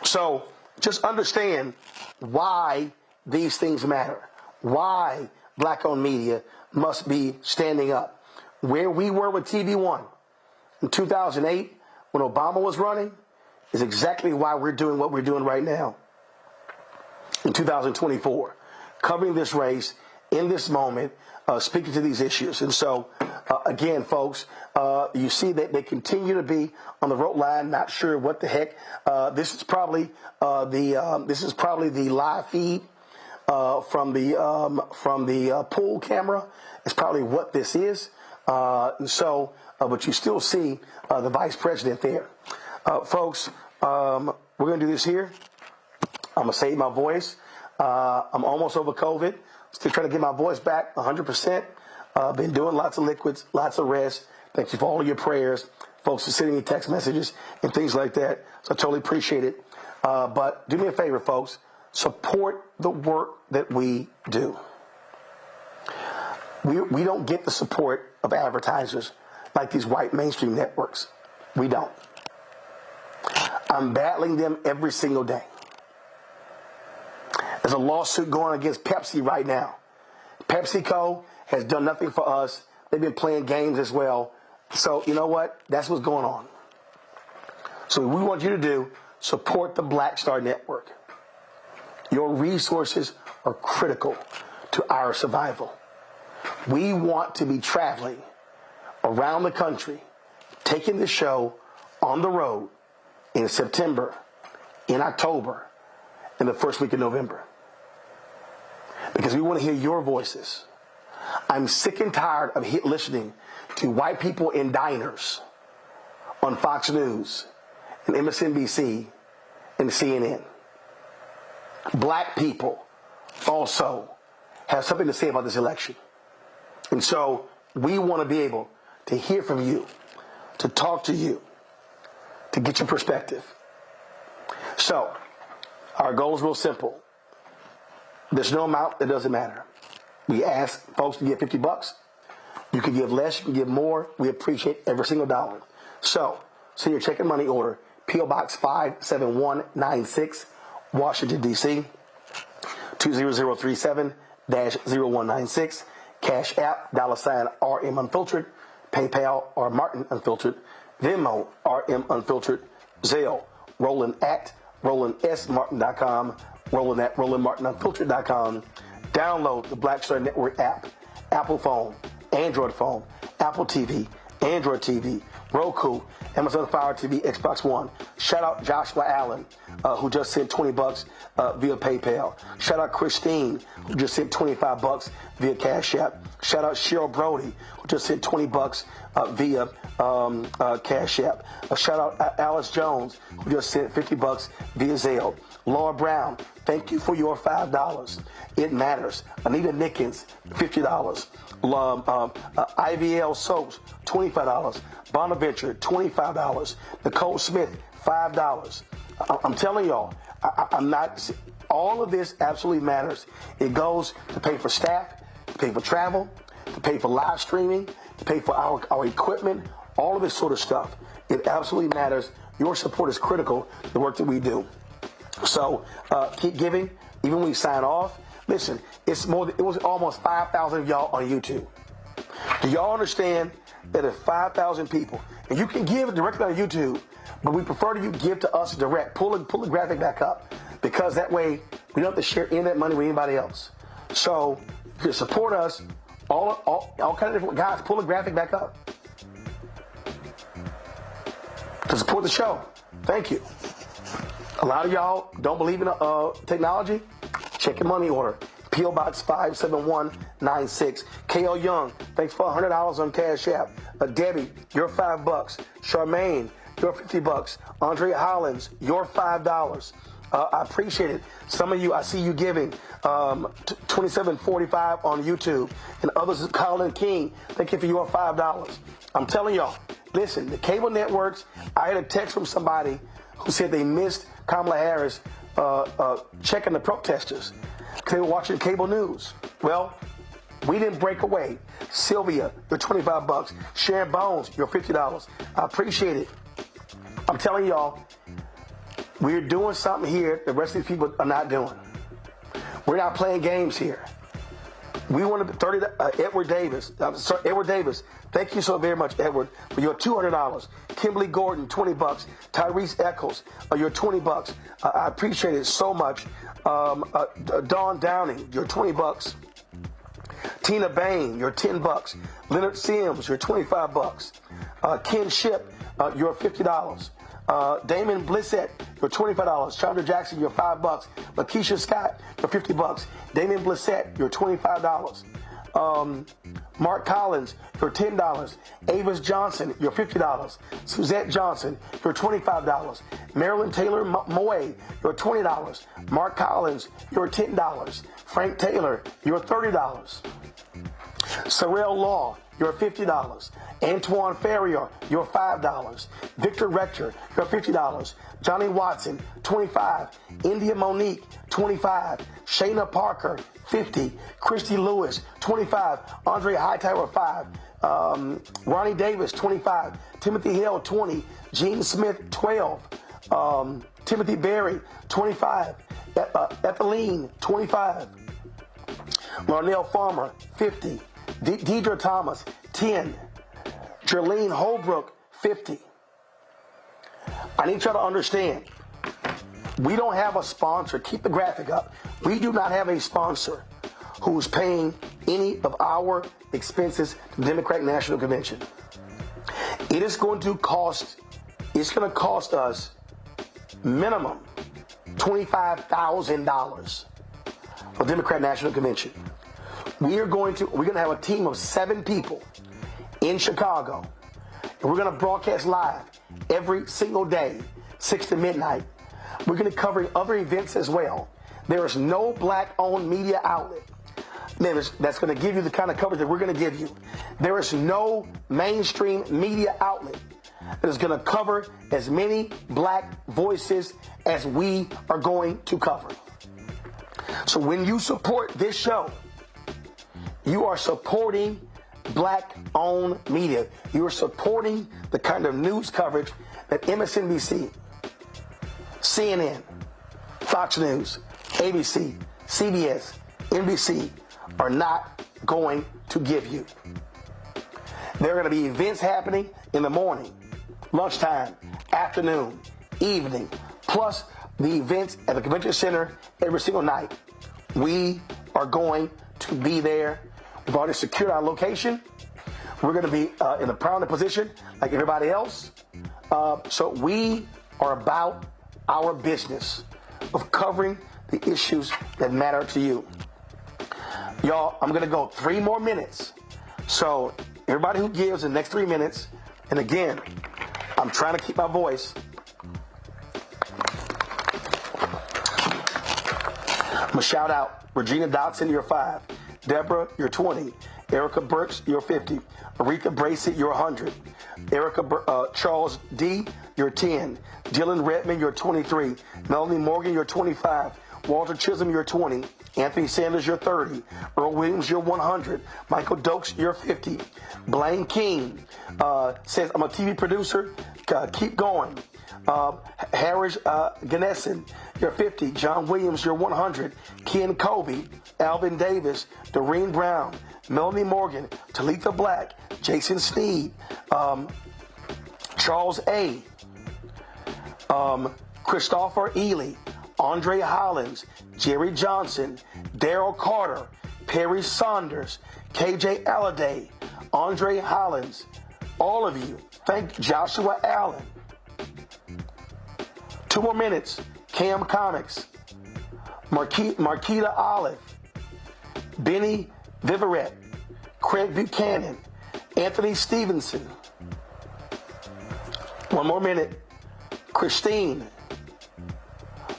So just understand why these things matter, why black-owned media must be standing up. Where we were with TV One in 2008 when Obama was running is exactly why we're doing what we're doing right now in 2024, covering this race in this moment, speaking to these issues. And so, again, folks, you see that they continue to be on the road line, not sure what the heck. This is probably the live feed from the pool camera. It's probably what this is. And so, but you still see the vice president there. Folks, we're going to do this here. I'm going to save my voice. I'm almost over COVID. Still trying to get my voice back 100%. Been doing lots of liquids, lots of rest. Thank you for all of your prayers. Folks for sending me text messages and things like that. So I totally appreciate it. But do me a favor, folks. Support the work that we do. We don't get the support of advertisers like these white mainstream networks. We don't. I'm battling them every single day. There's a lawsuit going against Pepsi right now. PepsiCo has done nothing for us. They've been playing games as well. So you know what? That's what's going on. So what we want you to do, support the Black Star Network. Your resources are critical to our survival. We want to be traveling around the country, taking the show on the road in September, in October, in the first week of November. Because we want to hear your voices. I'm sick and tired of listening to white people in diners on Fox News and MSNBC and CNN. Black people also have something to say about this election. And so we want to be able to hear from you, to talk to you, to get your perspective. So our goal is real simple. There's no amount that doesn't matter. We ask folks to give $50. You can give less, you can give more. We appreciate every single dollar. So send your check and money order, P.O. Box 57196, Washington, D.C., 20037-0196. Cash App, $RM Unfiltered, PayPal, R Martin Unfiltered, Venmo, RM Unfiltered, Zelle, Roland@RolandSMartin.com, Roland@RolandMartinUnfiltered.com. Download the Black Star Network app, Apple phone, Android phone, Apple TV, Android TV, Roku, Amazon Fire TV, Xbox One. Shout out Joshua Allen, who just sent $20 via PayPal. Shout out Christine, who just sent $25 via Cash App. Shout out Cheryl Brody, who just sent $20 via Cash App. Shout out Alice Jones, who just sent $50 via Zelle. Laura Brown, thank you for your $5. It matters. Anita Nickens, $50. IVL Soaps, $25. Bonaventure, $25. Nicole Smith, $5. I'm telling y'all, I'm not. All of this absolutely matters. It goes to pay for staff, to pay for travel, to pay for live streaming, to pay for our equipment, all of this sort of stuff. It absolutely matters. Your support is critical to the work that we do. So keep giving, even when we sign off. Listen, it was almost 5,000 of y'all on YouTube. Do y'all understand that if 5,000 people, and you can give directly on YouTube, but we prefer to you give to us direct. Pull the graphic back up, because that way we don't have to share any of that money with anybody else. So you can support us, all kind of different guys. Pull the graphic back up to support the show. Thank you. A lot of y'all don't believe in technology. Check your money order. P.O. Box 57196. K.L. Young, thanks for $100 on Cash App. Debbie, your $5. Charmaine, your $50. Andrea Hollins, your $5. I appreciate it. Some of you, I see you giving $27.45 on YouTube. And others, Colin King, thank you for your $5. I'm telling y'all, listen, the cable networks, I had a text from somebody who said they missed Kamala Harris checking the protesters because they were watching cable news. Well, we didn't break away. Sylvia, your $25. Sharon Bones, your $50. I appreciate it. I'm telling y'all, we're doing something here the rest of these people are not doing. We're not playing games here. We want to 30. Edward Davis. Edward Davis. Thank you so very much, Edward, for your $200. Kimberly Gordon, $20. Tyrese Eccles, your $20. I appreciate it so much. Dawn Downing, your $20. Tina Bain, your $10. Leonard Sims, your $25. Ken Ship, your $50. Damon Blissett, your $25. Chandra Jackson, your $5. Lakeisha Scott, your $50. Damon Blissett, your $25. Mark Collins, your $10. Avis Johnson, your $50. Suzette Johnson, your $25. Marilyn Taylor Moy, your $20. Mark Collins, your $10. Frank Taylor, your $30. Sorrel Law, your $50. Antoine Ferrier, your $5. Victor Rector, your $50. Johnny Watson, $25. India Monique, $25. Shayna Parker, $50. Christy Lewis, $25. Andre Hightower, $5. Ronnie Davis, $25. Timothy Hill, $20. Gene Smith, $12. Timothy Berry, $25. Ethelene, $25. Larnell Farmer, $50. Deidre Thomas, $10. Jerlene Holbrook, $50. I need y'all to understand, we don't have a sponsor. Keep the graphic up. We do not have a sponsor who's paying any of our expenses to the Democratic National Convention. It is going to cost, it's going to cost us minimum $25,000 for Democrat National Convention. We're going to have a team of 7 people in Chicago, and we're going to broadcast live every single day, 6 to midnight. We're going to cover other events as well. There is no black-owned media outlet that's going to give you the kind of coverage that we're going to give you. There is no mainstream media outlet that is going to cover as many black voices as we are going to cover. So when you support this show, you are supporting black-owned media. You are supporting the kind of news coverage that MSNBC, CNN, Fox News, ABC, CBS, NBC are not going to give you. There are going to be events happening in the morning, lunchtime, afternoon, evening, plus the events at the convention center every single night. We are going to be there. We've already secured our location. We're going to be in a prominent position like everybody else. So we are about our business of covering the issues that matter to you. Y'all, I'm going to go 3 more minutes. So everybody who gives the next 3 minutes, and again, I'm trying to keep my voice. I'm going to shout out Regina Dotson, you're 5. Deborah, you're 20. Erica Burks, you're 50. Aretha Bracey, you're 100. Charles D., you're 10. Dylan Redmond, you're 23. Melanie Morgan, you're 25. Walter Chisholm, you're 20. Anthony Sanders, you're 30. Earl Williams, you're 100. Michael Dokes, you're 50. Blaine King says, I'm a TV producer. Keep going. Harris Ganessen, you're 50. John Williams, you're 100. Ken Colby, Alvin Davis, Doreen Brown, Melanie Morgan, Talitha Black, Jason Sneed, Charles A., Christopher Ely, Andre Hollins, Jerry Johnson, Daryl Carter, Perry Saunders, KJ Alladay, Andre Hollins, all of you. Thank Joshua Allen. 2 more minutes. Cam Comics, Marquita Olive, Benny Viverette, Craig Buchanan, Anthony Stevenson. 1 more minute. Christine,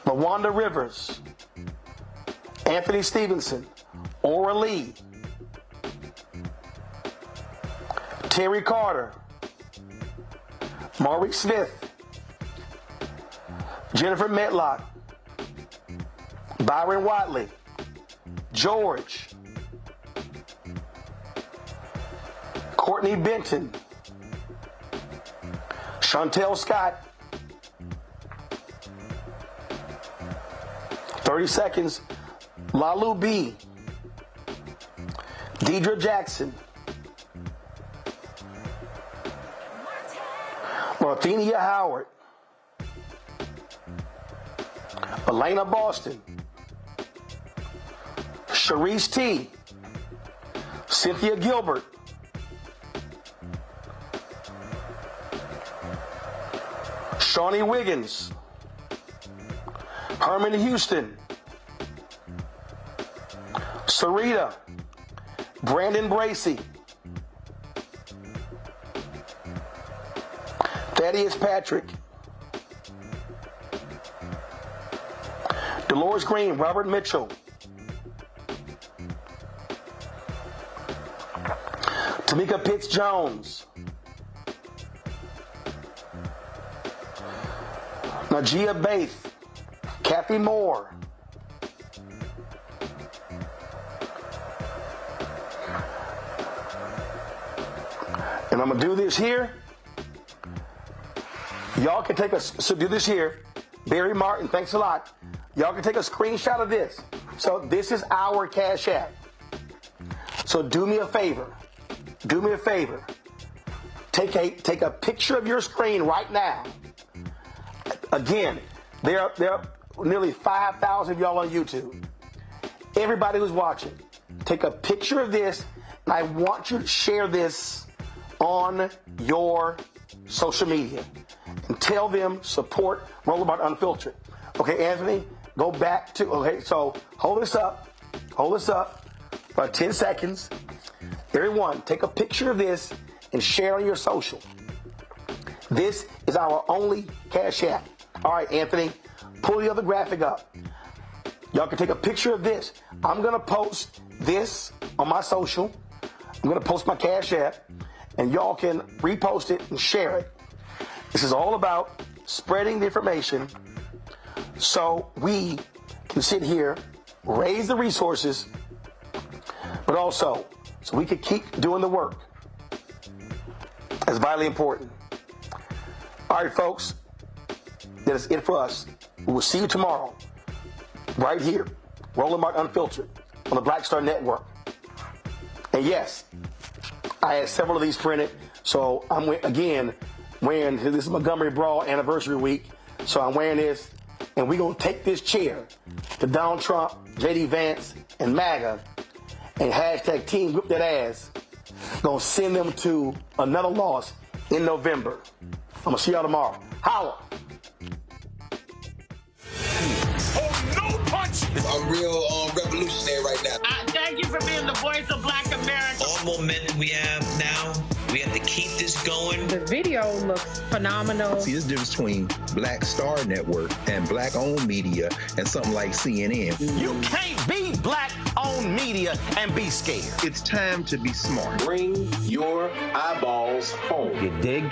LaWanda Rivers, Anthony Stevenson, Ora Lee, Terry Carter, Maurice Smith, Jennifer Medlock, Byron Watley, George, Courtney Benton, Chantel Scott. 30 seconds. Lalu B. Deidre Jackson. Marthenia Howard. Elena Boston. Sharice T. Cynthia Gilbert. Shawnee Wiggins. Herman Houston. Sarita. Brandon Bracey. Thaddeus Patrick. Dolores Green, Robert Mitchell. Tamika Pitts Jones. Najia Baith. Kathy Moore. And I'm going to do this here. Y'all can take so do this here. Barry Martin, thanks a lot. Y'all can take a screenshot of this. So this is our Cash App. So do me a favor. Do me a favor. Take a picture of your screen right now. Again, there are nearly 5,000 of y'all on YouTube. Everybody who's watching, take a picture of this, and I want you to share this on your social media and tell them support Rollerball Unfiltered. Okay, Anthony, go back to, okay, so hold this up for 10 seconds. Everyone, take a picture of this and share on your social. This is our only Cash App. All right, Anthony, pull the other graphic up. Y'all can take a picture of this. I'm going to post this on my social. I'm going to post my Cash App, and y'all can repost it and share it. This is all about spreading the information so we can sit here, raise the resources, but also so we can keep doing the work. That's vitally important. All right, folks, that is it for us. We will see you tomorrow, right here, Roland Martin Unfiltered, on the Black Star Network. And yes, I had several of these printed, so I'm, again, wearing, this is Montgomery Brawl anniversary week, so I'm wearing this, and we're going to take this chair to Donald Trump, J.D. Vance, and MAGA, and hashtag Team Whip That Ass. Going to send them to another loss in November. I'm going to see y'all tomorrow. Holla! Oh, no punch! I'm real revolutionary right now. Thank you for being the voice of Black America. All momentum we have now, we have to keep this going. The video looks phenomenal. See, this difference between Black Star Network and black-owned media and something like CNN. You can't be black-owned media and be scared. It's time to be smart. Bring your eyeballs home. You dig?